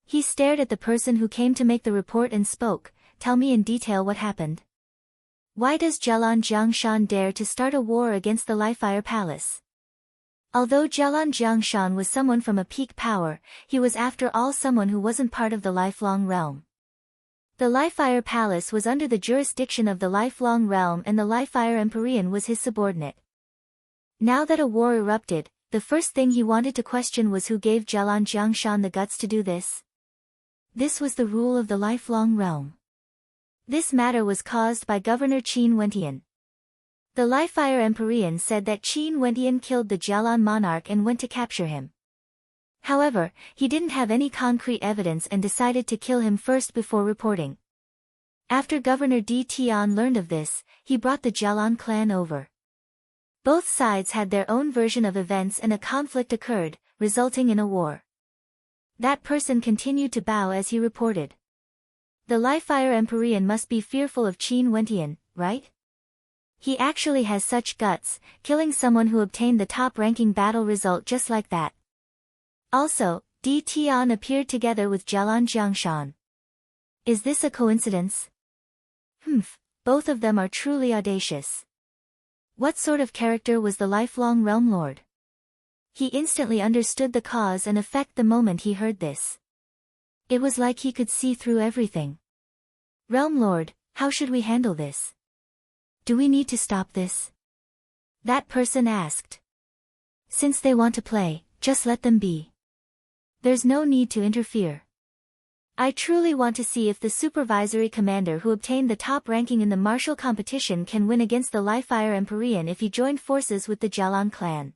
He stared at the person who came to make the report and spoke, "Tell me in detail what happened. Why does Jialan Jiangshan dare to start a war against the Livefire Palace?" Although Jialan Jiangshan was someone from a peak power, he was after all someone who wasn't part of the lifelong realm. The Livefire Palace was under the jurisdiction of the lifelong realm and the Livefire Empyrean was his subordinate. Now that a war erupted, the first thing he wanted to question was who gave Jialan Jiangshan the guts to do this. This was the rule of the lifelong realm. This matter was caused by Governor Qin Wentian. The Livefire Empyrean said that Qin Wentian killed the Jialan monarch and went to capture him. However, he didn't have any concrete evidence and decided to kill him first before reporting. After Governor Di Tian learned of this, he brought the Jialan clan over. Both sides had their own version of events and a conflict occurred, resulting in a war. That person continued to bow as he reported. The Livefire Empyrean must be fearful of Qin Wentian, right? He actually has such guts, killing someone who obtained the top-ranking battle result just like that. Also, Di Tian appeared together with Jialan Jiangshan. Is this a coincidence? Both of them are truly audacious. What sort of character was the lifelong Realm Lord? He instantly understood the cause and effect the moment he heard this. It was like he could see through everything. Realm Lord, how should we handle this? Do we need to stop this? That person asked. Since they want to play, just let them be. There's no need to interfere. I truly want to see if the supervisory commander who obtained the top ranking in the martial competition can win against the Livefire Empyrean if he joined forces with the Jialan clan.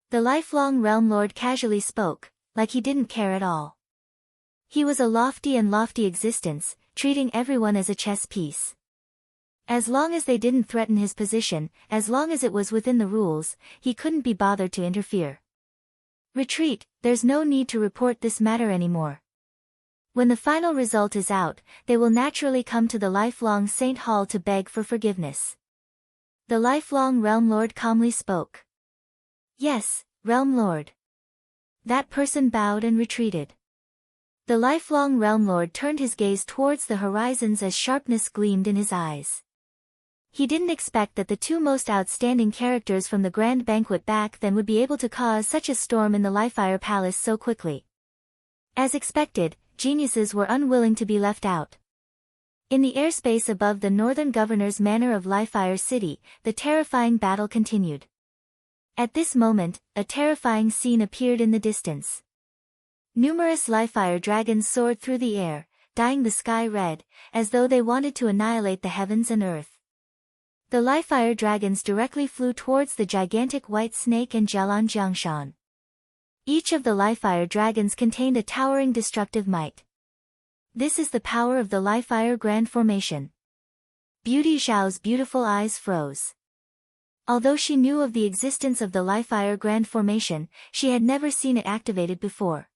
The lifelong Realm Lord casually spoke, like he didn't care at all. He was a lofty existence, treating everyone as a chess piece. As long as they didn't threaten his position, as long as it was within the rules, he couldn't be bothered to interfere. Retreat, there's no need to report this matter anymore. When the final result is out, they will naturally come to the lifelong Saint Hall to beg for forgiveness. The lifelong Realm Lord calmly spoke. Yes, Realm Lord. That person bowed and retreated. The lifelong Realm Lord turned his gaze towards the horizons as sharpness gleamed in his eyes. He didn't expect that the two most outstanding characters from the Grand Banquet back then would be able to cause such a storm in the Livefire Palace so quickly. As expected, geniuses were unwilling to be left out. In the airspace above the northern governor's manor of Livefire City, the terrifying battle continued. At this moment, a terrifying scene appeared in the distance. Numerous Livefire dragons soared through the air, dyeing the sky red, as though they wanted to annihilate the heavens and earth. The Livefire dragons directly flew towards the gigantic white snake and Jialan Jiangshan. Each of the Livefire dragons contained a towering destructive might. This is the power of the Livefire Grand Formation. Beauty Zhao's beautiful eyes froze. Although she knew of the existence of the Lifire Grand Formation, she had never seen it activated before.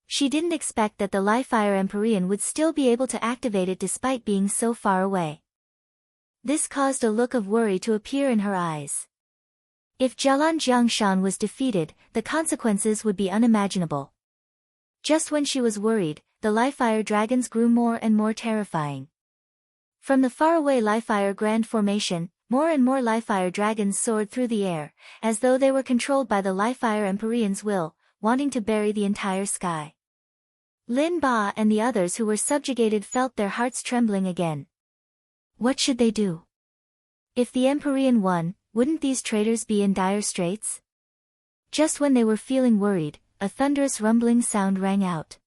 She didn't expect that the Lifire Empyrean would still be able to activate it despite being so far away. This caused a look of worry to appear in her eyes. If Jialan Jiangshan was defeated, the consequences would be unimaginable. Just when she was worried, the Lifire dragons grew more and more terrifying. From the faraway Lifire Grand Formation, more and more Lifire dragons soared through the air, as though they were controlled by the Lifire Empyrean's will, wanting to bury the entire sky. Lin Ba and the others who were subjugated felt their hearts trembling again. What should they do? If the Empyrean won, wouldn't these traitors be in dire straits? Just when they were feeling worried, a thunderous rumbling sound rang out.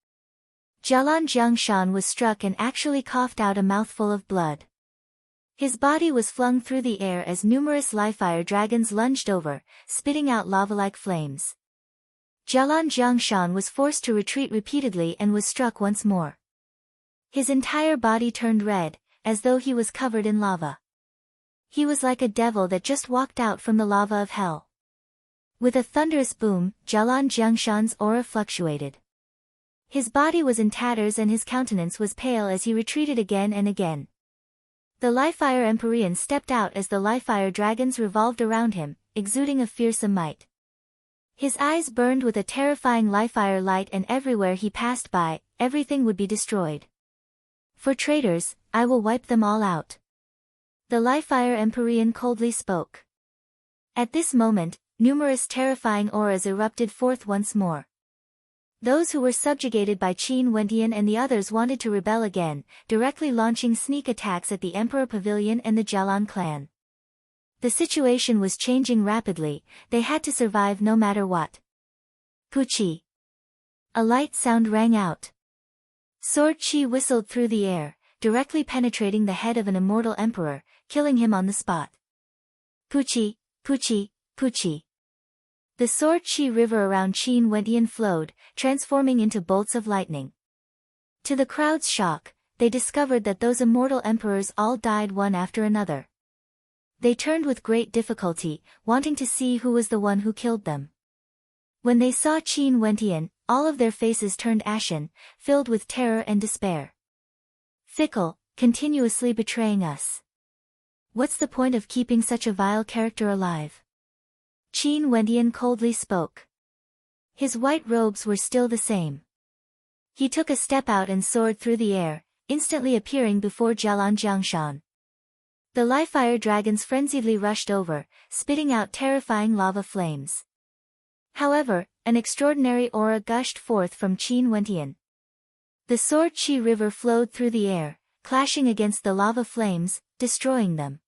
Jialan Jiangshan was struck and actually coughed out a mouthful of blood. His body was flung through the air as numerous Lifire dragons lunged over, spitting out lava-like flames. Jialan Jiangshan was forced to retreat repeatedly and was struck once more. His entire body turned red, as though he was covered in lava. He was like a devil that just walked out from the lava of hell. With a thunderous boom, Jialan Jiangshan's aura fluctuated. His body was in tatters and his countenance was pale as he retreated again and again. The Lifire Empyrean stepped out as the Lifire dragons revolved around him, exuding a fearsome might. His eyes burned with a terrifying Lifire light, and everywhere he passed by, everything would be destroyed. For traitors, I will wipe them all out. The Lifire Empyrean coldly spoke. At this moment, numerous terrifying auras erupted forth once more. Those who were subjugated by Qin Wendian and the others wanted to rebel again, directly launching sneak attacks at the Emperor Pavilion and the Jialan clan. The situation was changing rapidly, they had to survive no matter what. Puchi. A light sound rang out. Sword Qi whistled through the air, directly penetrating the head of an immortal emperor, killing him on the spot. Puchi, Puchi, Puchi. The sword Qi river around Qin Wendian flowed, transforming into bolts of lightning. To the crowd's shock, they discovered that those immortal emperors all died one after another. They turned with great difficulty, wanting to see who was the one who killed them. When they saw Qin Wendian, all of their faces turned ashen, filled with terror and despair. Fickle, continuously betraying us. What's the point of keeping such a vile character alive? Qin Wendian coldly spoke. His white robes were still the same. He took a step out and soared through the air, instantly appearing before Jialan Jiangshan. The Lifire dragons frenziedly rushed over, spitting out terrifying lava flames. However, an extraordinary aura gushed forth from Qin Wendian. The sword Qi river flowed through the air, clashing against the lava flames, destroying them.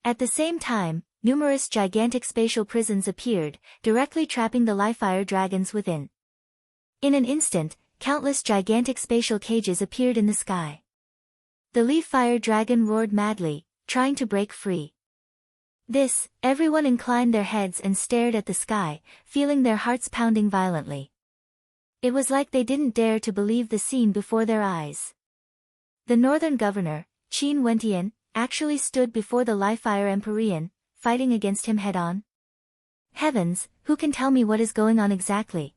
At the same time, numerous gigantic spatial prisons appeared, directly trapping the Lifire dragons within. In an instant, countless gigantic spatial cages appeared in the sky. The Lifire dragon roared madly, trying to break free. Everyone inclined their heads and stared at the sky, feeling their hearts pounding violently. It was like they didn't dare to believe the scene before their eyes. The northern governor, Qin Wendian, actually stood before the Lifire Empyrean, fighting against him head-on. Heavens, who can tell me what is going on exactly?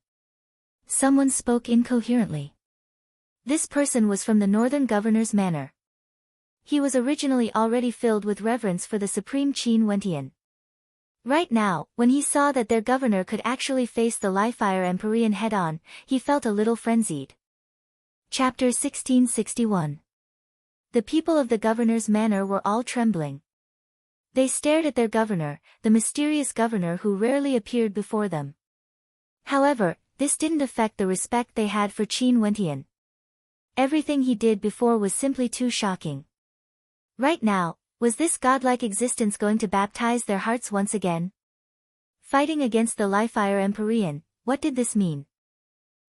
Someone spoke incoherently. This person was from the northern governor's manor. He was originally already filled with reverence for the supreme Qin Wendian. Right now, when he saw that their governor could actually face the Lifire Empyrean head-on, he felt a little frenzied. Chapter 1661. The people of the governor's manor were all trembling. They stared at their governor, the mysterious governor who rarely appeared before them. However, this didn't affect the respect they had for Qin Wendian. Everything he did before was simply too shocking. Right now, was this godlike existence going to baptize their hearts once again? Fighting against the Lifire Empyrean, what did this mean?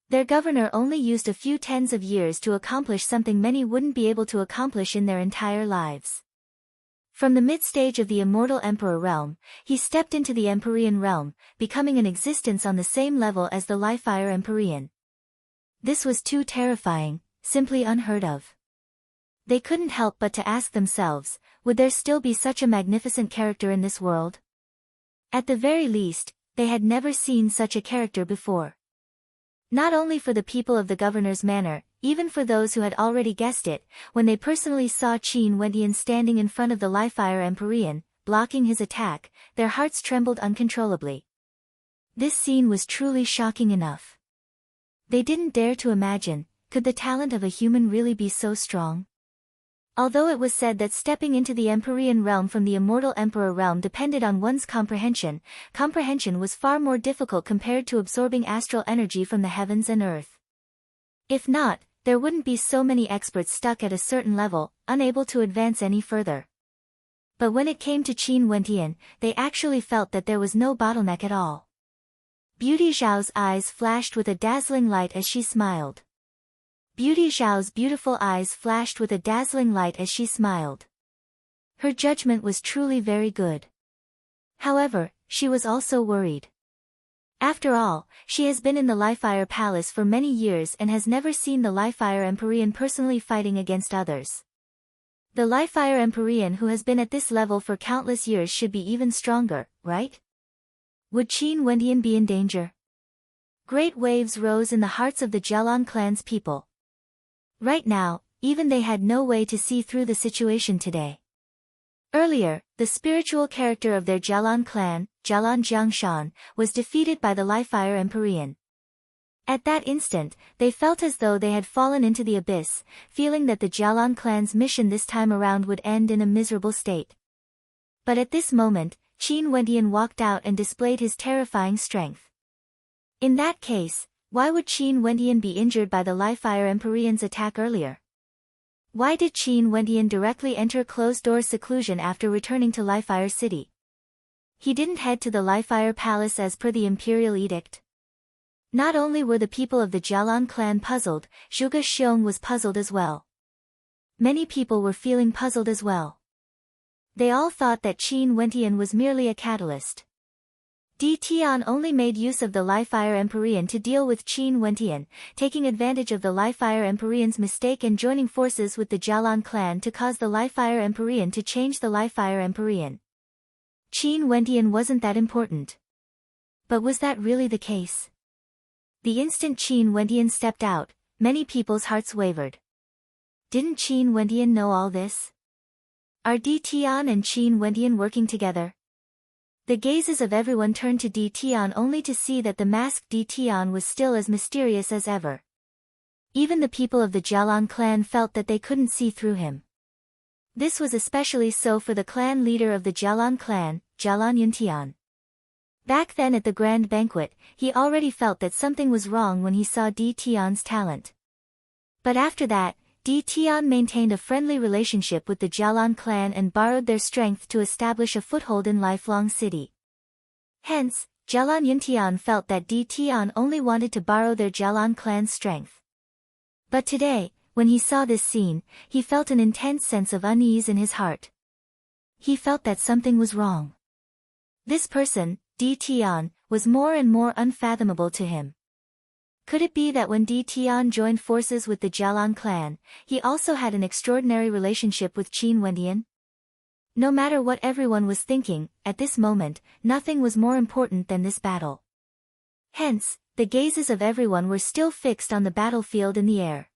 Their governor only used a few tens of years to accomplish something many wouldn't be able to accomplish in their entire lives. From the mid-stage of the immortal Emperor realm, he stepped into the Empyrean realm, becoming an existence on the same level as the Lifire Empyrean. This was too terrifying, simply unheard of. They couldn't help but to ask themselves, would there still be such a magnificent character in this world? At the very least, they had never seen such a character before. Not only for the people of the governor's manor, even for those who had already guessed it, when they personally saw Qin Wendian standing in front of the Livefire Empyrean, blocking his attack, their hearts trembled uncontrollably. This scene was truly shocking enough. They didn't dare to imagine, could the talent of a human really be so strong? Although it was said that stepping into the Empyrean realm from the immortal Emperor realm depended on one's comprehension was far more difficult compared to absorbing astral energy from the heavens and earth. If not, there wouldn't be so many experts stuck at a certain level, unable to advance any further. But when it came to Qin Wendian, they actually felt that there was no bottleneck at all. Beauty Zhao's eyes flashed with a dazzling light as she smiled. Beauty Zhao's beautiful eyes flashed with a dazzling light as she smiled. Her judgment was truly very good. However, she was also worried. After all, she has been in the Livefire Palace for many years and has never seen the Livefire Empyrean personally fighting against others. The Livefire Empyrean who has been at this level for countless years should be even stronger, right? Would Qin Wendian be in danger? Great waves rose in the hearts of the Jialan clan's people. Right now, even they had no way to see through the situation today. Earlier, the spiritual character of their Jialan clan, Jialan Jiangshan, was defeated by the Livefire Empyrean. At that instant, they felt as though they had fallen into the abyss, feeling that the Jialan clan's mission this time around would end in a miserable state. But at this moment, Qin Wendian walked out and displayed his terrifying strength. In that case, why would Qin Wendian be injured by the Livefire Empyrean's attack earlier? Why did Qin Wendian directly enter closed-door seclusion after returning to Livefire City? He didn't head to the Livefire Palace as per the imperial edict. Not only were the people of the Jialan clan puzzled, Zhuge Xiong was puzzled as well. Many people were feeling puzzled as well. They all thought that Qin Wendian was merely a catalyst. Di Tian only made use of the Livefire Empyrean to deal with Qin Wendian, taking advantage of the Livefire Empyrean's mistake and joining forces with the Jialan clan to cause the Livefire Empyrean to change the Livefire Empyrean. Qin Wendian wasn't that important. But was that really the case? The instant Qin Wendian stepped out, many people's hearts wavered. Didn't Qin Wendian know all this? Are Di Tian and Qin Wendian working together? The gazes of everyone turned to Di Tian only to see that the masked Di Tian was still as mysterious as ever. Even the people of the Jialan clan felt that they couldn't see through him. This was especially so for the clan leader of the Jialan clan, Jialan Yuntian. Back then at the grand banquet, he already felt that something was wrong when he saw Di Tian's talent. But after that, Di Tian maintained a friendly relationship with the Jialan clan and borrowed their strength to establish a foothold in Lifelong City. Hence, Jialan Yuntian felt that Di Tian only wanted to borrow their Jialan clan's strength. But today, when he saw this scene, he felt an intense sense of unease in his heart. He felt that something was wrong. This person, Di Tian, was more and more unfathomable to him. Could it be that when Di Tian joined forces with the Jialan clan, he also had an extraordinary relationship with Qin Wendian? No matter what everyone was thinking, at this moment, nothing was more important than this battle. Hence, the gazes of everyone were still fixed on the battlefield in the air.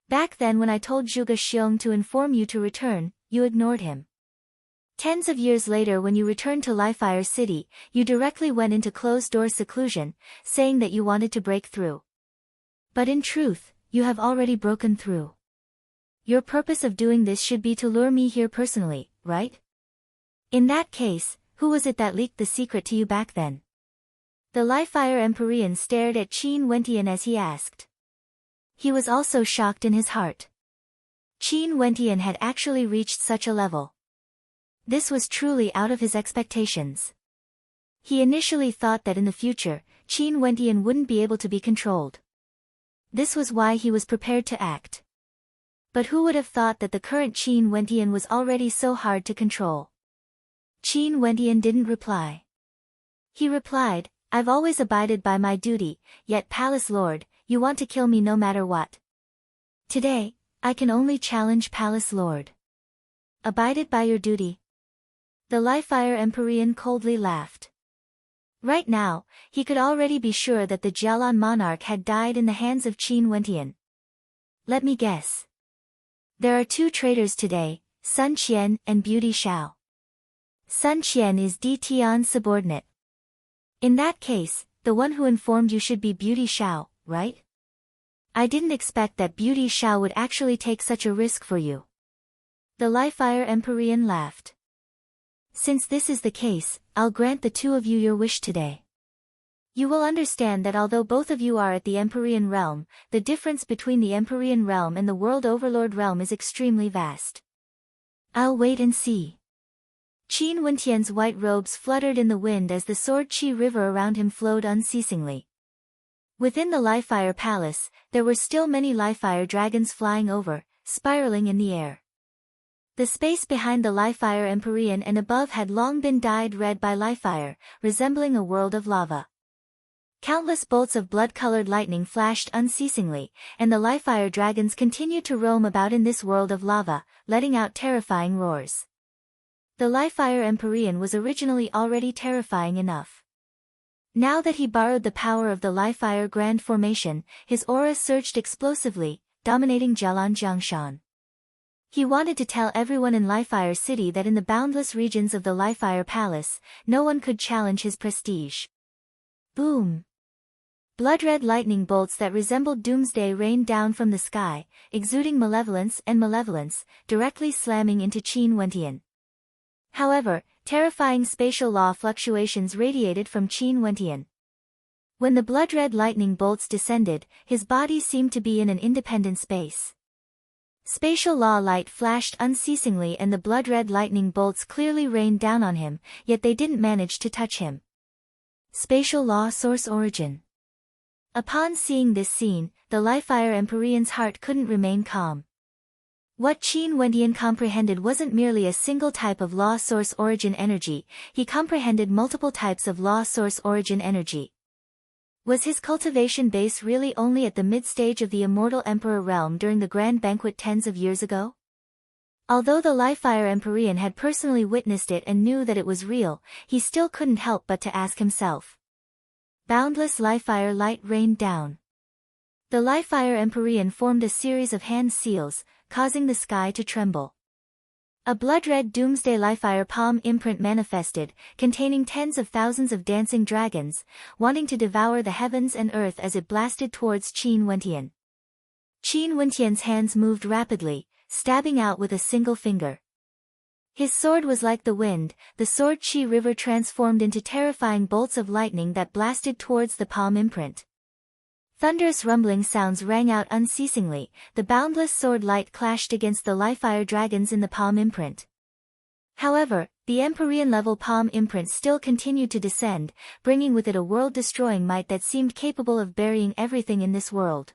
Back then when I told Zhuge Xiong to inform you to return, you ignored him. Tens of years later when you returned to Livefire City, you directly went into closed-door seclusion, saying that you wanted to break through. But in truth, you have already broken through. Your purpose of doing this should be to lure me here personally, right? In that case, who was it that leaked the secret to you back then? The Livefire Empyrean stared at Qin Wendian as he asked. He was also shocked in his heart. Qin Wendian had actually reached such a level. This was truly out of his expectations. He initially thought that in the future, Qin Wendian wouldn't be able to be controlled. This was why he was prepared to act. But who would have thought that the current Qin Wendian was already so hard to control? Qin Wendian didn't reply. He replied, I've always abided by my duty, yet Palace Lord, you want to kill me no matter what. Today, I can only challenge Palace Lord. Abided by your duty. The Livefire Empyrean coldly laughed. Right now, he could already be sure that the Jialan monarch had died in the hands of Qin Wentian. Let me guess. There are two traitors today, Sun Qian and Beauty Xiao. Sun Qian is Di Tian's subordinate. In that case, the one who informed you should be Beauty Xiao, right? I didn't expect that Beauty Xiao would actually take such a risk for you. The Livefire Empyrean laughed. Since this is the case, I'll grant the two of you your wish today. You will understand that although both of you are at the Empyrean realm, the difference between the Empyrean realm and the World Overlord realm is extremely vast. I'll wait and see. Qin Wentian's white robes fluttered in the wind as the sword Qi river around him flowed unceasingly. Within the Livefire Palace, there were still many Livefire dragons flying over, spiraling in the air. The space behind the Livefire Empyrean and above had long been dyed red by Livefire, resembling a world of lava. Countless bolts of blood-colored lightning flashed unceasingly, and the Livefire dragons continued to roam about in this world of lava, letting out terrifying roars. The Livefire Empyrean was originally already terrifying enough. Now that he borrowed the power of the Livefire Grand Formation, his aura surged explosively, dominating Jialan Jiangshan. He wanted to tell everyone in Livefire City that in the boundless regions of the Livefire Palace, no one could challenge his prestige. Boom! Blood-red lightning bolts that resembled doomsday rained down from the sky, exuding malevolence, directly slamming into Qin Wentian. However, terrifying spatial law fluctuations radiated from Qin Wentian. When the blood-red lightning bolts descended, his body seemed to be in an independent space. Spatial law light flashed unceasingly and the blood-red lightning bolts clearly rained down on him, yet they didn't manage to touch him. Spatial law source origin. Upon seeing this scene, the Livefire Empyrean's heart couldn't remain calm. What Qin Wentian comprehended wasn't merely a single type of law source origin energy, he comprehended multiple types of law source origin energy. Was his cultivation base really only at the mid-stage of the Immortal Emperor realm during the Grand Banquet tens of years ago? Although the Livefire Empyrean had personally witnessed it and knew that it was real, he still couldn't help but to ask himself. Boundless Livefire light rained down. The Livefire Empyrean formed a series of hand seals, causing the sky to tremble. A blood-red doomsday Livefire palm imprint manifested, containing tens of thousands of dancing dragons, wanting to devour the heavens and earth as it blasted towards Qin Wentian. Qin Wentian's hands moved rapidly, stabbing out with a single finger. His sword was like the wind, the sword Qi river transformed into terrifying bolts of lightning that blasted towards the palm imprint. Thunderous rumbling sounds rang out unceasingly, the boundless sword light clashed against the Livefire dragons in the palm imprint. However, the Empyrean-level palm imprint still continued to descend, bringing with it a world-destroying might that seemed capable of burying everything in this world.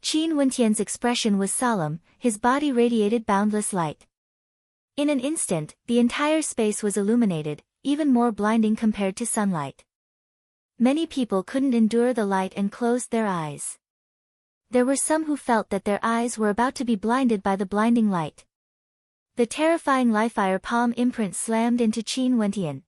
Qin Wentian's expression was solemn, his body radiated boundless light. In an instant, the entire space was illuminated, even more blinding compared to sunlight. Many people couldn't endure the light and closed their eyes. There were some who felt that their eyes were about to be blinded by the blinding light. The terrifying Livefire palm imprint slammed into Qin Wentian.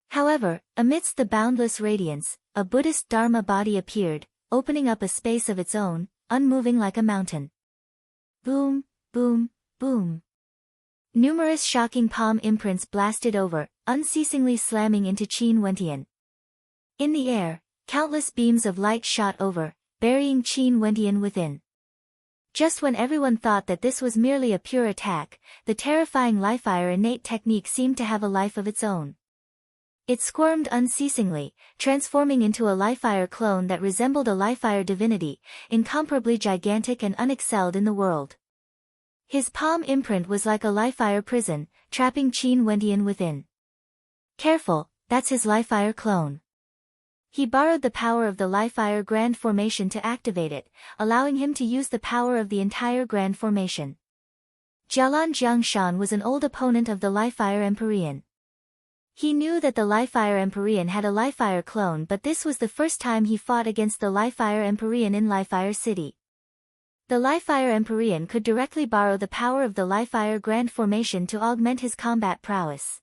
However, amidst the boundless radiance, a Buddhist Dharma body appeared, opening up a space of its own, unmoving like a mountain. Boom, boom, boom. Numerous shocking palm imprints blasted over, unceasingly slamming into Qin Wentian. In the air, countless beams of light shot over, burying Qin Wentian within. Just when everyone thought that this was merely a pure attack, the terrifying Livefire innate technique seemed to have a life of its own. It squirmed unceasingly, transforming into a Livefire clone that resembled a Livefire divinity, incomparably gigantic and unexcelled in the world. His palm imprint was like a Livefire prison, trapping Qin Wentian within. Careful, that's his Livefire clone. He borrowed the power of the Livefire Grand Formation to activate it, allowing him to use the power of the entire Grand Formation. Jialan Jiangshan was an old opponent of the Livefire Empyrean. He knew that the Livefire Empyrean had a Livefire clone, but this was the first time he fought against the Livefire Empyrean in Livefire City. The Livefire Empyrean could directly borrow the power of the Livefire Grand Formation to augment his combat prowess.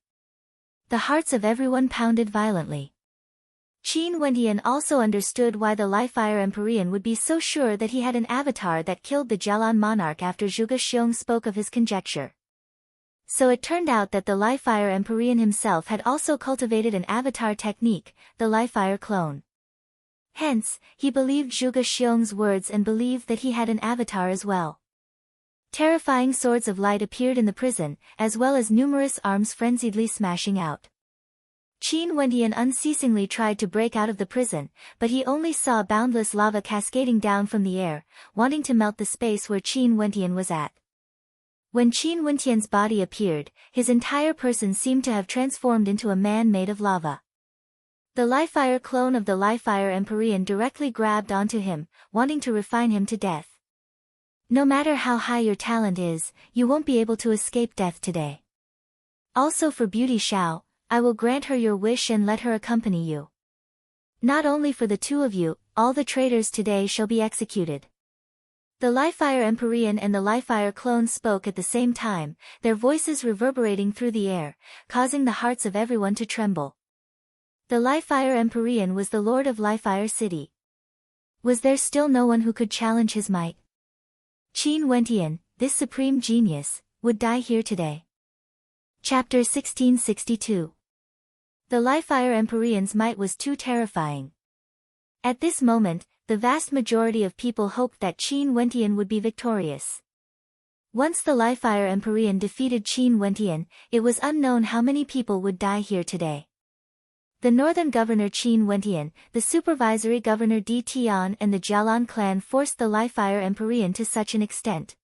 The hearts of everyone pounded violently. Qin Wendian also understood why the Livefire Empyrean would be so sure that he had an avatar that killed the Jialan monarch after Zhuge Xiong spoke of his conjecture. So it turned out that the Livefire Empyrean himself had also cultivated an avatar technique, the Livefire clone. Hence, he believed Zhuge Xiong's words and believed that he had an avatar as well. Terrifying swords of light appeared in the prison, as well as numerous arms frenziedly smashing out. Qin Wendian unceasingly tried to break out of the prison, but he only saw boundless lava cascading down from the air, wanting to melt the space where Qin Wendian was at. When Qin Wendian's body appeared, his entire person seemed to have transformed into a man made of lava. The Livefire clone of the Livefire Empyrean directly grabbed onto him, wanting to refine him to death. No matter how high your talent is, you won't be able to escape death today. Also for Beauty Xiao, I will grant her your wish and let her accompany you. Not only for the two of you, all the traitors today shall be executed. The Livefire Empyrean and the Livefire clone spoke at the same time, their voices reverberating through the air, causing the hearts of everyone to tremble. The Livefire Empyrean was the lord of Livefire City. Was there still no one who could challenge his might? Qin Wendian, this supreme genius, would die here today. Chapter 1662. The Livefire Empyrean's might was too terrifying. At this moment, the vast majority of people hoped that Qin Wendian would be victorious. Once the Livefire Empyrean defeated Qin Wendian, it was unknown how many people would die here today. The northern governor Qin Wendian, the supervisory governor Di Tian and the Jialan clan forced the Livefire Empyrean to such an extent.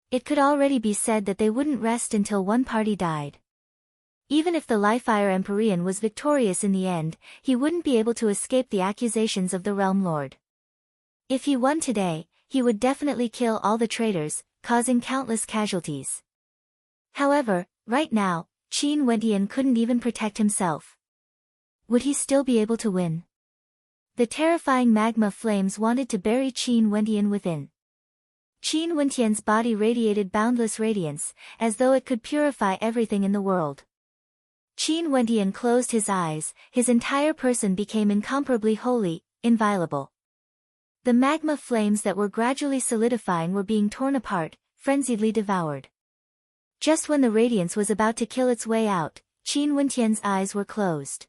It could already be said that they wouldn't rest until one party died. Even if the Livefire Empyrean was victorious in the end, he wouldn't be able to escape the accusations of the Realm Lord. If he won today, he would definitely kill all the traitors, causing countless casualties. However, right now, Qin Wendian couldn't even protect himself. Would he still be able to win? The terrifying magma flames wanted to bury Qin Wendian within. Qin Wendian's body radiated boundless radiance, as though it could purify everything in the world. Qin Wendian closed his eyes, his entire person became incomparably holy, inviolable. The magma flames that were gradually solidifying were being torn apart, frenziedly devoured. Just when the radiance was about to kill its way out, Qin Wendian's eyes were closed.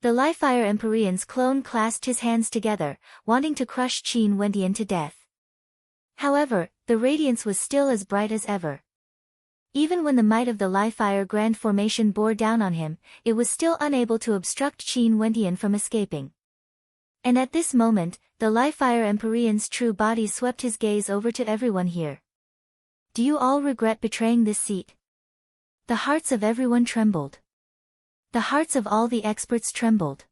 The Livefire Empyrean's clone clasped his hands together, wanting to crush Qin Wendian to death. However, the radiance was still as bright as ever. Even when the might of the Livefire Grand Formation bore down on him, it was still unable to obstruct Qin Wendian from escaping. And at this moment, the Livefire Empyrean's true body swept his gaze over to everyone here. Do you all regret betraying this seat? The hearts of everyone trembled. The hearts of all the experts trembled.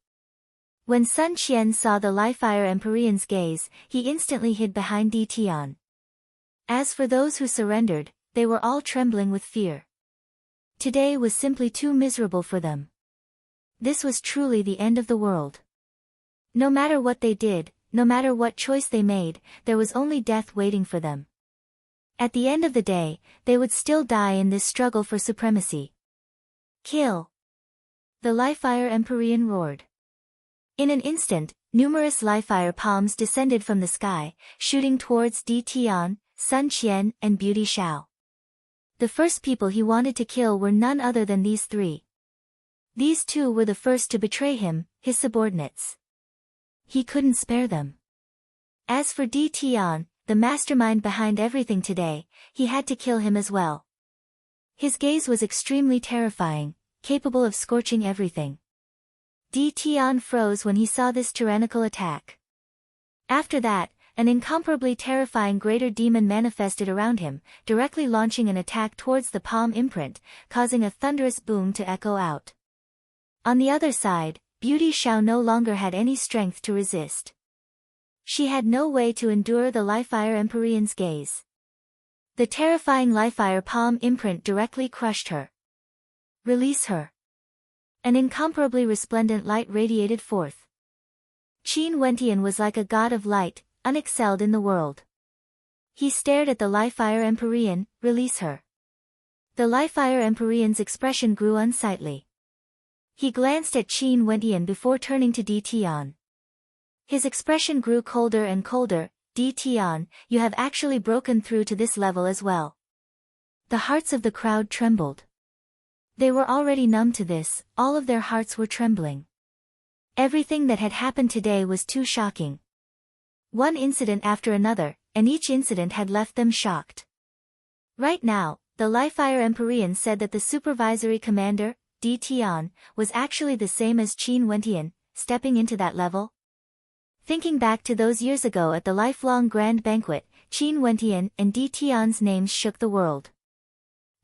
When Sun Qian saw the Livefire Empyrean's gaze, he instantly hid behind Di Tian. As for those who surrendered, they were all trembling with fear. Today was simply too miserable for them. This was truly the end of the world. No matter what they did, no matter what choice they made, there was only death waiting for them. At the end of the day, they would still die in this struggle for supremacy. Kill! The Livefire Empyrean roared. In an instant, numerous Livefire palms descended from the sky, shooting towards Di Tian, Sun Qian and Beauty Xiao. The first people he wanted to kill were none other than these three. These two were the first to betray him, his subordinates. He couldn't spare them. As for Di Tian, the mastermind behind everything today, he had to kill him as well. His gaze was extremely terrifying, capable of scorching everything. Di Tian froze when he saw this tyrannical attack. After that, an incomparably terrifying greater demon manifested around him, directly launching an attack towards the palm imprint, causing a thunderous boom to echo out. On the other side, Beauty Xiao no longer had any strength to resist. She had no way to endure the Livefire Empyrean's gaze. The terrifying Livefire palm imprint directly crushed her. Release her. An incomparably resplendent light radiated forth. Qin Wendian was like a god of light, unexcelled in the world. He stared at the Liefire Empyrean. Release her. The Liefire Empyrean's expression grew unsightly. He glanced at Qin Wentian before turning to Di Tian. His expression grew colder and colder. Di Tian, you have actually broken through to this level as well. The hearts of the crowd trembled. They were already numb to this, all of their hearts were trembling. Everything that had happened today was too shocking. One incident after another, and each incident had left them shocked. Right now, the Liefire Empyrean said that the supervisory commander, Di Tian, was actually the same as Qin Wentian, stepping into that level. Thinking back to those years ago at the lifelong grand banquet, Qin Wentian and Di Tian's names shook the world.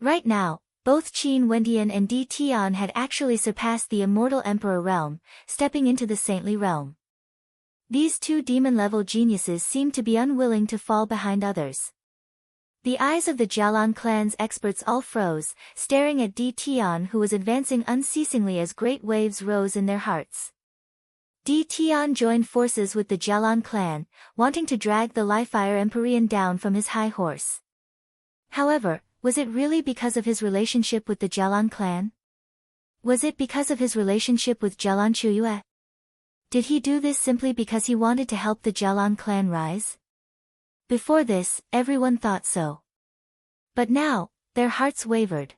Right now, both Qin Wentian and Di Tian had actually surpassed the immortal emperor realm, stepping into the saintly realm. These two demon-level geniuses seemed to be unwilling to fall behind others. The eyes of the Jialan clan's experts all froze, staring at Di Tian, who was advancing unceasingly as great waves rose in their hearts. Di Tian joined forces with the Jialan clan, wanting to drag the Liefire Empyrean down from his high horse. However, was it really because of his relationship with the Jialan clan? Was it because of his relationship with Jialan Chuyue? Did he do this simply because he wanted to help the Jialan clan rise? Before this, everyone thought so. But now, their hearts wavered.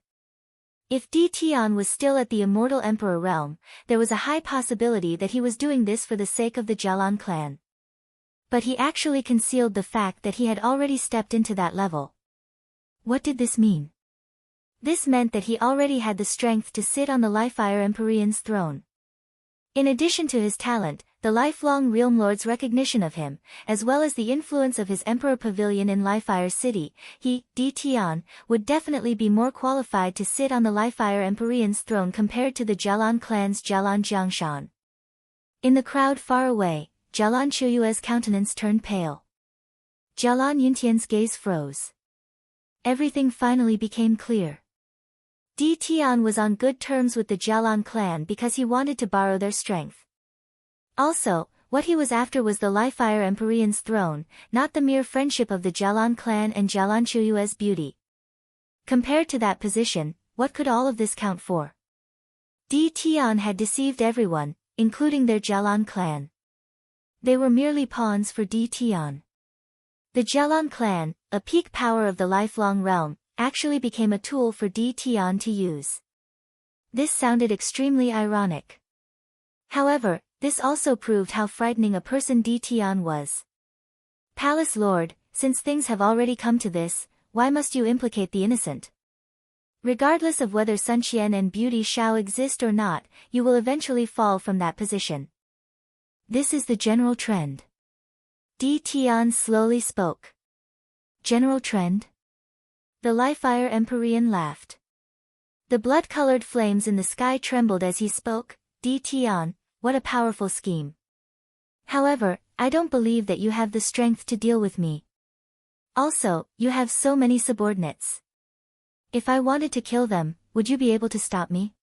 If Di Tian was still at the immortal emperor realm, there was a high possibility that he was doing this for the sake of the Jialan clan. But he actually concealed the fact that he had already stepped into that level. What did this mean? This meant that he already had the strength to sit on the Liefire Empyrean's throne. In addition to his talent, the lifelong Realm Lord's recognition of him, as well as the influence of his Emperor Pavilion in Liefire City, he, Di Tian, would definitely be more qualified to sit on the Liefire Empyrean's throne compared to the Jialan clan's Jialan Jiangshan. In the crowd far away, Jialan Chuyue's countenance turned pale. Jialan Yuntian's gaze froze. Everything finally became clear. Di Tian was on good terms with the Jialan clan because he wanted to borrow their strength. Also, what he was after was the Liefire Empyrean's throne, not the mere friendship of the Jialan clan and Jialan Chuyue's beauty. Compared to that position, what could all of this count for? Di Tian had deceived everyone, including their Jialan clan. They were merely pawns for Di Tian. The Jialan clan, a peak power of the lifelong realm, actually became a tool for Di Tian to use. This sounded extremely ironic. However, this also proved how frightening a person Di Tian was. Palace Lord, since things have already come to this, why must you implicate the innocent? Regardless of whether Sun Qian and Beauty Shao exist or not, you will eventually fall from that position. This is the general trend. Di Tian slowly spoke. General trend? The Liefire Empyrean laughed. The blood-colored flames in the sky trembled as he spoke. Di Tian, what a powerful scheme. However, I don't believe that you have the strength to deal with me. Also, you have so many subordinates. If I wanted to kill them, would you be able to stop me?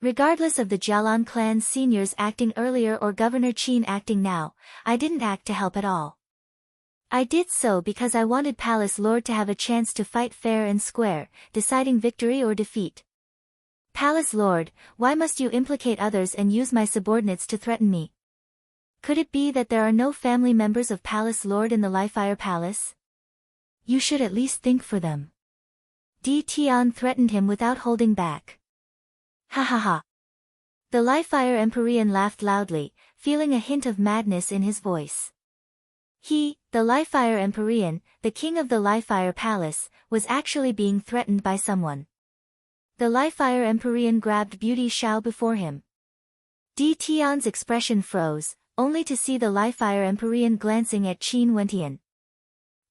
Regardless of the Jialan clan's seniors acting earlier or Governor Qin acting now, I didn't act to help at all. I did so because I wanted Palace Lord to have a chance to fight fair and square, deciding victory or defeat. Palace Lord, why must you implicate others and use my subordinates to threaten me? Could it be that there are no family members of Palace Lord in the Liefire Palace? You should at least think for them. Di Tian threatened him without holding back. Ha ha ha. The Liefire Empyrean laughed loudly, feeling a hint of madness in his voice. He, the Liefire Empyrean, the king of the Liefire Palace, was actually being threatened by someone. The Liefire Empyrean grabbed Beauty Shao before him. Di Tian's expression froze, only to see the Liefire Empyrean glancing at Qin Wentian.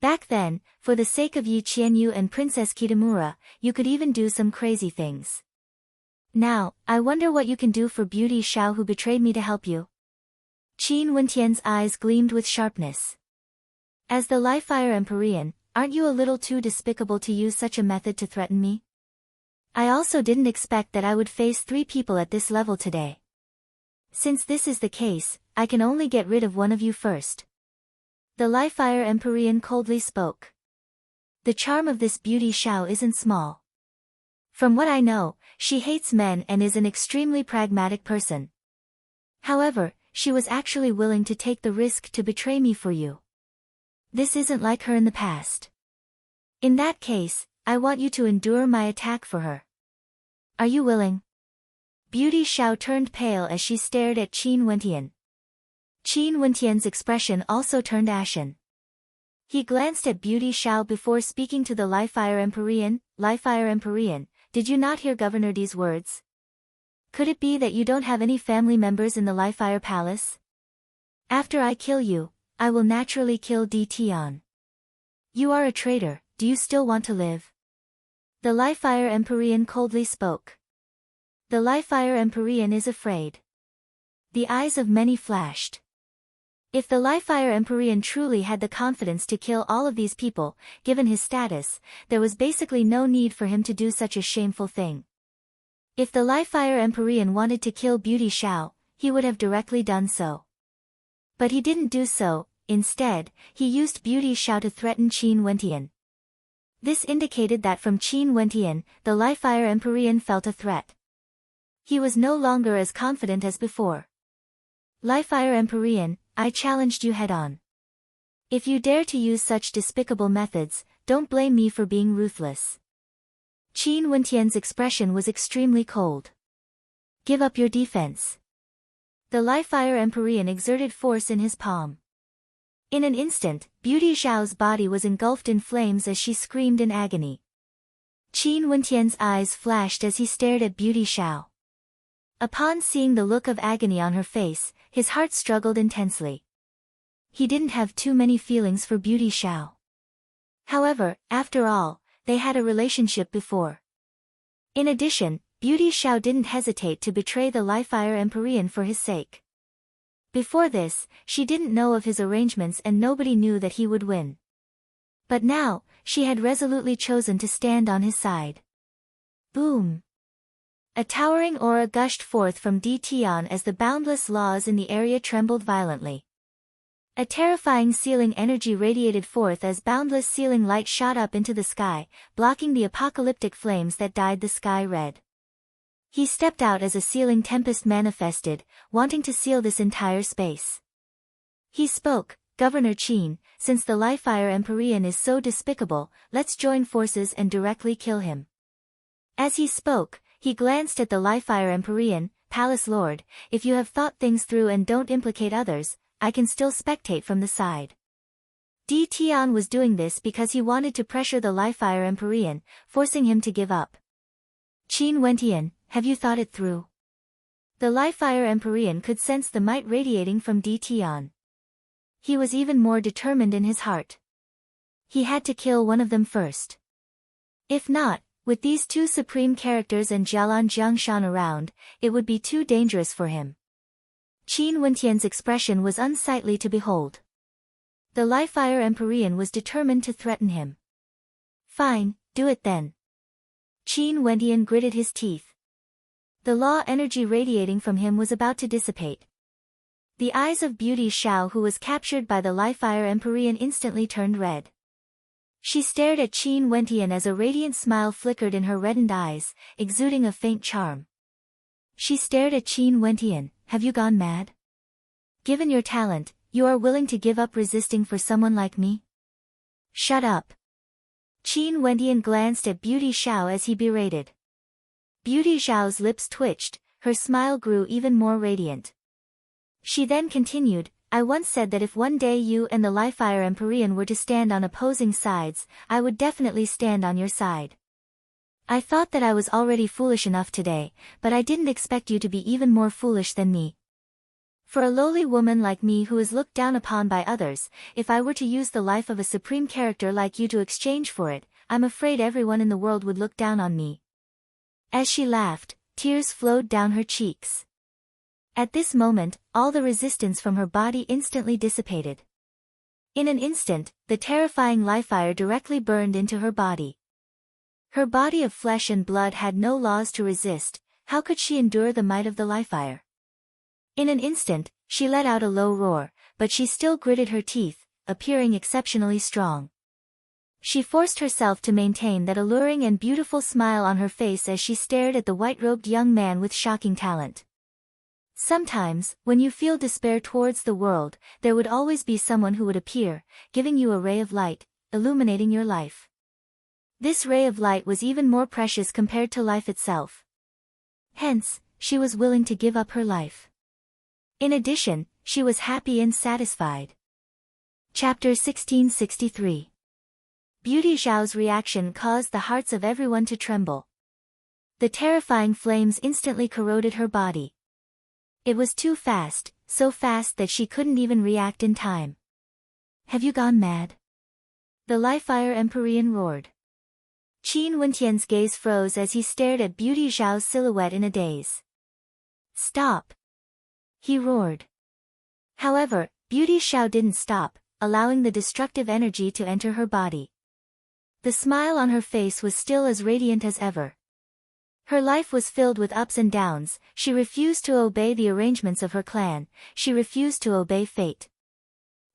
Back then, for the sake of Yi Qianyu and Princess Kitamura, you could even do some crazy things. Now, I wonder what you can do for Beauty Shao who betrayed me to help you. Qin Wentian's eyes gleamed with sharpness. As the Liefire Empyrean, aren't you a little too despicable to use such a method to threaten me? I also didn't expect that I would face 3 people at this level today. Since this is the case, I can only get rid of one of you first. The Liefire Empyrean coldly spoke. The charm of this beauty Xiao isn't small. From what I know, she hates men and is an extremely pragmatic person. However, she was actually willing to take the risk to betray me for you. This isn't like her in the past. In that case, I want you to endure my attack for her. Are you willing? Beauty Xiao turned pale as she stared at Qin Wentian. Qin Wentian's expression also turned ashen. He glanced at Beauty Xiao before speaking to the Liefire Empyrean. Liefire Empyrean, did you not hear Governor Di's words? Could it be that you don't have any family members in the Liefire Palace? After I kill you, I will naturally kill Di Tian. You are a traitor, do you still want to live? The Liefire Empyrean coldly spoke. The Liefire Empyrean is afraid. The eyes of many flashed. If the Liefire Empyrean truly had the confidence to kill all of these people, given his status, there was basically no need for him to do such a shameful thing. If the Liefire Empyrean wanted to kill Beauty Xiao, he would have directly done so. But he didn't do so. Instead, he used Beauty Xiao to threaten Qin Wentian. This indicated that from Qin Wentian, the Liefire Empyrean felt a threat. He was no longer as confident as before. Liefire Empyrean, I challenged you head-on. If you dare to use such despicable methods, don't blame me for being ruthless. Qin Wentian's expression was extremely cold. Give up your defense. The Liefire Empyrean exerted force in his palm. In an instant, Beauty Xiao's body was engulfed in flames as she screamed in agony. Qin Wentian's eyes flashed as he stared at Beauty Xiao. Upon seeing the look of agony on her face, his heart struggled intensely. He didn't have too many feelings for Beauty Xiao. However, after all, they had a relationship before. In addition, Beauty Xiao didn't hesitate to betray the Liefire Empyrean for his sake. Before this, she didn't know of his arrangements and nobody knew that he would win. But now, she had resolutely chosen to stand on his side. Boom! A towering aura gushed forth from Di Tian as the boundless laws in the area trembled violently. A terrifying sealing energy radiated forth as boundless sealing light shot up into the sky, blocking the apocalyptic flames that dyed the sky red. He stepped out as a sealing tempest manifested, wanting to seal this entire space. He spoke, Governor Qin, since the Liefire Empyrean is so despicable, let's join forces and directly kill him. As he spoke, he glanced at the Liefire Empyrean, Palace Lord, if you have thought things through and don't implicate others, I can still spectate from the side. Di Tian was doing this because he wanted to pressure the Liefire Empyrean, forcing him to give up. Qin Wentian, have you thought it through? The Liefire Empyrean could sense the might radiating from Di Tian. He was even more determined in his heart. He had to kill one of them first. If not, with these two supreme characters and Jialan Jiangshan around, it would be too dangerous for him. Qin Wentian's expression was unsightly to behold. The Liefire Empyrean was determined to threaten him. Fine, do it then. Qin Wentian gritted his teeth. The law energy radiating from him was about to dissipate. The eyes of Beauty Xiao, who was captured by the Liefire Empyrean, instantly turned red. She stared at Qin Wentian as a radiant smile flickered in her reddened eyes, exuding a faint charm. She stared at Qin Wentian, have you gone mad? Given your talent, you are willing to give up resisting for someone like me? Shut up. Qin Wentian glanced at Beauty Xiao as he berated. Beauty Xiao's lips twitched, her smile grew even more radiant. She then continued, I once said that if one day you and the Liefire Empyrean were to stand on opposing sides, I would definitely stand on your side. I thought that I was already foolish enough today, but I didn't expect you to be even more foolish than me. For a lowly woman like me who is looked down upon by others, if I were to use the life of a supreme character like you to exchange for it, I'm afraid everyone in the world would look down on me. As she laughed, tears flowed down her cheeks. At this moment, all the resistance from her body instantly dissipated. In an instant, the terrifying Liefire directly burned into her body. Her body of flesh and blood had no laws to resist, how could she endure the might of the Liefire? In an instant, she let out a low roar, but she still gritted her teeth, appearing exceptionally strong. She forced herself to maintain that alluring and beautiful smile on her face as she stared at the white-robed young man with shocking talent. Sometimes, when you feel despair towards the world, there would always be someone who would appear, giving you a ray of light, illuminating your life. This ray of light was even more precious compared to life itself. Hence, she was willing to give up her life. In addition, she was happy and satisfied. Chapter 1663. Beauty Zhao's reaction caused the hearts of everyone to tremble. The terrifying flames instantly corroded her body. It was too fast, so fast that she couldn't even react in time. "Have you gone mad?" the Li-Fire Empyrean roared. Qin Wentian's gaze froze as he stared at Beauty Zhao's silhouette in a daze. "Stop!" he roared. However, Beauty Zhao didn't stop, allowing the destructive energy to enter her body. The smile on her face was still as radiant as ever. Her life was filled with ups and downs. She refused to obey the arrangements of her clan, she refused to obey fate.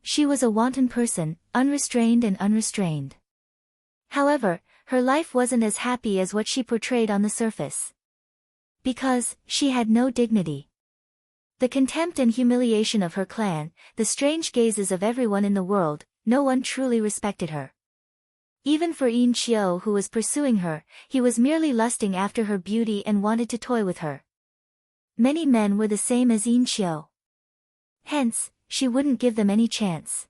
She was a wanton person, unrestrained and unrestrained. However, her life wasn't as happy as what she portrayed on the surface. Because, she had no dignity. The contempt and humiliation of her clan, the strange gazes of everyone in the world, no one truly respected her. Even for Yin Qiu who was pursuing her, he was merely lusting after her beauty and wanted to toy with her. Many men were the same as Yin Qiu. Hence, she wouldn't give them any chance.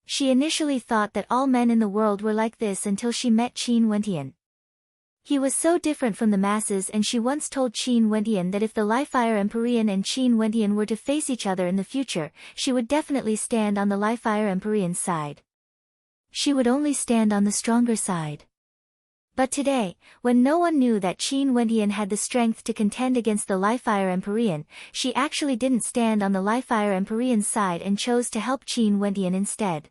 She initially thought that all men in the world were like this until she met Qin Wentian. He was so different from the masses, and she once told Qin Wentian that if the Li-Fire Empyrean and Qin Wentian were to face each other in the future, she would definitely stand on the Li-Fire Empyrean's side. She would only stand on the stronger side. But today, when no one knew that Qin Wentian had the strength to contend against the Li-Fire Empyrean, she actually didn't stand on the Li-Fire Empyrean's side and chose to help Qin Wentian instead.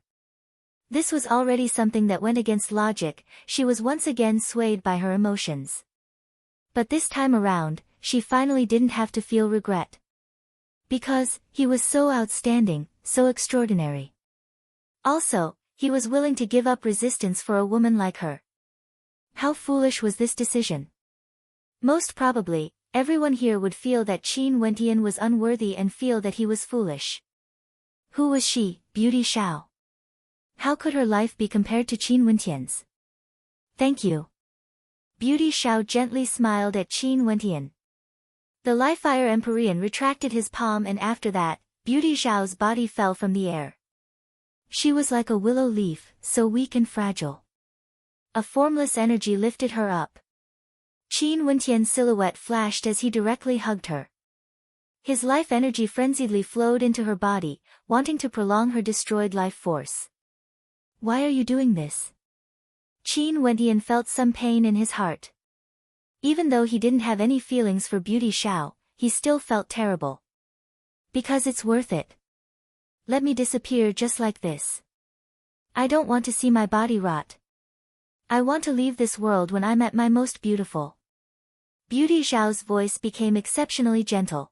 This was already something that went against logic. She was once again swayed by her emotions. But this time around, she finally didn't have to feel regret. Because, he was so outstanding, so extraordinary. Also, he was willing to give up resistance for a woman like her. How foolish was this decision? Most probably, everyone here would feel that Qin Wentian was unworthy and feel that he was foolish. Who was she, Beauty Zhao? How could her life be compared to Qin Wentian's? "Thank you." Beauty Zhao gently smiled at Qin Wentian. The Li-Fire Empyrean retracted his palm, and after that, Beauty Zhao's body fell from the air. She was like a willow leaf, so weak and fragile. A formless energy lifted her up. Qin Wentian's silhouette flashed as he directly hugged her. His life energy frenziedly flowed into her body, wanting to prolong her destroyed life force. "Why are you doing this?" Qin Wentian felt some pain in his heart. Even though he didn't have any feelings for Beauty Zhao, he still felt terrible. "Because it's worth it. Let me disappear just like this. I don't want to see my body rot. I want to leave this world when I'm at my most beautiful." Beauty Zhao's voice became exceptionally gentle.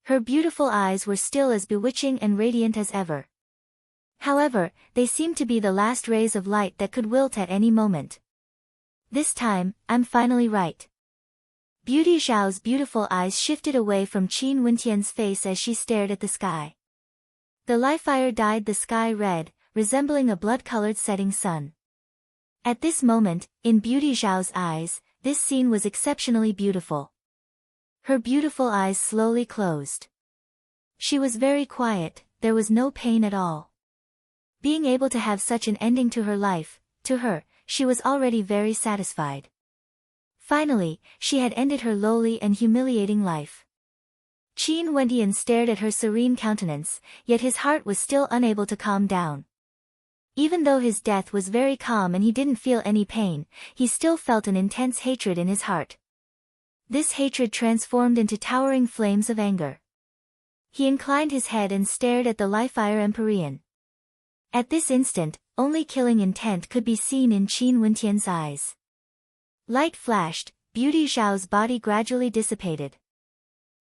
Her beautiful eyes were still as bewitching and radiant as ever. However, they seemed to be the last rays of light that could wilt at any moment. "This time, I'm finally right." Beauty Zhao's beautiful eyes shifted away from Qin Wentian's face as she stared at the sky. The Li-Fire dyed the sky red, resembling a blood-colored setting sun. At this moment, in Beauty Zhao's eyes, this scene was exceptionally beautiful. Her beautiful eyes slowly closed. She was very quiet, there was no pain at all. Being able to have such an ending to her life, to her, she was already very satisfied. Finally, she had ended her lowly and humiliating life. Qin Wentian stared at her serene countenance, yet his heart was still unable to calm down. Even though his death was very calm and he didn't feel any pain, he still felt an intense hatred in his heart. This hatred transformed into towering flames of anger. He inclined his head and stared at the Li-Fire Empyrean. At this instant, only killing intent could be seen in Qin Wentian's eyes. Light flashed, Beauty Zhao's body gradually dissipated.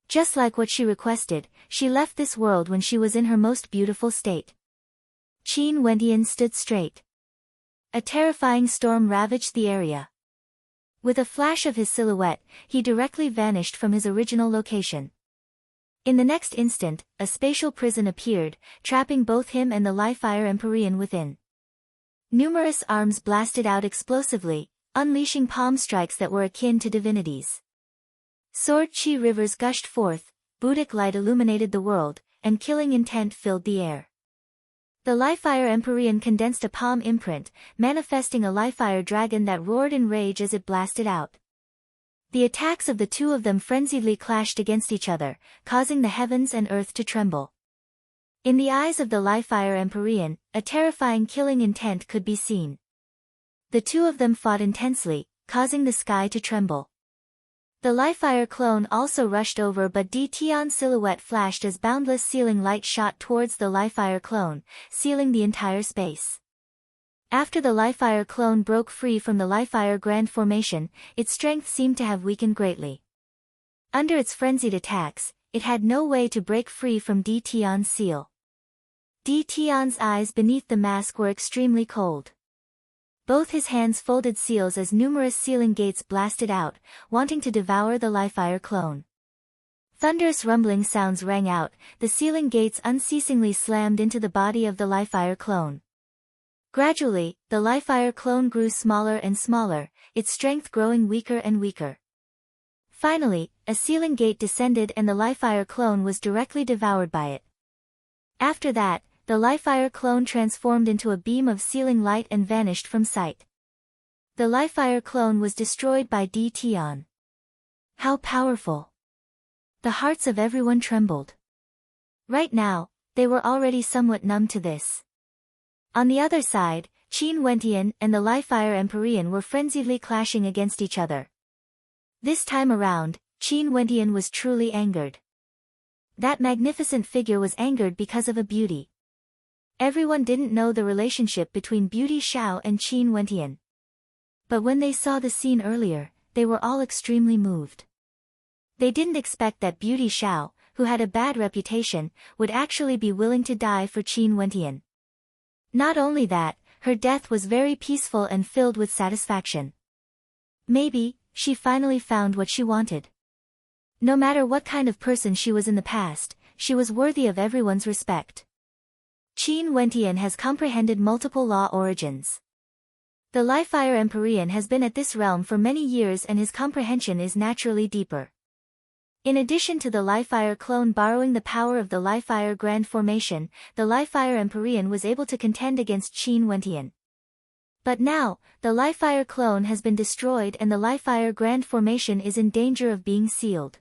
Just like what she requested, she left this world when she was in her most beautiful state. Qin Wentian stood straight. A terrifying storm ravaged the area. With a flash of his silhouette, he directly vanished from his original location. In the next instant, a spatial prison appeared, trapping both him and the Li-Fire Empyrean within. Numerous arms blasted out explosively, unleashing palm strikes that were akin to divinities. Sword chi rivers gushed forth, Buddhic light illuminated the world, and killing intent filled the air. The Li-Fire Empyrean condensed a palm imprint, manifesting a Li-Fire dragon that roared in rage as it blasted out. The attacks of the two of them frenziedly clashed against each other, causing the heavens and earth to tremble. In the eyes of the Li-Fire Empyrean, a terrifying killing intent could be seen. The two of them fought intensely, causing the sky to tremble. The Li-Fire clone also rushed over, but Tian's silhouette flashed as boundless sealing light shot towards the Li-Fire clone, sealing the entire space. After the Li-Fire clone broke free from the Li-Fire Grand Formation, its strength seemed to have weakened greatly. Under its frenzied attacks, it had no way to break free from Tian's seal. Tian's eyes beneath the mask were extremely cold. Both his hands folded seals as numerous sealing gates blasted out, wanting to devour the Li-Fire clone. Thunderous rumbling sounds rang out, the sealing gates unceasingly slammed into the body of the Li-Fire clone. Gradually, the Li-Fire clone grew smaller and smaller, its strength growing weaker and weaker. Finally, a sealing gate descended and the Li-Fire clone was directly devoured by it. After that, the Li-Fire clone transformed into a beam of sealing light and vanished from sight. The Li-Fire clone was destroyed by Tian. How powerful! The hearts of everyone trembled. Right now, they were already somewhat numb to this. On the other side, Qin Wentian and the Li-Fire Empyrean were frenziedly clashing against each other. This time around, Qin Wentian was truly angered. That magnificent figure was angered because of a beauty. Everyone didn't know the relationship between Beauty Xiao and Qin Wentian. But when they saw the scene earlier, they were all extremely moved. They didn't expect that Beauty Xiao, who had a bad reputation, would actually be willing to die for Qin Wentian. Not only that, her death was very peaceful and filled with satisfaction. Maybe, she finally found what she wanted. No matter what kind of person she was in the past, she was worthy of everyone's respect. Qin Wentian has comprehended multiple law origins. The Li-Fire Empyrean has been at this realm for many years and his comprehension is naturally deeper. In addition to the Li-Fire clone borrowing the power of the Li-Fire Grand Formation, the Li-Fire Empyrean was able to contend against Qin Wentian. But now, the Li-Fire clone has been destroyed and the Li-Fire Grand Formation is in danger of being sealed.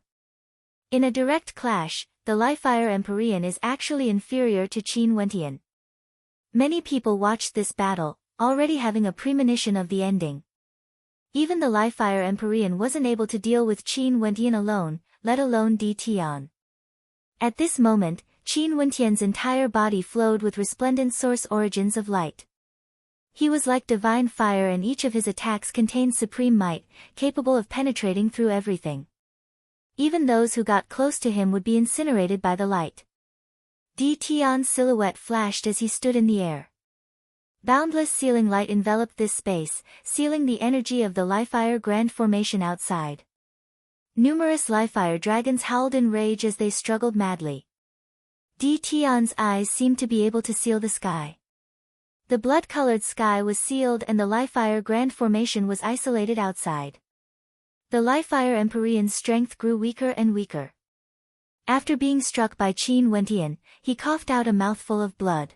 In a direct clash, the Li-Fire Empyrean is actually inferior to Qin Wentian. Many people watched this battle, already having a premonition of the ending. Even the Li-Fire Empyrean wasn't able to deal with Qin Wentian alone, let alone Tian. At this moment, Qin Wentian's entire body flowed with resplendent source origins of light. He was like divine fire and each of his attacks contained supreme might, capable of penetrating through everything. Even those who got close to him would be incinerated by the light. Tian's silhouette flashed as he stood in the air. Boundless sealing light enveloped this space, sealing the energy of the Li-Fire Grand Formation outside. Numerous Li-Fire dragons howled in rage as they struggled madly. Tian's eyes seemed to be able to seal the sky. The blood-colored sky was sealed and the Li-Fire Grand Formation was isolated outside. The Li-Fire Empyrean's strength grew weaker and weaker. After being struck by Qin Wentian, he coughed out a mouthful of blood.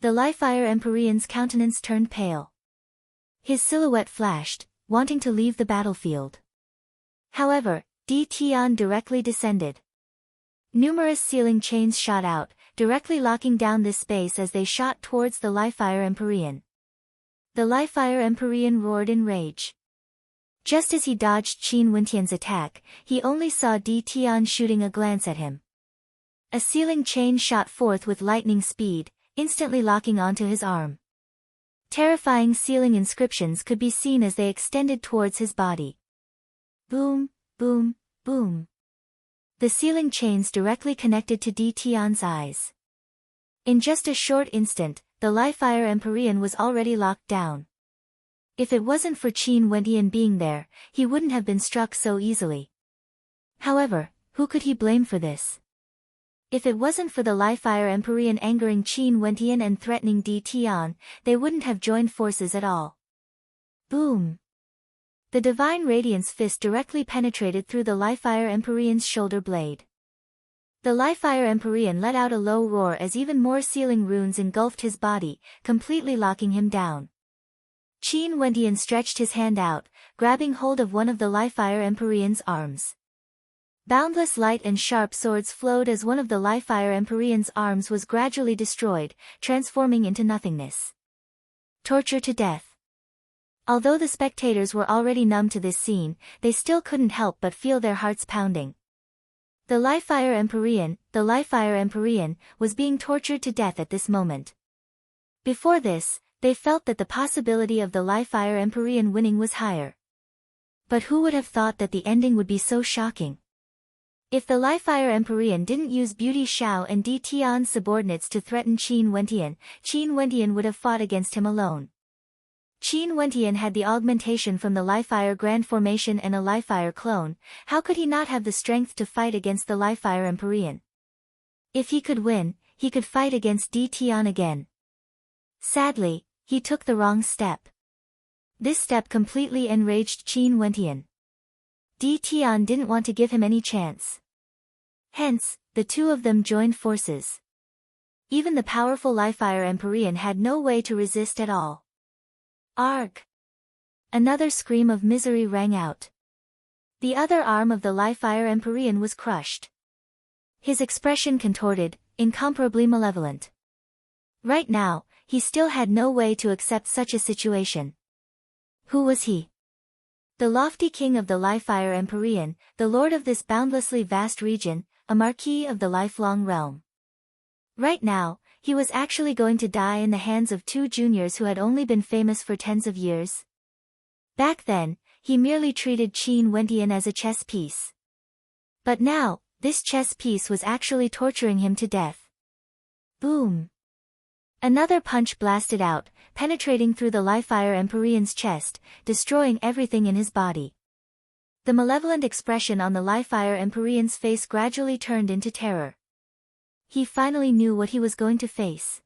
The Li-Fire Empyrean's countenance turned pale. His silhouette flashed, wanting to leave the battlefield. However, Tian directly descended. Numerous sealing chains shot out, directly locking down this space as they shot towards the Li-Fire Empyrean. The Li-Fire Empyrean roared in rage. Just as he dodged Qin Wentian's attack, he only saw Tian shooting a glance at him. A sealing chain shot forth with lightning speed, instantly locking onto his arm. Terrifying sealing inscriptions could be seen as they extended towards his body. Boom, boom, boom. The sealing chains directly connected to Tian's eyes. In just a short instant, the Livefire Empyrean was already locked down. If it wasn't for Qin Wentian being there, he wouldn't have been struck so easily. However, who could he blame for this? If it wasn't for the Livefire Empyrean angering Qin Wentian and threatening Di Tian, they wouldn't have joined forces at all. Boom! The divine radiance fist directly penetrated through the Livefire Empyrean's shoulder blade. The Livefire Empyrean let out a low roar as even more sealing runes engulfed his body, completely locking him down. Qin Wentian stretched his hand out, grabbing hold of one of the Livefire Empyrean's arms. Boundless light and sharp swords flowed as one of the Livefire Empyrean's arms was gradually destroyed, transforming into nothingness. Torture to death. Although the spectators were already numb to this scene, they still couldn't help but feel their hearts pounding. The Livefire Empyrean, was being tortured to death at this moment. Before this, they felt that the possibility of the Livefire Empyrean winning was higher. But who would have thought that the ending would be so shocking? If the Livefire Empyrean didn't use Beauty Xiao and Di Tian's subordinates to threaten Qin Wentian would have fought against him alone. Qin Wentian had the augmentation from the Livefire Grand Formation and a Livefire clone. How could he not have the strength to fight against the Livefire Empyrean? If he could win, he could fight against Di Tian again. Sadly, he took the wrong step. This step completely enraged Qin Wentian. Di Tian didn't want to give him any chance. Hence, the two of them joined forces. Even the powerful Livefire Empyrean had no way to resist at all. Arg! Another scream of misery rang out. The other arm of the Livefire Empyrean was crushed. His expression contorted, incomparably malevolent. Right now, he still had no way to accept such a situation. Who was he? The lofty king of the Livefire Empyrean, the lord of this boundlessly vast region, a marquis of the lifelong realm. Right now, he was actually going to die in the hands of two juniors who had only been famous for tens of years. Back then, he merely treated Qin Wentian as a chess piece. But now, this chess piece was actually torturing him to death. Boom! Another punch blasted out, penetrating through the Livefire Empyrean's chest, destroying everything in his body. The malevolent expression on the Livefire Empyrean's face gradually turned into terror. He finally knew what he was going to face.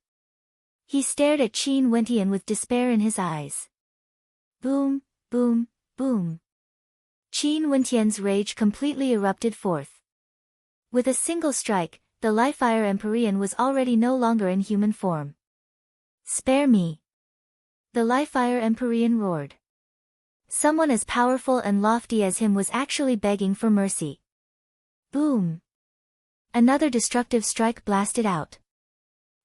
He stared at Qin Wentian with despair in his eyes. Boom, boom, boom. Qin Wentian's rage completely erupted forth. With a single strike, the Livefire Empyrean was already no longer in human form. Spare me! The Livefire Empyrean roared. Someone as powerful and lofty as him was actually begging for mercy. Boom! Another destructive strike blasted out.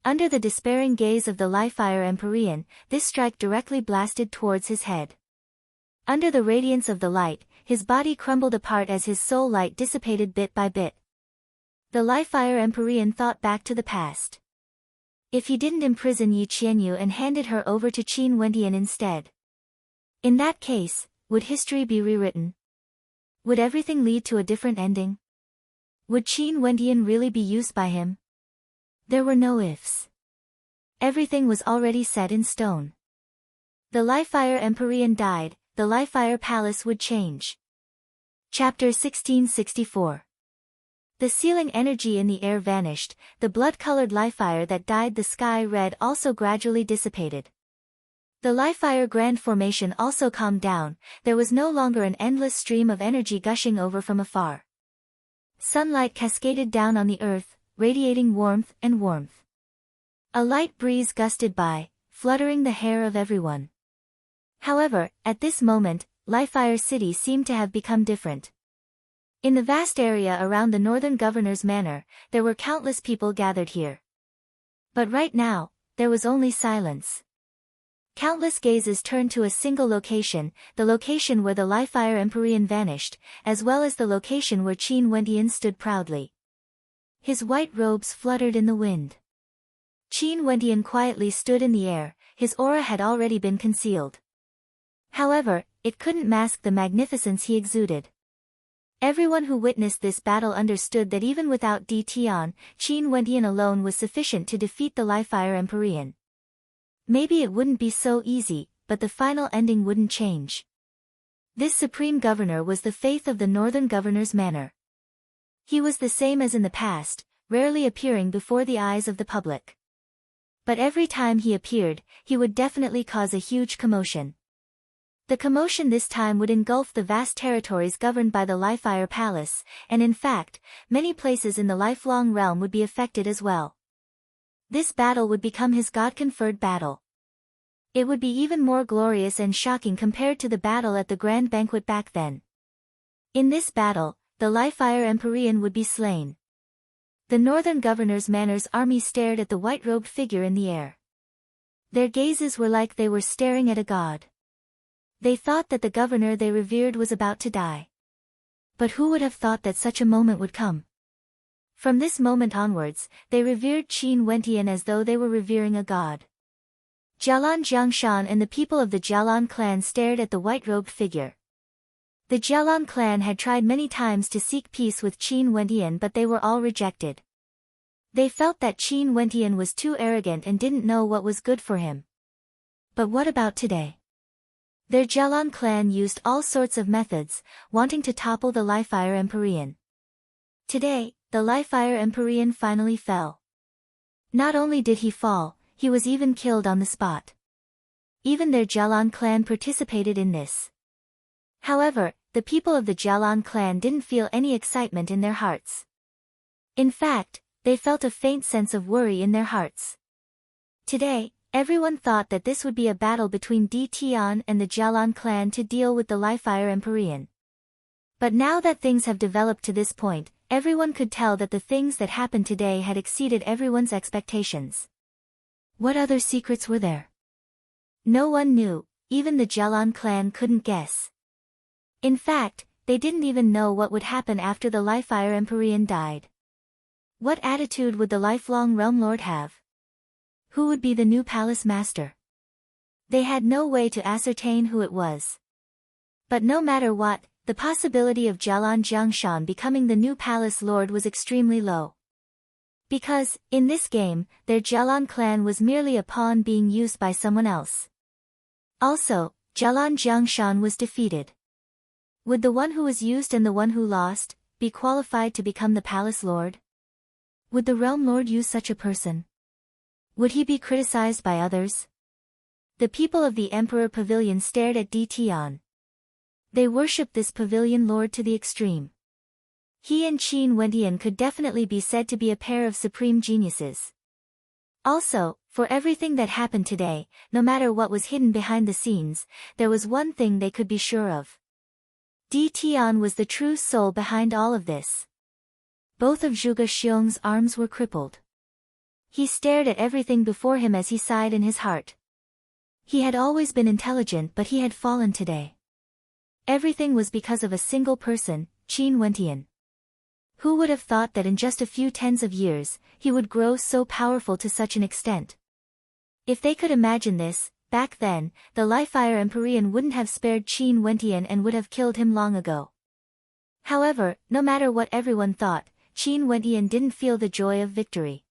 Under the despairing gaze of the Livefire Empyrean, this strike directly blasted towards his head. Under the radiance of the light, his body crumbled apart as his soul light dissipated bit by bit. The Livefire Empyrean thought back to the past. If he didn't imprison Yi Qianyu and handed her over to Qin Wentian instead. In that case, would history be rewritten? Would everything lead to a different ending? Would Qin Wentian really be used by him? There were no ifs. Everything was already set in stone. The Livefire Empyrean died, the Livefire Palace would change. Chapter 1664. The sealing energy in the air vanished, the blood-colored Livefire that dyed the sky red also gradually dissipated. The Livefire Grand Formation also calmed down, there was no longer an endless stream of energy gushing over from afar. Sunlight cascaded down on the earth, radiating warmth and warmth. A light breeze gusted by, fluttering the hair of everyone. However, at this moment, Livefire City seemed to have become different. In the vast area around the northern governor's manor, there were countless people gathered here. But right now, there was only silence. Countless gazes turned to a single location, the location where the Livefire Empyrean vanished, as well as the location where Qin Wentian stood proudly. His white robes fluttered in the wind. Qin Wentian quietly stood in the air, his aura had already been concealed. However, it couldn't mask the magnificence he exuded. Everyone who witnessed this battle understood that even without Di Tian, Qin Wentian alone was sufficient to defeat the Livefire Empyrean. Maybe it wouldn't be so easy, but the final ending wouldn't change. This supreme governor was the faith of the northern governor's manor. He was the same as in the past, rarely appearing before the eyes of the public. But every time he appeared, he would definitely cause a huge commotion. The commotion this time would engulf the vast territories governed by the Lifeire Palace, and in fact, many places in the lifelong realm would be affected as well. This battle would become his God-conferred battle. It would be even more glorious and shocking compared to the battle at the grand banquet back then. In this battle, the Lifeire Empyrean would be slain. The northern governor's manor's army stared at the white-robed figure in the air. Their gazes were like they were staring at a god. They thought that the governor they revered was about to die. But who would have thought that such a moment would come? From this moment onwards, they revered Qin Wentian as though they were revering a god. Jialan Jiangshan and the people of the Jialan clan stared at the white-robed figure. The Jialan clan had tried many times to seek peace with Qin Wentian, but they were all rejected. They felt that Qin Wentian was too arrogant and didn't know what was good for him. But what about today? Their Jialan clan used all sorts of methods, wanting to topple the Lifeire Empyrean. Today, the Lifeire Empyrean finally fell. Not only did he fall, he was even killed on the spot. Even their Jialan clan participated in this. However, the people of the Jialan clan didn't feel any excitement in their hearts. In fact, they felt a faint sense of worry in their hearts. Today, everyone thought that this would be a battle between Di Tian and the Jialan clan to deal with the Lifeire Empyrean. But now that things have developed to this point, everyone could tell that the things that happened today had exceeded everyone's expectations. What other secrets were there? No one knew, even the Jialan clan couldn't guess. In fact, they didn't even know what would happen after the Lifeire Empyrean died. What attitude would the lifelong Realm Lord have? Who would be the new palace master? They had no way to ascertain who it was. But no matter what, the possibility of Jialan Jiangshan becoming the new palace lord was extremely low. Because, in this game, their Jialan clan was merely a pawn being used by someone else. Also, Jialan Jiangshan was defeated. Would the one who was used and the one who lost be qualified to become the palace lord? Would the realm lord use such a person? Would he be criticized by others? The people of the Emperor Pavilion stared at Di Tian. They worshipped this pavilion lord to the extreme. He and Qin Wentian could definitely be said to be a pair of supreme geniuses. Also, for everything that happened today, no matter what was hidden behind the scenes, there was one thing they could be sure of. Di Tian was the true soul behind all of this. Both of Zhuge Xiong's arms were crippled. He stared at everything before him as he sighed in his heart. He had always been intelligent, but he had fallen today. Everything was because of a single person, Qin Wentian. Who would have thought that in just a few tens of years, he would grow so powerful to such an extent? If they could imagine this, back then, the Lifeire Empyrean wouldn't have spared Qin Wentian and would have killed him long ago. However, no matter what everyone thought, Qin Wentian didn't feel the joy of victory.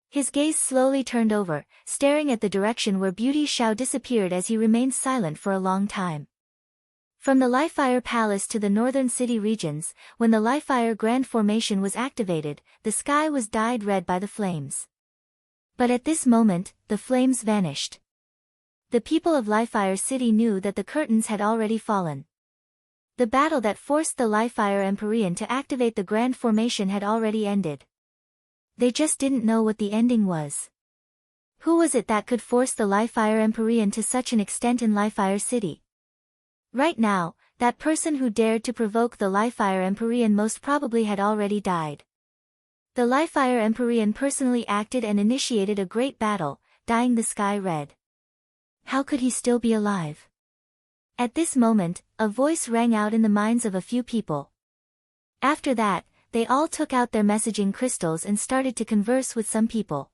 His gaze slowly turned over, staring at the direction where Beauty Xiao disappeared as he remained silent for a long time. From the Lifeire Palace to the northern city regions, when the Lifeire Grand Formation was activated, the sky was dyed red by the flames. But at this moment, the flames vanished. The people of Lifeire City knew that the curtains had already fallen. The battle that forced the Lifeire Empyrean to activate the Grand Formation had already ended. They just didn't know what the ending was. Who was it that could force the Lifeire Empyrean to such an extent in Lifeire City? Right now, that person who dared to provoke the Lifeire Empyrean most probably had already died. The Lifeire Empyrean personally acted and initiated a great battle, dyeing the sky red. How could he still be alive? At this moment, a voice rang out in the minds of a few people. After that, they all took out their messaging crystals and started to converse with some people.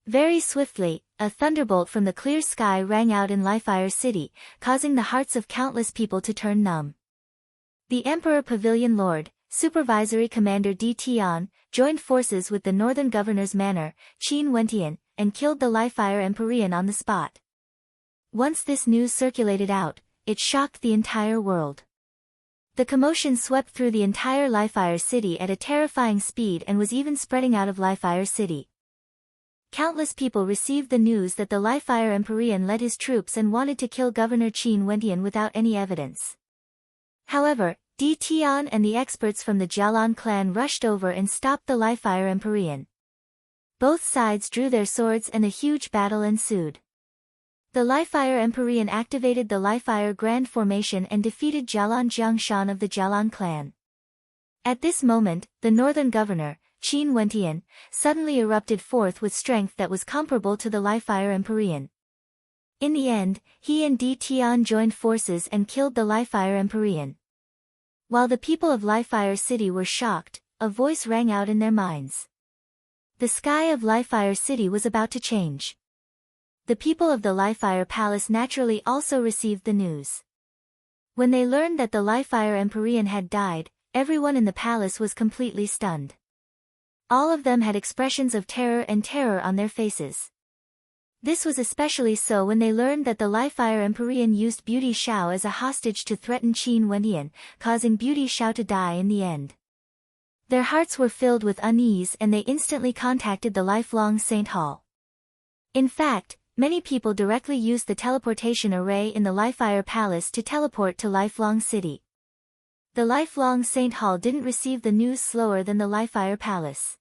Very swiftly, a thunderbolt from the clear sky rang out in Lifeire City, causing the hearts of countless people to turn numb. The Emperor Pavilion Lord, Supervisory Commander Di Tian, joined forces with the Northern Governor's Manor, Qin Wentian, and killed the Livefire Empyrean on the spot. Once this news circulated out, it shocked the entire world. The commotion swept through the entire Livefire City at a terrifying speed and was even spreading out of Livefire City. Countless people received the news that the Livefire Empyrean led his troops and wanted to kill Governor Qin Wentian without any evidence. However, Di Tian and the experts from the Jialan clan rushed over and stopped the Livefire Empyrean. Both sides drew their swords and a huge battle ensued. The Livefire Empyrean activated the Livefire Grand Formation and defeated Jialan Jiangshan of the Jialan clan. At this moment, the northern governor, Qin Wentian, suddenly erupted forth with strength that was comparable to the Livefire Empyrean. In the end, he and Di Tian joined forces and killed the Livefire Empyrean. While the people of Livefire City were shocked, a voice rang out in their minds. The sky of Livefire City was about to change. The people of the Livefire Palace naturally also received the news. When they learned that the Livefire Empyrean had died, everyone in the palace was completely stunned. All of them had expressions of terror on their faces. This was especially so when they learned that the Livefire Empyrean used Beauty Xiao as a hostage to threaten Qin Wentian, causing Beauty Xiao to die in the end. Their hearts were filled with unease and they instantly contacted the Lifelong Saint Hall. In fact, many people directly used the teleportation array in the Livefire Palace to teleport to Lifelong City. The Lifelong Saint Hall didn't receive the news slower than the Livefire Palace.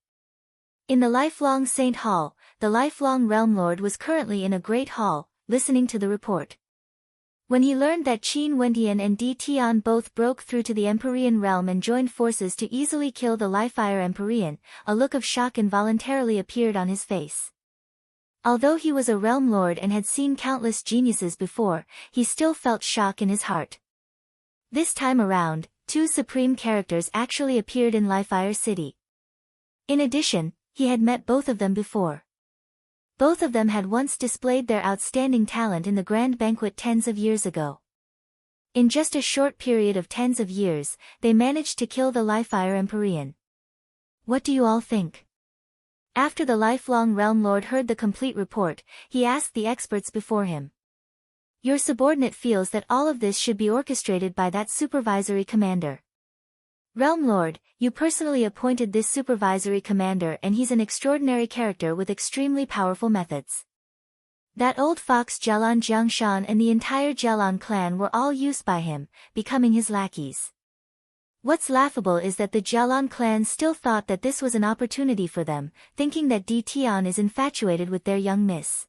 In the Lifelong Saint Hall, the Lifelong Realm Lord was currently in a great hall, listening to the report. When he learned that Qin Wentian and Di Tian both broke through to the Empyrean realm and joined forces to easily kill the Livefire Empyrean, a look of shock involuntarily appeared on his face. Although he was a realm lord and had seen countless geniuses before, he still felt shock in his heart. This time around, two supreme characters actually appeared in Livefire City. In addition, he had met both of them before. Both of them had once displayed their outstanding talent in the Grand Banquet tens of years ago. In just a short period of tens of years, they managed to kill the Livefire Empyrean. What do you all think? After the Lifelong Realm Lord heard the complete report, he asked the experts before him. Your subordinate feels that all of this should be orchestrated by that supervisory commander. Realm Lord, you personally appointed this supervisory commander and he's an extraordinary character with extremely powerful methods. That old fox Jialan Jiangshan and the entire Jialan clan were all used by him, becoming his lackeys. What's laughable is that the Jialan clan still thought that this was an opportunity for them, thinking that Di Tian is infatuated with their young miss.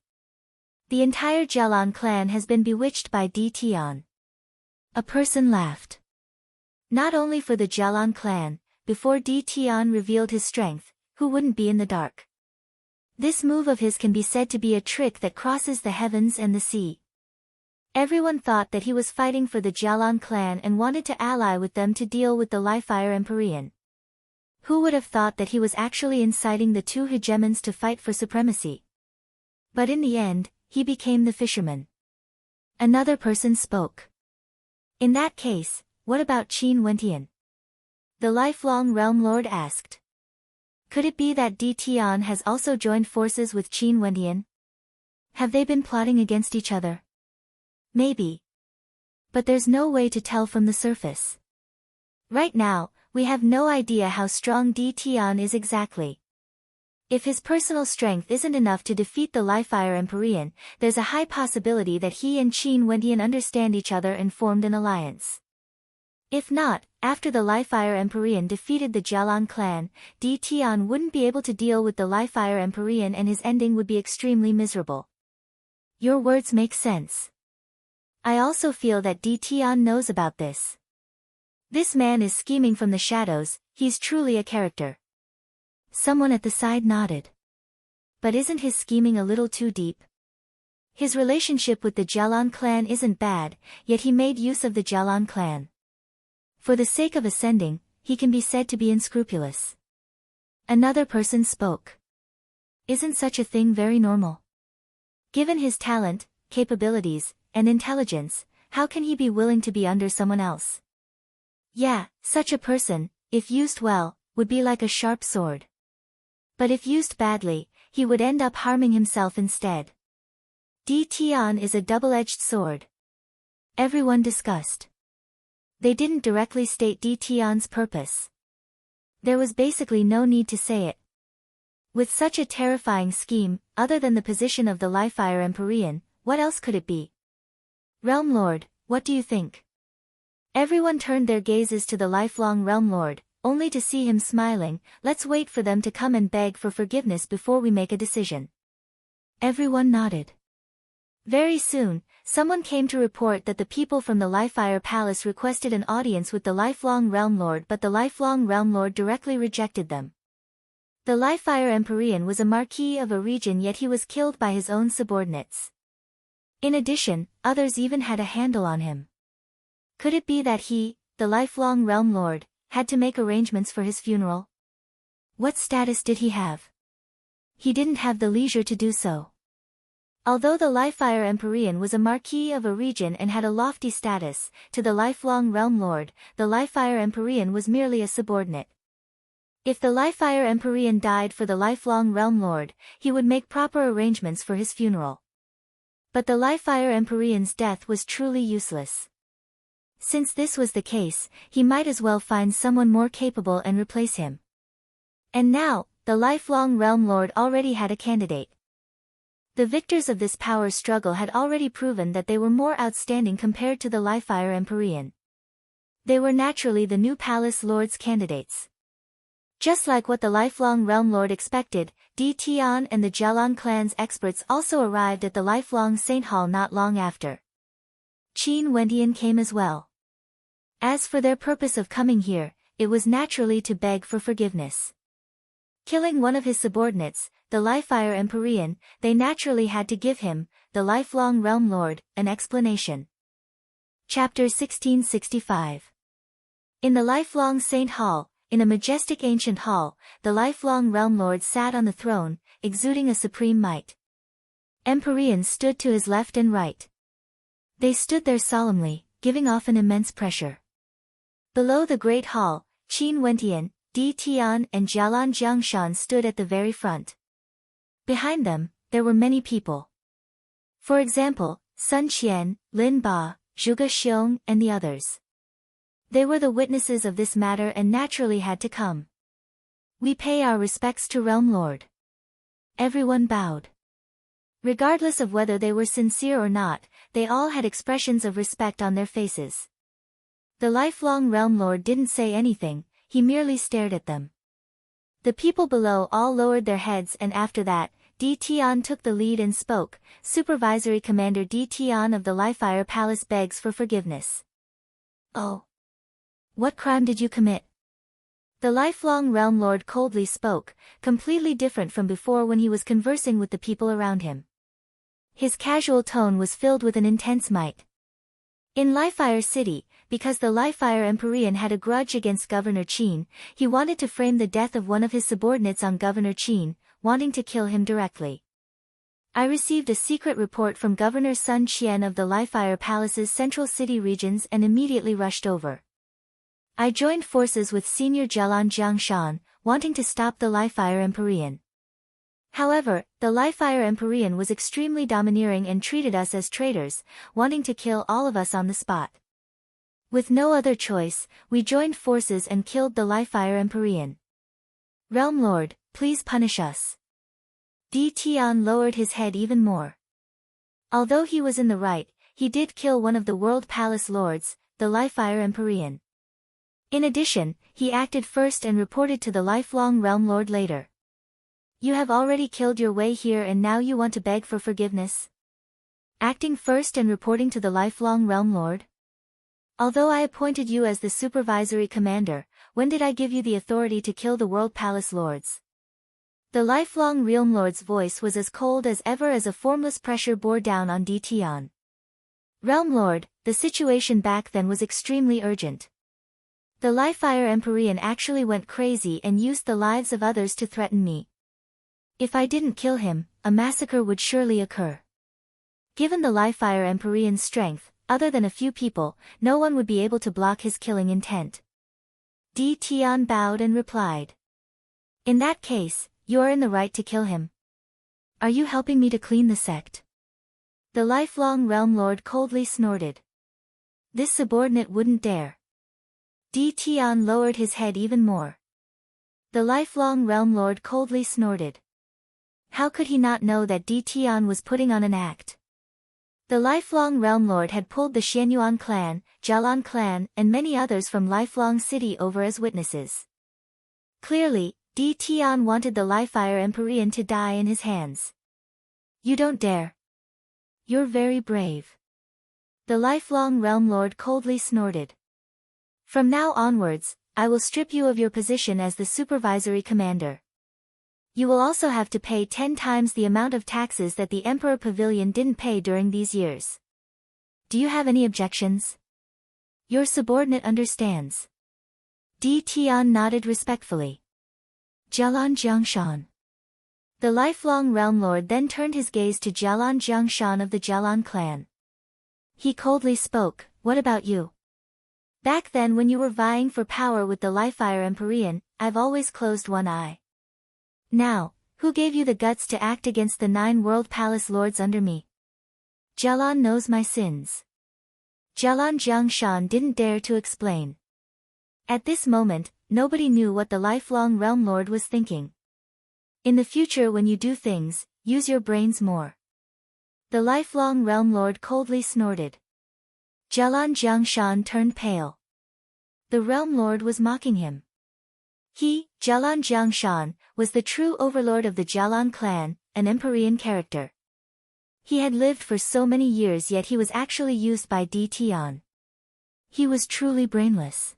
The entire Jialan clan has been bewitched by Di Tian. A person laughed. Not only for the Jialan clan, before Di Tian revealed his strength, who wouldn't be in the dark? This move of his can be said to be a trick that crosses the heavens and the sea. Everyone thought that he was fighting for the Jialan clan and wanted to ally with them to deal with the Livefire Empyrean. Who would have thought that he was actually inciting the two hegemons to fight for supremacy? But in the end, he became the fisherman. Another person spoke. In that case, what about Qin Wentian? The Lifelong Realm Lord asked. Could it be that Di Tian has also joined forces with Qin Wentian? Have they been plotting against each other? Maybe. But there's no way to tell from the surface. Right now, we have no idea how strong Di Tian is exactly. If his personal strength isn't enough to defeat the Livefire Empyrean, there's a high possibility that he and Qin Wentian understand each other and formed an alliance. If not, after the Livefire Empyrean defeated the Jialan clan, Di Tian wouldn't be able to deal with the Livefire Empyrean and his ending would be extremely miserable. Your words make sense. I also feel that Di Tian knows about this. This man is scheming from the shadows, he's truly a character. Someone at the side nodded. But isn't his scheming a little too deep? His relationship with the Jialan clan isn't bad, yet he made use of the Jialan clan. For the sake of ascending, he can be said to be unscrupulous. Another person spoke. Isn't such a thing very normal? Given his talent, capabilities, and intelligence, how can he be willing to be under someone else? Yeah, such a person, if used well, would be like a sharp sword. But if used badly, he would end up harming himself instead. Tian is a double-edged sword. Everyone discussed. They didn't directly state Tian's purpose. There was basically no need to say it. With such a terrifying scheme, other than the position of the Lifefire Empyrean, what else could it be? Realm Lord, what do you think? Everyone turned their gazes to the lifelong Realm Lord, only to see him smiling. Let's wait for them to come and beg for forgiveness before we make a decision. Everyone nodded. Very soon, someone came to report that the people from the Lifefire Palace requested an audience with the lifelong Realm Lord, but the lifelong Realm Lord directly rejected them. The Lifefire Empyrean was a marquis of a region, yet he was killed by his own subordinates. In addition, others even had a handle on him. Could it be that he, the lifelong Realm Lord, had to make arrangements for his funeral? What status did he have? He didn't have the leisure to do so. Although the Lifefire Empyrean was a marquis of a region and had a lofty status, to the lifelong Realm Lord, the Lifefire Empyrean was merely a subordinate. If the Lifefire Empyrean died for the lifelong Realm Lord, he would make proper arrangements for his funeral. But the Lifefire Empyrean's death was truly useless. Since this was the case, he might as well find someone more capable and replace him. And now, the lifelong Realm Lord already had a candidate. The victors of this power struggle had already proven that they were more outstanding compared to the Lifefire Empyrean. They were naturally the new Palace Lord's candidates. Just like what the lifelong Realm Lord expected, Tian and the Jialan clan's experts also arrived at the lifelong Saint Hall not long after. Qin Wentian came as well. As for their purpose of coming here, it was naturally to beg for forgiveness. Killing one of his subordinates, the Lifefire Empyrean, they naturally had to give him, the lifelong Realm Lord, an explanation. Chapter 1665. In the lifelong Saint Hall, in a majestic ancient hall, the lifelong Realm Lord sat on the throne, exuding a supreme might. Empyreans stood to his left and right. They stood there solemnly, giving off an immense pressure. Below the great hall, Qin Wentian, Tian and Jialan Jiangshan stood at the very front. Behind them, there were many people. For example, Sun Qian, Lin Ba, Zhuge Xiong and the others. They were the witnesses of this matter and naturally had to come. We pay our respects to Realm Lord. Everyone bowed. Regardless of whether they were sincere or not, they all had expressions of respect on their faces. The lifelong Realm Lord didn't say anything, he merely stared at them. The people below all lowered their heads, and after that, Tian took the lead and spoke. Supervisory Commander Tian of the Lifefire Palace begs for forgiveness. Oh. What crime did you commit? The lifelong Realm Lord coldly spoke, completely different from before when he was conversing with the people around him. His casual tone was filled with an intense might. In Lifefire City, because the Lifefire Empyrean had a grudge against Governor Qin, he wanted to frame the death of one of his subordinates on Governor Qin, wanting to kill him directly. I received a secret report from Governor Sun Qian of the Lifefire Palace's central city regions and immediately rushed over. I joined forces with Senior Jialan Jiangshan, wanting to stop the Lifefire Empyrean. However, the Lifefire Empyrean was extremely domineering and treated us as traitors, wanting to kill all of us on the spot. With no other choice, we joined forces and killed the Lifefire Empyrean. Realm Lord, please punish us. Tian lowered his head even more. Although he was in the right, he did kill one of the World Palace Lords, the Lifefire Empyrean. In addition, he acted first and reported to the lifelong Realm Lord later. You have already killed your way here and now you want to beg for forgiveness? Acting first and reporting to the lifelong Realm Lord? Although I appointed you as the supervisory commander, when did I give you the authority to kill the World Palace Lords? The lifelong Realm Lord's voice was as cold as ever as a formless pressure bore down on Tian. Realm Lord, the situation back then was extremely urgent. The Lifefire Empyrean actually went crazy and used the lives of others to threaten me. If I didn't kill him, a massacre would surely occur. Given the Lifefire Empyrean's strength, other than a few people, no one would be able to block his killing intent. Tian bowed and replied. In that case, you are in the right to kill him. Are you helping me to clean the sect? The lifelong realm lord coldly snorted. This subordinate wouldn't dare. Tian lowered his head even more. The lifelong realm lord coldly snorted. How could he not know that Tian was putting on an act? The lifelong realm lord had pulled the Xianyuan clan, Jialan clan, and many others from Lifelong City over as witnesses. Clearly, Tian wanted the Lifefire Empyrean to die in his hands. You don't dare. You're very brave. The lifelong realm lord coldly snorted. From now onwards, I will strip you of your position as the supervisory commander. You will also have to pay 10 times the amount of taxes that the Emperor Pavilion didn't pay during these years. Do you have any objections? Your subordinate understands. Tian nodded respectfully. Jialan Jiangshan. The lifelong realm lord then turned his gaze to Jialan Jiangshan of the Jialan clan. He coldly spoke, what about you? Back then when you were vying for power with the Lifefire Empyrean, I've always closed one eye. Now, who gave you the guts to act against the 9 World Palace Lords under me? Jialan knows my sins. Jialan Jiangshan didn't dare to explain. At this moment, nobody knew what the lifelong realm lord was thinking. In the future when you do things, use your brains more. The lifelong realm lord coldly snorted. Jialan Jiangshan turned pale. The realm lord was mocking him. He, Jialan Jiangshan, was the true overlord of the Jialan clan, an Empyrean character. He had lived for so many years yet he was actually used by Tian. He was truly brainless.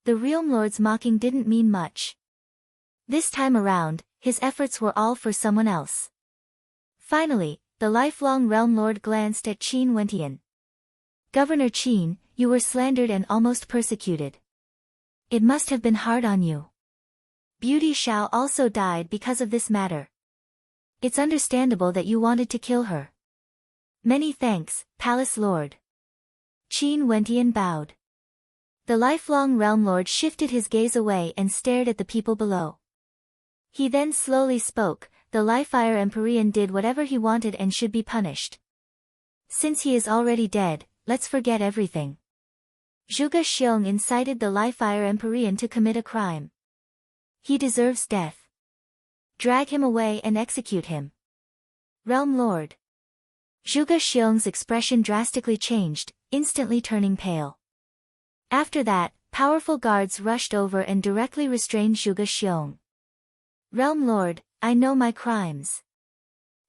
The realm lord's mocking didn't mean much. This time around, his efforts were all for someone else. Finally, the lifelong realm lord glanced at Qin Wentian. Governor Qin, you were slandered and almost persecuted. It must have been hard on you. Beauty Xiao also died because of this matter. It's understandable that you wanted to kill her. Many thanks, Palace Lord. Qin Wentian bowed. The lifelong realm lord shifted his gaze away and stared at the people below. He then slowly spoke, the Lifefire Empyrean did whatever he wanted and should be punished. Since he is already dead, let's forget everything. Zhuge Xiong incited the Lifefire Empyrean to commit a crime. He deserves death. Drag him away and execute him. Realm Lord. Zhuge Xiong's expression drastically changed, instantly turning pale. After that, powerful guards rushed over and directly restrained Zhuge Xiong. Realm Lord, I know my crimes.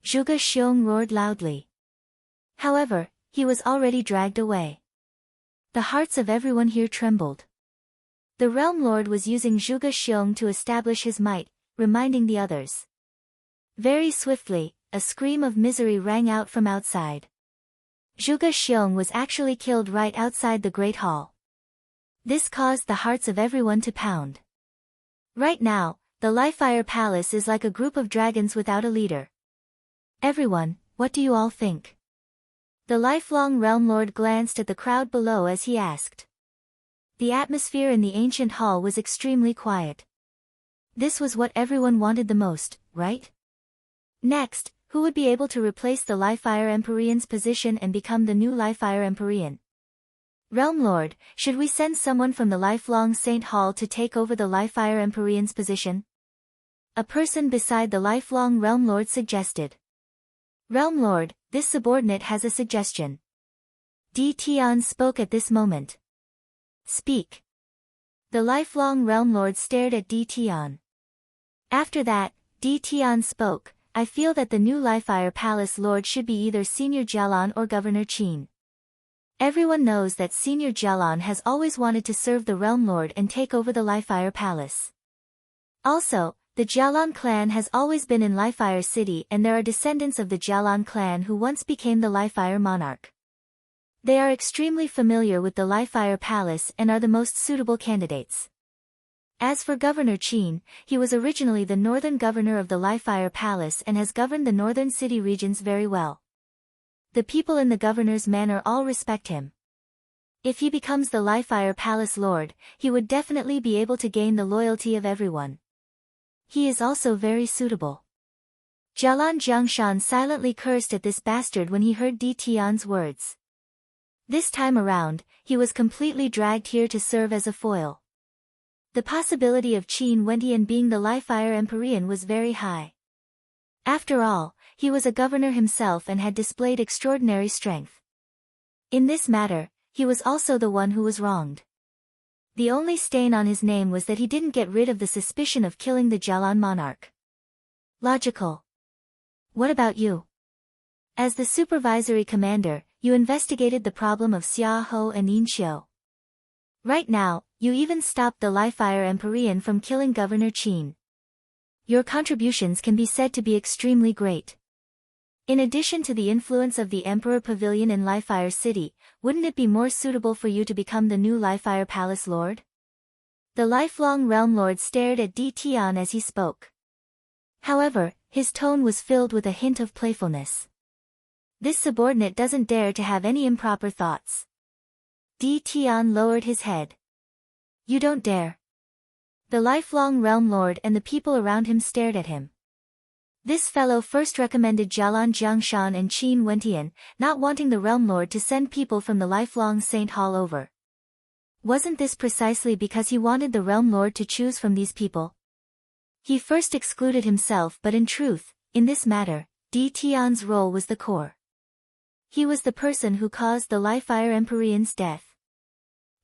Zhuge Xiong roared loudly. However, he was already dragged away. The hearts of everyone here trembled. The Realm Lord was using Zhuge Xiong to establish his might, reminding the others. Very swiftly, a scream of misery rang out from outside. Zhuge Xiong was actually killed right outside the Great Hall. This caused the hearts of everyone to pound. Right now, the Lifefire Palace is like a group of dragons without a leader. Everyone, what do you all think? The lifelong realm lord glanced at the crowd below as he asked. The atmosphere in the ancient hall was extremely quiet. This was what everyone wanted the most, right? Next, who would be able to replace the Lifefire Empyrean's position and become the new Lifefire Empyrean? Realm Lord, should we send someone from the lifelong Saint Hall to take over the Lifefire Empyrean's position? A person beside the lifelong Realm Lord suggested. Realm Lord, this subordinate has a suggestion. Tian spoke at this moment. Speak. The lifelong Realm Lord stared at Tian. After that, Tian spoke, I feel that the new Lifefire Palace Lord should be either Senior Jialan or Governor Qin. Everyone knows that Senior Jialan has always wanted to serve the Realm Lord and take over the Lifefire Palace. Also, the Jialan clan has always been in Lifefire City and there are descendants of the Jialan clan who once became the Lifefire monarch. They are extremely familiar with the Lifefire Palace and are the most suitable candidates. As for Governor Qin, he was originally the northern governor of the Lifefire Palace and has governed the northern city regions very well. The people in the governor's manor all respect him. If he becomes the Lifefire Palace Lord, he would definitely be able to gain the loyalty of everyone. He is also very suitable. Jialan Jiangshan silently cursed at this bastard when he heard Di Tian's words. This time around, he was completely dragged here to serve as a foil. The possibility of Qin Wentian being the Li-Fire Empyrean was very high. After all, he was a governor himself and had displayed extraordinary strength. In this matter, he was also the one who was wronged. The only stain on his name was that he didn't get rid of the suspicion of killing the Jialan monarch. Logical. What about you? As the supervisory commander, you investigated the problem of Xia Ho and Yin Xiu. Right now, you even stopped the Li-Fire Empyrean from killing Governor Qin. Your contributions can be said to be extremely great. In addition to the influence of the Emperor Pavilion in Li-Fire City, wouldn't it be more suitable for you to become the new Li-Fire Palace Lord? The lifelong Realm Lord stared at Di Tian as he spoke. However, his tone was filled with a hint of playfulness. This subordinate doesn't dare to have any improper thoughts. Di Tian lowered his head. You don't dare. The lifelong Realm Lord and the people around him stared at him. This fellow first recommended Jialan Jiangshan and Qin Wentian, not wanting the Realm Lord to send people from the lifelong Saint Hall over. Wasn't this precisely because he wanted the Realm Lord to choose from these people? He first excluded himself, but in truth, in this matter, Di Tian's role was the core. He was the person who caused the Li-Fire Empyrean's death.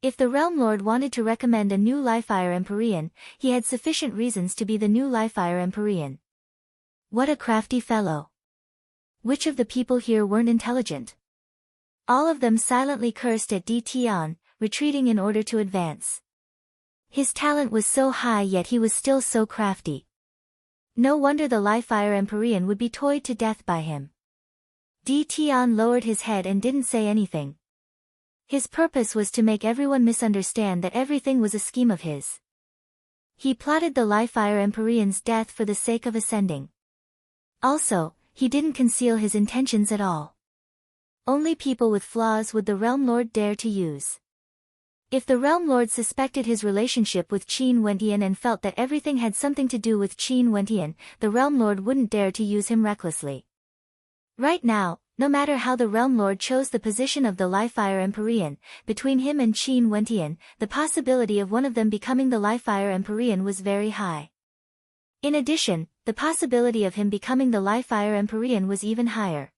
If the Realm Lord wanted to recommend a new Li-Fire Empyrean, he had sufficient reasons to be the new Li-Fire Empyrean. What a crafty fellow. Which of the people here weren't intelligent? All of them silently cursed at Di Tian, retreating in order to advance. His talent was so high, yet he was still so crafty. No wonder the Li-Fire Empyrean would be toyed to death by him. Di Tian lowered his head and didn't say anything. His purpose was to make everyone misunderstand that everything was a scheme of his. He plotted the Li-Fire Empyrean's death for the sake of ascending. Also, he didn't conceal his intentions at all. Only people with flaws would the Realm Lord dare to use. If the Realm Lord suspected his relationship with Qin Wentian and felt that everything had something to do with Qin Wentian, the Realm Lord wouldn't dare to use him recklessly. Right now, no matter how the Realm Lord chose the position of the Li-Fire Empyrean, between him and Qin Wentian, the possibility of one of them becoming the Li-Fire Empyrean was very high. In addition, the possibility of him becoming the Li-Fire Empyrean was even higher.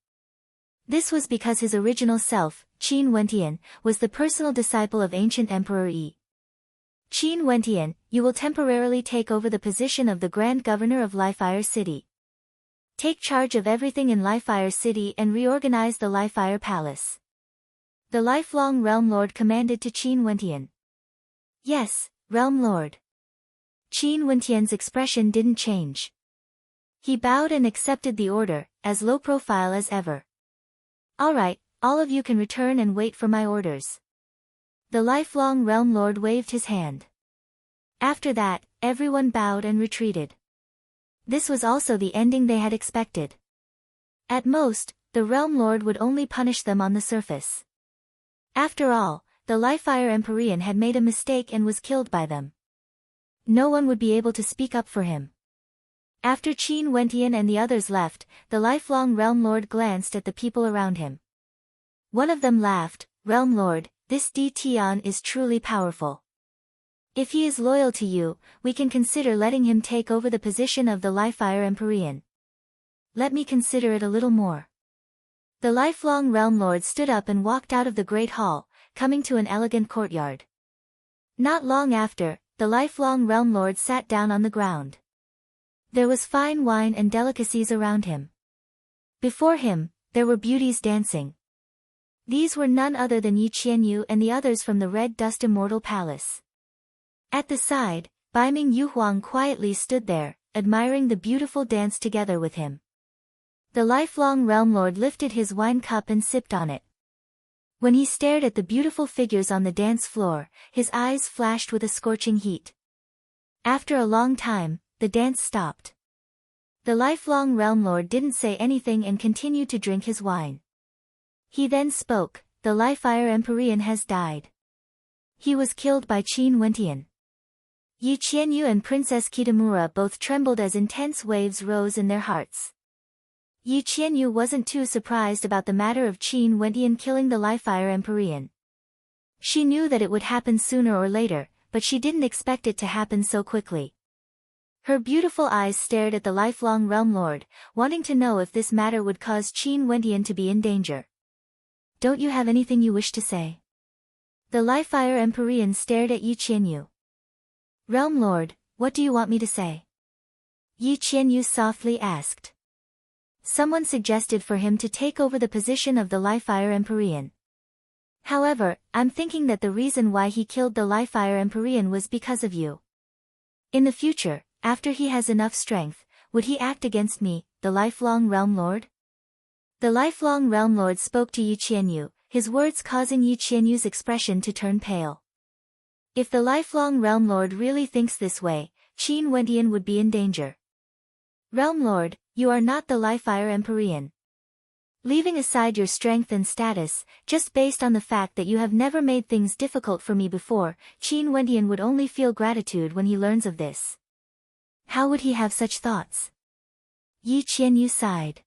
This was because his original self, Qin Wentian, was the personal disciple of ancient Emperor Yi. Qin Wentian, you will temporarily take over the position of the Grand Governor of Li-Fire City. Take charge of everything in Li-Fire City and reorganize the Li-Fire Palace. The lifelong Realm Lord commanded to Qin Wentian. Yes, Realm Lord. Qin Wentian's expression didn't change. He bowed and accepted the order, as low profile as ever. All right, all of you can return and wait for my orders. The lifelong Realm Lord waved his hand. After that, everyone bowed and retreated. This was also the ending they had expected. At most, the Realm Lord would only punish them on the surface. After all, the Li-Fire Empyrean had made a mistake and was killed by them. No one would be able to speak up for him. After Qin Wentian and the others left, the lifelong Realm Lord glanced at the people around him. One of them laughed, Realm Lord, this Di Tian is truly powerful. If he is loyal to you, we can consider letting him take over the position of the Li-Fire Empyrean. Let me consider it a little more. The lifelong Realm Lord stood up and walked out of the Great Hall, coming to an elegant courtyard. Not long after, the lifelong Realm Lord sat down on the ground. There was fine wine and delicacies around him. Before him, there were beauties dancing. These were none other than Yi Qianyu and the others from the Red Dust Immortal Palace. At the side, Baiming Yuhuang quietly stood there, admiring the beautiful dance together with him. The lifelong Realm Lord lifted his wine cup and sipped on it. When he stared at the beautiful figures on the dance floor, his eyes flashed with a scorching heat. After a long time, the dance stopped. The lifelong Realm Lord didn't say anything and continued to drink his wine. He then spoke, the Li-Fire Empyrean has died. He was killed by Qin Wentian. Yi Qianyu and Princess Kitamura both trembled as intense waves rose in their hearts. Yi Qianyu wasn't too surprised about the matter of Qin Wendian killing the Li-Fire Empyrean. She knew that it would happen sooner or later, but she didn't expect it to happen so quickly. Her beautiful eyes stared at the lifelong Realm Lord, wanting to know if this matter would cause Qin Wendian to be in danger. Don't you have anything you wish to say? The Li-Fire Empyrean stared at Yi Qianyu. Realm Lord, what do you want me to say? Yi Qianyu softly asked. Someone suggested for him to take over the position of the Li-Fire Empyrean. However, I'm thinking that the reason why he killed the Li-Fire Empyrean was because of you. In the future, after he has enough strength, would he act against me, the lifelong Realm Lord? The lifelong Realm Lord spoke to Yi Qianyu, his words causing Yi Qianyu's expression to turn pale. If the lifelong Realm Lord really thinks this way, Qin Wendian would be in danger. Realm Lord, you are not the Li-Fire Empyrean. Leaving aside your strength and status, just based on the fact that you have never made things difficult for me before, Qin Wendian would only feel gratitude when he learns of this. How would he have such thoughts? Yi Qianyu sighed.